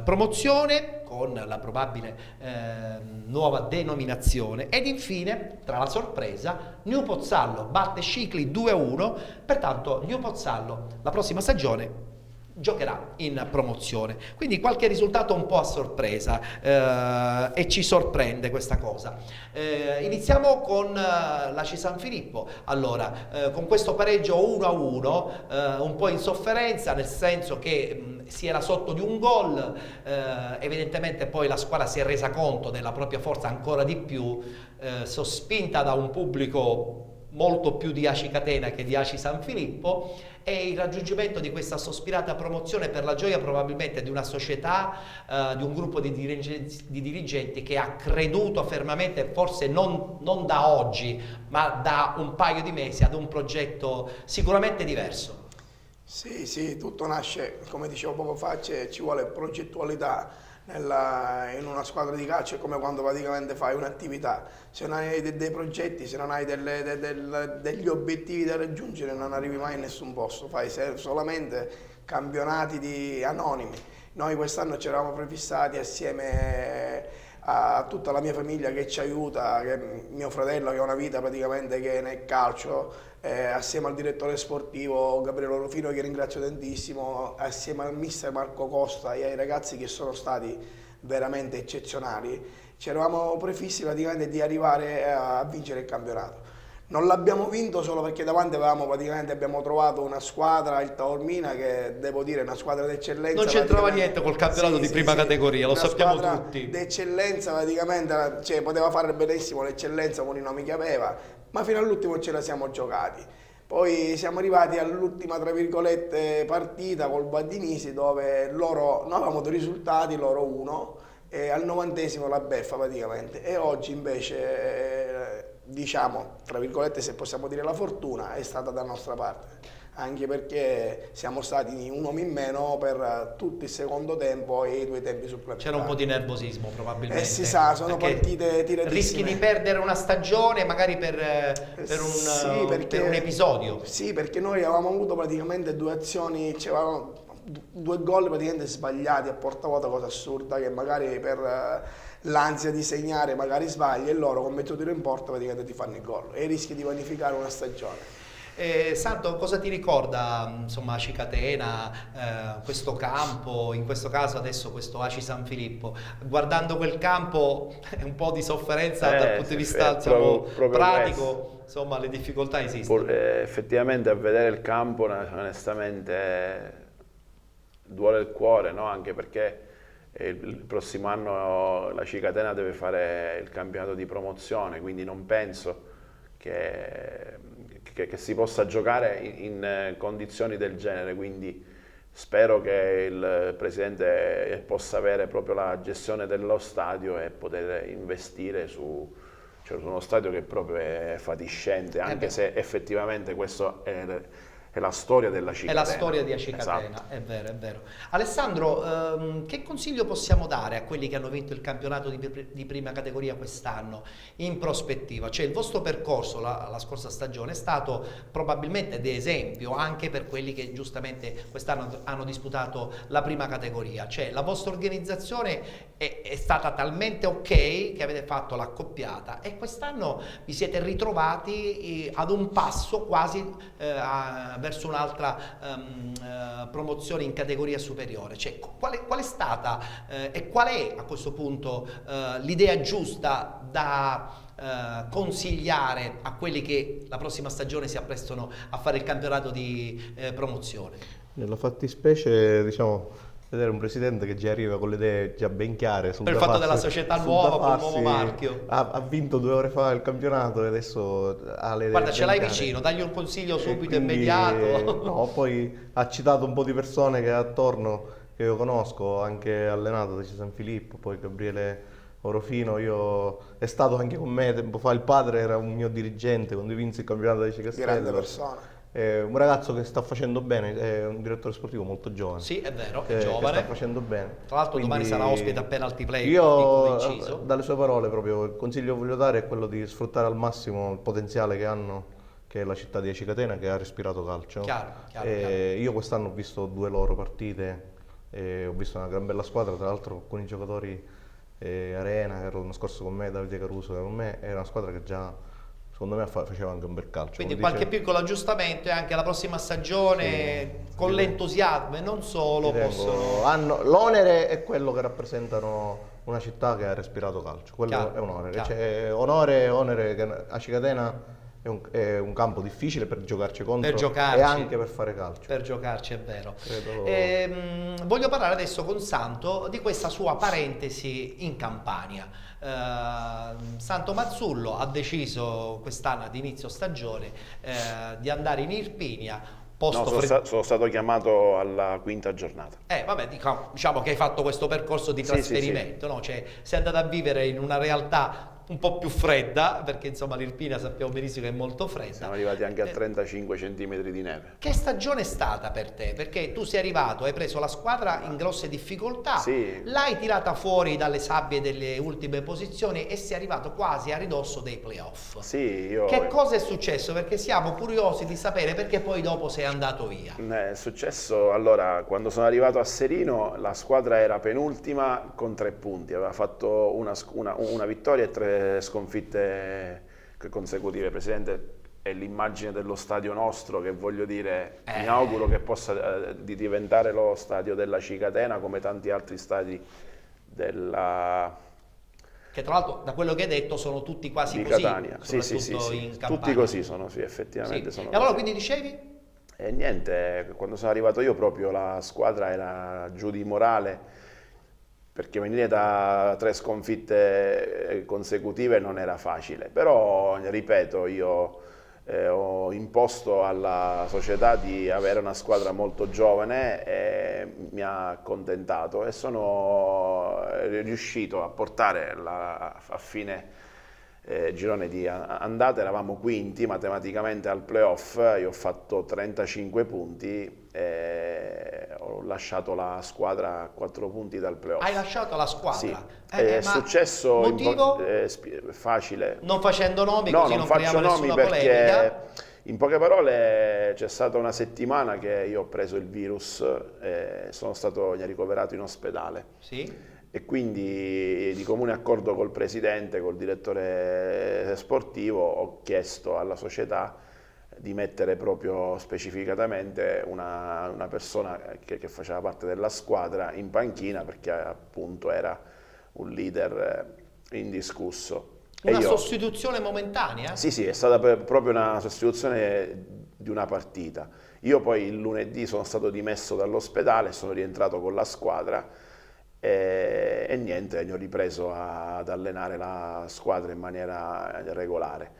promozione con la probabile nuova denominazione. Ed infine, tra la sorpresa, New Pozzallo batte Scicli 2-1, pertanto New Pozzallo la prossima stagione giocherà in promozione. Quindi qualche risultato un po' a sorpresa e ci sorprende questa cosa. Iniziamo con l'Aci San Filippo. Allora, con questo pareggio 1-1 un po' in sofferenza, nel senso che si era sotto di un gol, evidentemente poi la squadra si è resa conto della propria forza ancora di più, sospinta da un pubblico molto più di Aci Catena che di Aci San Filippo, e il raggiungimento di questa sospirata promozione per la gioia probabilmente di una società, di un gruppo di dirigenti che ha creduto fermamente, forse non da oggi, ma da un paio di mesi, ad un progetto sicuramente diverso. Sì, tutto nasce, come dicevo poco fa, ci vuole progettualità. In una squadra di calcio è come quando praticamente fai un'attività, se non hai dei progetti, se non hai degli obiettivi da raggiungere non arrivi mai in nessun posto, fai solamente campionati anonimi. Noi quest'anno ci eravamo prefissati assieme a tutta la mia famiglia che ci aiuta, mio fratello che ha una vita praticamente che è nel calcio, assieme al direttore sportivo Gabriele Orofino che ringrazio tantissimo, assieme al mister Marco Costa e ai ragazzi che sono stati veramente eccezionali, ci eravamo prefissi praticamente di arrivare a vincere il campionato. Non l'abbiamo vinto solo perché davanti abbiamo trovato una squadra, il Taormina, che devo dire è una squadra d'eccellenza. Non c'entrava niente col campionato di prima categoria, lo sappiamo tutti. D'eccellenza praticamente, cioè, poteva fare benissimo l'eccellenza con i nomi che aveva, ma fino all'ultimo ce la siamo giocati. Poi siamo arrivati all'ultima, tra virgolette, partita col Bandinisi, dove loro, noi avevamo 2 risultati, loro 1, e al 90esimo la beffa praticamente. E oggi invece, diciamo, tra virgolette, se possiamo dire la fortuna, è stata da nostra parte. Anche perché siamo stati un uomo in meno per tutto il secondo tempo e i 2 tempi supplementari. C'era un po' di nervosismo probabilmente. Si sa, sono partite tiratissime. Rischi di perdere una stagione magari per un episodio. Sì, perché noi avevamo avuto praticamente 2 azioni, avevamo 2 gol praticamente sbagliati a porta vuota, cosa assurda, che magari per l'ansia di segnare magari sbagli e loro con mezzo tiro in porta praticamente ti fanno il gol e rischi di vanificare una stagione. Santo, cosa ti ricorda insomma Aci Catena, questo campo, in questo caso adesso questo Aci San Filippo? Guardando quel campo un po' di sofferenza dal punto di vista pratico, insomma le difficoltà esistono. Effettivamente a vedere il campo onestamente duole il cuore, no? Anche perché il prossimo anno l'Aci Catena deve fare il campionato di promozione, quindi non penso che si possa giocare in condizioni del genere, quindi spero che il presidente possa avere proprio la gestione dello stadio e poter investire su uno stadio che proprio è fatiscente, anche se effettivamente questo è la storia dell'Aci Catena. È la storia di Aci Catena, esatto. È vero, è vero. Alessandro, che consiglio possiamo dare a quelli che hanno vinto il campionato di prima categoria quest'anno in prospettiva? Cioè il vostro percorso la scorsa stagione è stato probabilmente di esempio anche per quelli che giustamente quest'anno hanno disputato la prima categoria. Cioè la vostra organizzazione è stata talmente ok che avete fatto l'accoppiata e quest'anno vi siete ritrovati ad un passo quasi verso un'altra promozione in categoria superiore. Cioè, qual è stata e qual è a questo punto l'idea giusta da consigliare a quelli che la prossima stagione si apprestano a fare il campionato di promozione? Nella fattispecie, diciamo, vedere un presidente che già arriva con le idee già ben chiare per il fatto della società nuova con un nuovo marchio. Ha vinto 2 ore fa il campionato e adesso ha le idee. Guarda, ce l'hai vicino, dagli un consiglio subito, immediato. No, poi ha citato un po' di persone che ha attorno, che io conosco, anche allenato da San Filippo, poi Gabriele Orofino, è stato anche con me tempo fa, il padre era un mio dirigente quando vinse il campionato di Castello. Grande persona. È un ragazzo che sta facendo bene, è un direttore sportivo molto giovane. Sì, è vero, è giovane. Sta facendo bene. Tra l'altro domani sarà ospite a Penalty Play. Io, dalle sue parole, proprio il consiglio che voglio dare è quello di sfruttare al massimo il potenziale che hanno, che è la città di Aci Catena, che ha respirato calcio. Chiaro. Io quest'anno ho visto 2 loro partite, ho visto una gran bella squadra, tra l'altro alcuni giocatori, Arena, che era l'anno scorso con me, Davide Caruso che era con me, era una squadra che già secondo me faceva anche un bel calcio. Quindi qualche piccolo aggiustamento e anche la prossima stagione con l'entusiasmo e non solo possono... L'onere è quello che rappresentano una città che ha respirato calcio, quello è un onere. C'è onere che Aci Catena è un campo difficile per giocarci contro e anche per fare calcio. Per giocarci, è vero. Voglio parlare adesso con Santo di questa sua parentesi in Campania. Santo Marzullo ha deciso quest'anno ad inizio stagione di andare in Irpinia. Sono stato chiamato alla 5ª giornata. Vabbè, diciamo che hai fatto questo percorso di trasferimento, no? Cioè, sei andato a vivere in una realtà un po' più fredda, perché insomma l'Irpina sappiamo benissimo che è molto fredda. Siamo arrivati anche a 35 centimetri di neve. Che stagione è stata per te? Perché tu sei arrivato, hai preso la squadra in grosse difficoltà, sì, l'hai tirata fuori dalle sabbie delle ultime posizioni e sei arrivato quasi a ridosso dei playoff. Sì, io... Che cosa è successo? Perché siamo curiosi di sapere perché poi dopo sei andato via. È successo, allora, quando sono arrivato a Serino la squadra era penultima con 3 punti, aveva fatto una vittoria e 3 sconfitte consecutive. Presidente, è l'immagine dello stadio nostro che voglio dire, mi auguro che possa di diventare lo stadio della Cicatena come tanti altri stadi della... Che tra l'altro da quello che hai detto sono tutti quasi di così, Catania. Sì, in Campania. Tutti così sono, sì, effettivamente Sì. sono E allora così. quindi dicevi? E niente, quando sono arrivato io proprio la squadra era giù di morale, perché venire da 3 sconfitte consecutive non era facile, però ripeto, io ho imposto alla società di avere una squadra molto giovane e mi ha accontentato e sono riuscito a portare a fine girone di andata, eravamo quinti matematicamente al playoff, io ho fatto 35 punti e ho lasciato la squadra a 4 punti dal playoff. Hai lasciato la squadra? Sì. È successo motivo? Facile. Non facendo nomi, No, così non non faccio creiamo nomi nessuna perché polemica. in poche parole c'è stata una settimana che io ho preso il virus e sono stato ricoverato in ospedale. Sì. E quindi di comune accordo col presidente, col direttore sportivo, ho chiesto alla società di mettere proprio specificatamente una persona che faceva parte della squadra in panchina, perché appunto era un leader indiscusso. Una sostituzione momentanea? Sì, sì, è stata proprio una sostituzione di una partita. Io poi il lunedì sono stato dimesso dall'ospedale, sono rientrato con la squadra e niente, ho ripreso ad allenare la squadra in maniera regolare.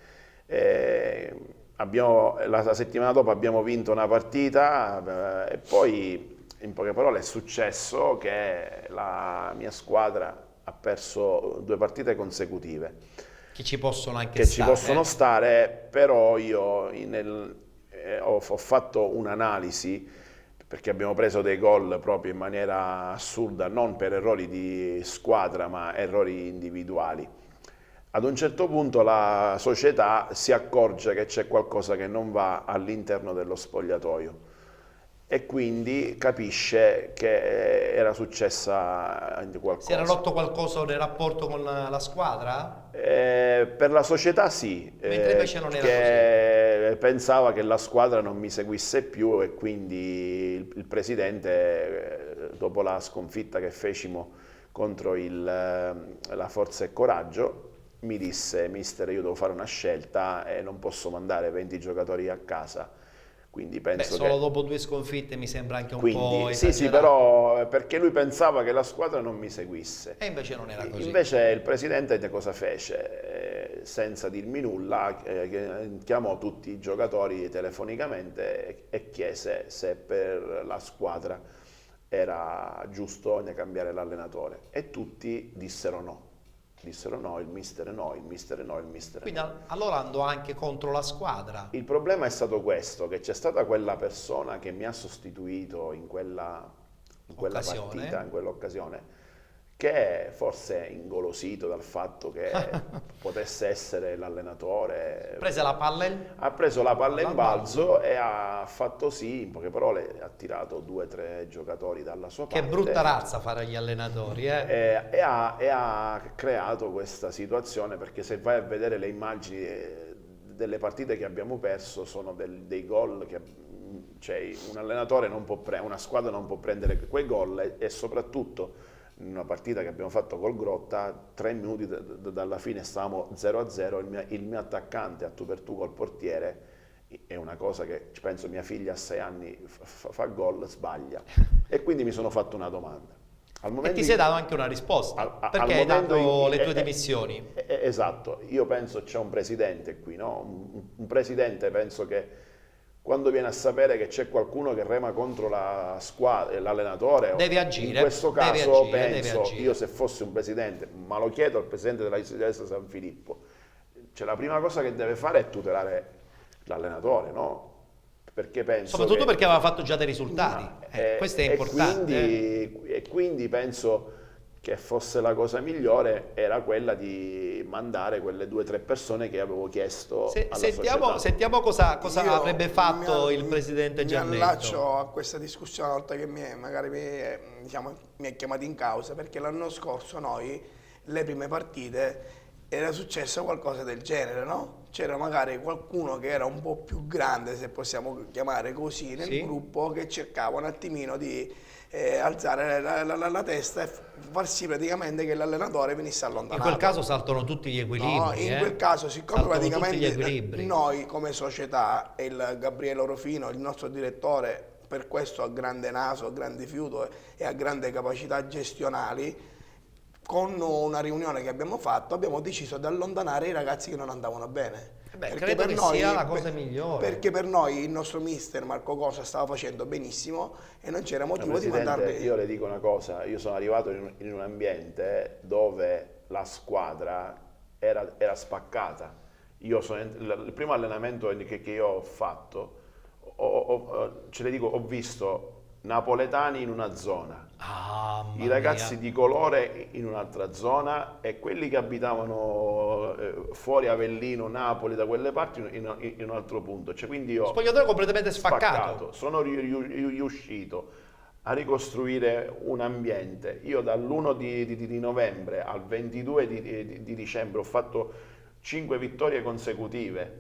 La settimana dopo abbiamo vinto una partita e poi, in poche parole, è successo che la mia squadra ha perso 2 partite consecutive. Che ci possono anche che ci possono stare, però io ho fatto un'analisi, perché abbiamo preso dei gol proprio in maniera assurda, non per errori di squadra ma errori individuali. Ad un certo punto la società si accorge che c'è qualcosa che non va all'interno dello spogliatoio e quindi capisce che era successa qualcosa. Si era rotto qualcosa nel rapporto con la squadra? Per la società sì, mentre invece non era così. Pensava che la squadra non mi seguisse più e quindi il presidente, dopo la sconfitta che fecimo contro la Forza e Coraggio, mi disse: mister, io devo fare una scelta e non posso mandare 20 giocatori a casa. Quindi penso solo dopo 2 sconfitte mi sembra anche un po' esagerato. Sì, però perché lui pensava che la squadra non mi seguisse. E invece non era così. Invece il presidente cosa fece? Senza dirmi nulla, chiamò tutti i giocatori telefonicamente e chiese se per la squadra era giusto cambiare l'allenatore. E tutti dissero no. Dissero no, il mister no, il mister no, il mister no. Quindi allora andò anche contro la squadra. Il problema è stato questo, che c'è stata quella persona che mi ha sostituito in quella partita, in quell'occasione, che forse è ingolosito dal fatto che potesse essere l'allenatore. Ha preso la palla in balzo e ha fatto sì, in poche parole, ha tirato 2 o 3 giocatori dalla sua parte. Che brutta razza fare gli allenatori, e ha creato questa situazione, perché se vai a vedere le immagini delle partite che abbiamo perso, sono dei gol che un allenatore non può una squadra non può prendere quei gol e soprattutto in una partita che abbiamo fatto col Grotta, 3 minuti dalla fine stavamo 0-0, il mio attaccante a tu per tu col portiere, è una cosa che penso mia figlia a 6 anni fa gol, sbaglia. E quindi mi sono fatto una domanda. E ti sei dato anche una risposta, perché hai dato le tue dimissioni. Esatto, io penso c'è un presidente qui, no? Un presidente penso che quando viene a sapere che c'è qualcuno che rema contro la squadra, l'allenatore, deve agire. In questo caso penso, io se fossi un presidente, ma lo chiedo al presidente della Istituto San Filippo, cioè la prima cosa che deve fare è tutelare l'allenatore, no? Perché penso soprattutto perché aveva fatto già dei risultati, questo è importante. E quindi penso che fosse la cosa migliore era quella di mandare quelle 2 o 3 persone che avevo chiesto alla società. Sentiamo cosa avrebbe fatto il presidente Giannetto. Mi allaccio a questa discussione una volta che magari mi è chiamato in causa, perché l'anno scorso noi, le prime partite, era successo qualcosa del genere, no? C'era magari qualcuno che era un po' più grande, se possiamo chiamare così, nel gruppo, che cercava un attimino di alzare la testa e far sì praticamente che l'allenatore venisse allontanato. In quel caso saltano tutti gli equilibri. No, in quel caso, siccome saltano praticamente noi come società e il Gabriele Orofino, il nostro direttore, per questo ha grande naso, ha grande fiuto e ha grande capacità gestionali, con una riunione che abbiamo fatto abbiamo deciso di allontanare i ragazzi che non andavano bene. Credo che sia la cosa migliore. Perché per noi il nostro mister Marco Cosa stava facendo benissimo e non c'era motivo di mandarli. Io le dico una cosa, io sono arrivato in un ambiente dove la squadra era spaccata. Il primo allenamento che io ho fatto, ho visto napoletani in una zona, i ragazzi di colore in un'altra zona e quelli che abitavano fuori Avellino, Napoli, da quelle parti in un altro punto. Cioè, quindi io spogliatoio completamente spaccato. Sono riuscito a ricostruire un ambiente. Io dall'1 di novembre al 22 di dicembre ho fatto 5 vittorie consecutive,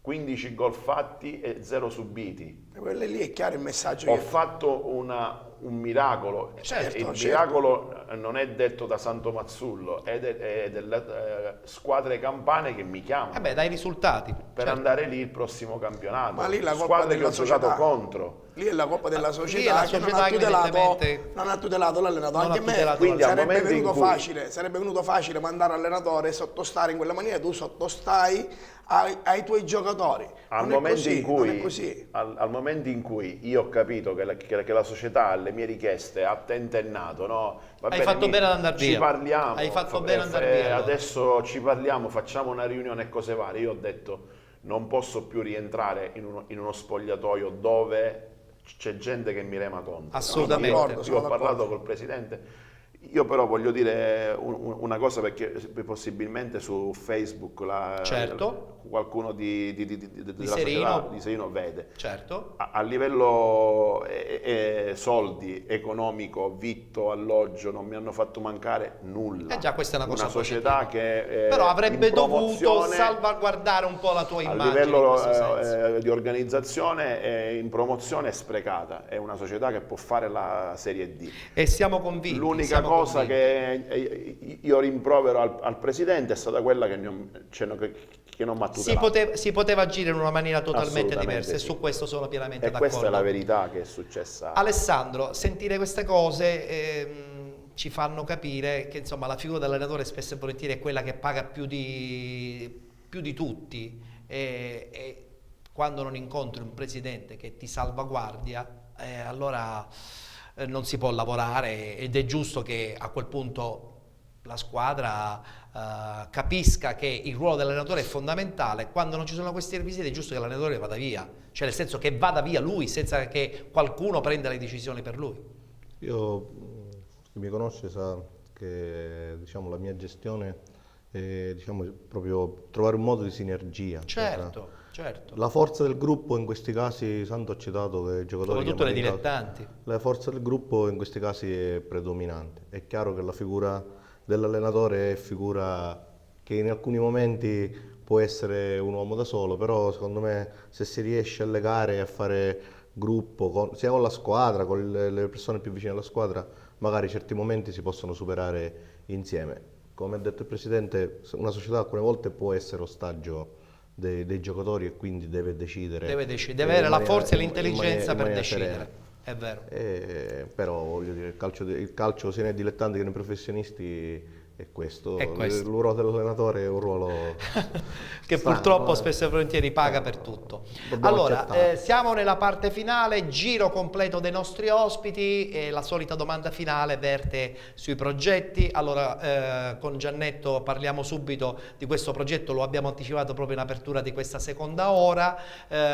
15 gol fatti e 0 subiti. Quello lì è chiaro il messaggio. Ho fatto un miracolo. Il miracolo non è detto da Santo Mazzullo, è delle squadre campane che mi chiamano. Dai risultati. Per andare lì il prossimo campionato. Ma lì la squadre che ho giocato contro. Lì è la colpa della società, che non ha tutelato l'allenatore. Anche a me quindi sarebbe venuto facile mandare l'allenatore e sottostare in quella maniera. Tu sottostai ai tuoi giocatori. Al momento in cui io ho capito che la società alle mie richieste ha tentennato, no? Hai fatto bene ad andare via. Ci parliamo. Hai fatto bene ad andare via. Adesso ci parliamo, facciamo una riunione e cose varie. Io ho detto non posso più rientrare in uno spogliatoio dove c'è gente che mi rema contro. Assolutamente. Io ho parlato col presidente. Io però voglio dire una cosa, perché possibilmente su Facebook qualcuno della società di Serino vede. Certo. A livello soldi, economico, vitto, alloggio, non mi hanno fatto mancare nulla. Già questa è una cosa società che però avrebbe dovuto salvaguardare un po' la tua immagine. A livello di organizzazione in promozione è sprecata, è una società che può fare la Serie D. E siamo convinti. L'unica cosa che io rimprovero al presidente è stata quella che non mi ha tutelato. Si poteva agire in una maniera totalmente diversa e su questo sono pienamente d'accordo. E questa è la verità che è successa. Alessandro, sentire queste cose ci fanno capire che insomma la figura dell'allenatore spesso e volentieri è quella che paga più di tutti e quando non incontri un presidente che ti salvaguardia allora non si può lavorare ed è giusto che a quel punto la squadra capisca che il ruolo dell'allenatore è fondamentale. Quando non ci sono questi requisiti è giusto che l'allenatore vada via, cioè nel senso che vada via lui senza che qualcuno prenda le decisioni per lui. Io, chi mi conosce sa che la mia gestione è proprio trovare un modo di sinergia. Certo. La forza del gruppo in questi casi, Santo ha citato che i giocatori... Soprattutto nei dilettanti. La forza del gruppo in questi casi è predominante. È chiaro che la figura dell'allenatore è figura che in alcuni momenti può essere un uomo da solo, però secondo me se si riesce a legare e a fare gruppo, sia con la squadra, con le persone più vicine alla squadra, magari certi momenti si possono superare insieme. Come ha detto il Presidente, una società alcune volte può essere ostaggio dei giocatori e quindi deve decidere. Deve avere la forza e l'intelligenza per decidere. È vero. Però voglio dire, il calcio sia nei dilettanti che nei professionisti E questo. Il ruolo dell'allenatore è un ruolo che purtroppo spesso e volentieri paga per tutto. Allora, siamo nella parte finale, giro completo dei nostri ospiti e la solita domanda finale verte sui progetti. Allora, con Giannetto parliamo subito di questo progetto, lo abbiamo anticipato proprio in apertura di questa seconda ora.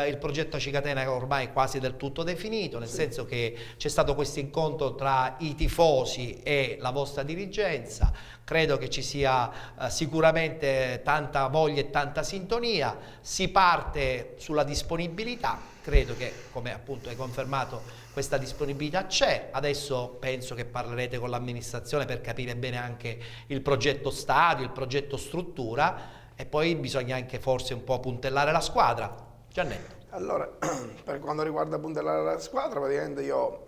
Il progetto Aci Catena è ormai quasi del tutto definito, nel senso che c'è stato questo incontro tra i tifosi e la vostra dirigenza. Credo che ci sia sicuramente tanta voglia e tanta sintonia, si parte sulla disponibilità, credo che, come appunto hai confermato, questa disponibilità c'è. Adesso penso che parlerete con l'amministrazione per capire bene anche il progetto stadio, il progetto struttura, e poi bisogna anche forse un po' puntellare la squadra. Giannetto. Allora, per quanto riguarda puntellare la squadra, praticamente io,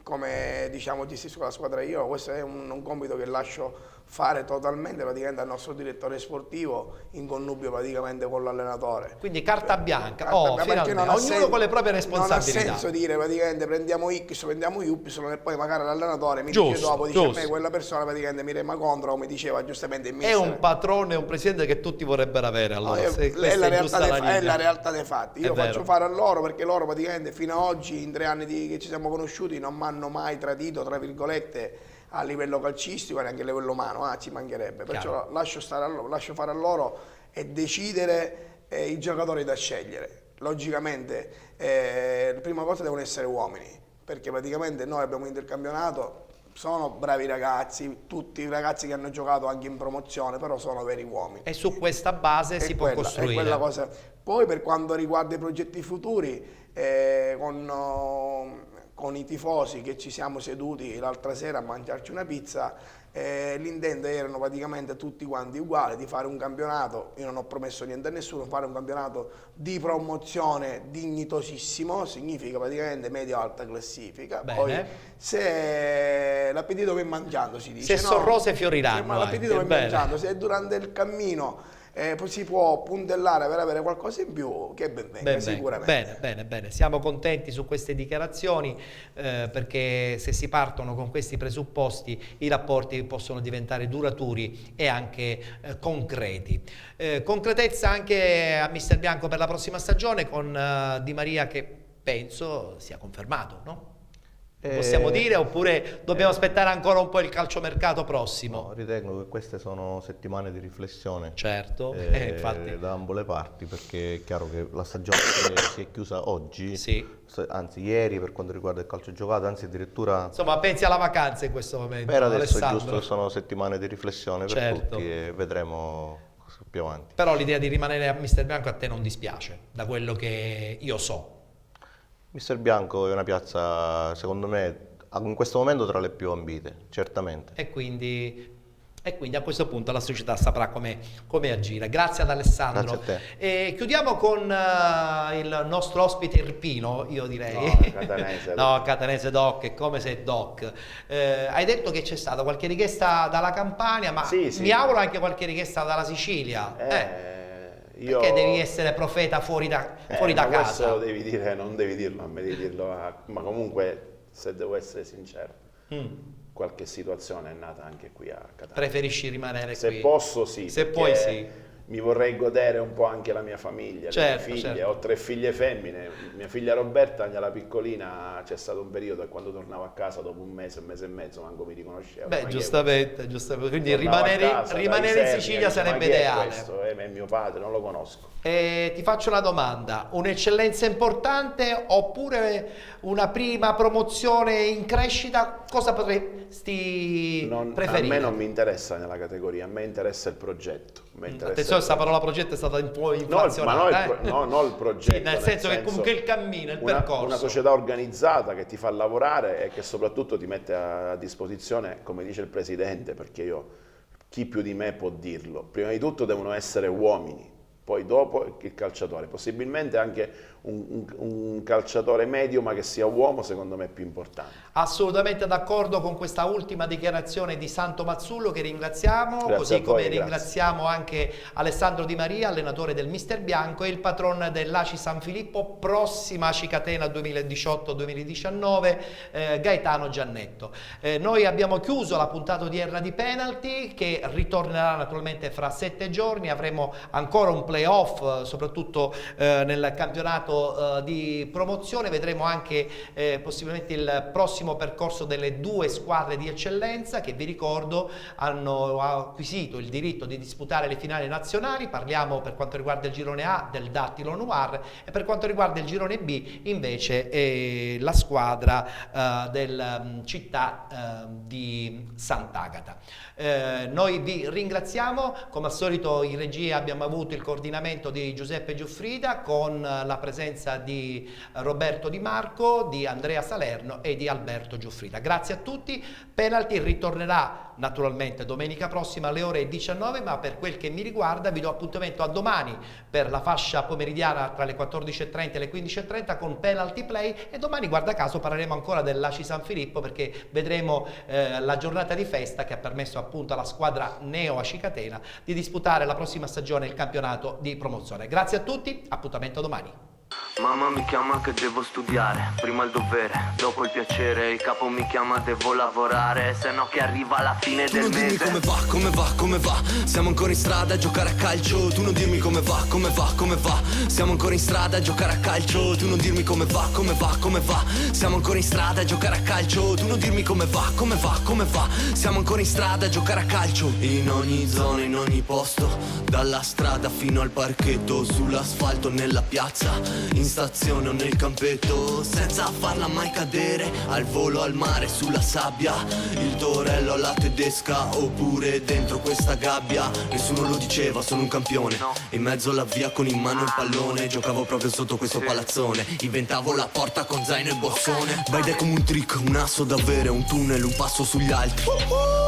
come diciamo gestisco la squadra io, questo è un compito che lascio fare totalmente praticamente al nostro direttore sportivo, in connubio praticamente con l'allenatore. Quindi carta bianca, perché non ognuno con le proprie responsabilità. Non ha senso dire praticamente prendiamo X, prendiamo Y e poi magari l'allenatore mi dice dopo, dice a me quella persona praticamente mi rema contro, o mi diceva giustamente il mister. È un padrone, un presidente che tutti vorrebbero avere, allora. È la realtà dei fatti. Io faccio fare a loro perché loro praticamente fino ad oggi, in 3 anni che ci siamo conosciuti, non mi hanno mai tradito, tra virgolette, a livello calcistico e neanche a livello umano, ci mancherebbe. Perciò lascio fare a loro e decidere i giocatori da scegliere. Logicamente la prima cosa devono essere uomini, perché praticamente noi abbiamo vinto il campionato, sono bravi ragazzi, tutti i ragazzi che hanno giocato anche in promozione, però sono veri uomini. E su questa base si può costruire. È quella cosa. Poi per quanto riguarda i progetti futuri, con i tifosi che ci siamo seduti l'altra sera a mangiarci una pizza, l'intento erano praticamente tutti quanti uguali, di fare un campionato, io non ho promesso niente a nessuno, fare un campionato di promozione dignitosissimo, significa praticamente medio-alta classifica. Bene. Poi se l'appetito va mangiando, si dice. Se sono rose fioriranno. Ma l'appetito va mangiando, se durante il cammino si può puntellare per avere qualcosa in più, che ben venga, sicuramente. Bene. Siamo contenti su queste dichiarazioni, perché se si partono con questi presupposti i rapporti possono diventare duraturi e anche concreti. Concretezza anche a Mister Bianco per la prossima stagione con Di Maria, che penso sia confermato, no? Possiamo dire, oppure dobbiamo aspettare ancora un po' il calciomercato prossimo? No, ritengo che queste sono settimane di riflessione. Certo, infatti. Da ambo le parti, perché è chiaro che la stagione si è chiusa oggi, anzi ieri per quanto riguarda il calcio giocato, anzi addirittura... Insomma, pensi alla vacanza in questo momento, per adesso Alessandro. È giusto che sono settimane di riflessione per tutti e vedremo più avanti. Però l'idea di rimanere a Mister Bianco a te non dispiace, da quello che io so. Mister Bianco è una piazza, secondo me, in questo momento tra le più ambite, certamente. E quindi a questo punto la società saprà come agire. Grazie ad Alessandro. Grazie a te. E chiudiamo con il nostro ospite irpino, io direi. Catanese Doc, è come se Doc. Hai detto che c'è stata qualche richiesta dalla Campania, ma mi auguro anche qualche richiesta dalla Sicilia. Perché devi essere profeta fuori da casa? Questo lo devi dire, non devi dirlo a me, devi dirlo ma comunque, se devo essere sincero, qualche situazione è nata anche qui a Catania. Preferisci rimanere qui? Se posso sì. Se puoi sì. Mi vorrei godere un po' anche la mia famiglia, le mie figlie. Ho 3 figlie femmine, mia figlia Roberta, la piccolina, c'è stato un periodo che quando tornavo a casa dopo un mese e mezzo manco mi riconosceva. Beh, giustamente, quindi rimanere in Sicilia sarebbe ideale. Questo è mio padre, non lo conosco. Ti faccio una domanda, un'eccellenza importante oppure una prima promozione in crescita? Cosa potresti preferire? A me non mi interessa nella categoria, a me interessa il progetto. Attenzione, questa parola progetto è stata un po' inflazionata. Non il progetto. Sì, nel senso che comunque il cammino, il percorso. Una società organizzata che ti fa lavorare e che soprattutto ti mette a disposizione, come dice il Presidente, perché chi più di me può dirlo, prima di tutto devono essere uomini, poi dopo il calciatore, possibilmente anche un calciatore medio ma che sia uomo, secondo me è più importante. Assolutamente d'accordo con questa ultima dichiarazione di Santo Mazzullo, che ringraziamo, Grazie così a voi, come grazie. ringraziamo anche Alessandro Di Maria, allenatore del Mister Bianco e il patron dell'Aci San Filippo, prossima Aci Catena 2018-2019, Gaetano Giannetto. Noi abbiamo chiuso la puntata odierna di Penalty, che ritornerà naturalmente fra 7 giorni, avremo ancora un playoff, soprattutto nel campionato di promozione, vedremo anche possibilmente il prossimo percorso delle 2 squadre di eccellenza che, vi ricordo, hanno acquisito il diritto di disputare le finali nazionali. Parliamo, per quanto riguarda il girone A, del Dattilo Noir, e per quanto riguarda il girone B invece la squadra del Città di Sant'Agata. Noi vi ringraziamo, come al solito in regia abbiamo avuto il coordinamento di Giuseppe Giuffrida con la presenza di Roberto Di Marco, di Andrea Salerno e di Alberto Giuffrida. Grazie a tutti. Penalty ritornerà naturalmente domenica prossima alle ore 19, ma per quel che mi riguarda vi do appuntamento a domani per la fascia pomeridiana tra le 14:30 e le 15:30 con Penalty Play, e domani, guarda caso, parleremo ancora dell'Aci San Filippo, perché vedremo la giornata di festa che ha permesso appunto alla squadra Neo Aci Catena di disputare la prossima stagione il campionato di promozione. Grazie a tutti, appuntamento domani. Mamma mi chiama che devo studiare, prima il dovere, dopo il piacere, il capo mi chiama, devo lavorare, se no che arriva la fine del mese. Tu non dirmi come va, siamo ancora in strada a giocare a calcio. Tu non dirmi come va, siamo ancora in strada a giocare a calcio. Tu non dirmi come va, siamo ancora in strada a giocare a calcio. Tu non dirmi come va, siamo ancora in strada a giocare a calcio. In ogni zona, in ogni posto, dalla strada fino al parchetto, sull'asfalto, nella piazza, in stazione o nel campetto, senza farla mai cadere, al volo, al mare, sulla sabbia, il torello alla tedesca, oppure dentro questa gabbia. Nessuno lo diceva, sono un campione, in mezzo alla via con in mano il pallone, giocavo proprio sotto questo palazzone, inventavo la porta con zaino e borsone. Vai dai come un trick, un asso da avere, un tunnel, un passo sugli altri.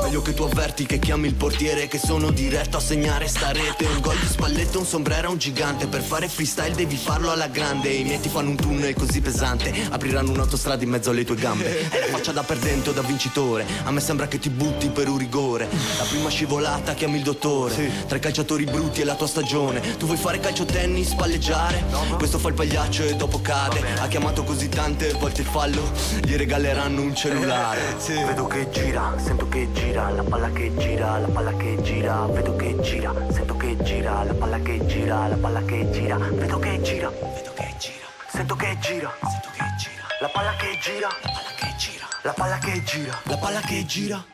Meglio che tu avverti che chiami il portiere, che sono diretto a segnare sta rete. Un gol di spallette, un sombrero, un gigante, per fare freestyle devi farlo alla grande. I miei ti fanno un tunnel così pesante, apriranno un'autostrada in mezzo alle tue gambe. E la faccia da perdente o da vincitore, a me sembra che ti butti per un rigore. La prima scivolata chiami il dottore, tra i calciatori brutti e la tua stagione. Tu vuoi fare calcio tennis, spalleggiare? Questo fa il pagliaccio e dopo cade. Ha chiamato così tante volte il fallo, gli regaleranno un cellulare. Vedo che gira, sento che gira, la palla che gira, la palla che gira. Vedo che gira, sento che gira, la palla che gira, la palla che gira. Vedo che gira, sento che gira, la palla che gira, la palla che gira, la palla che gira, la palla che gira.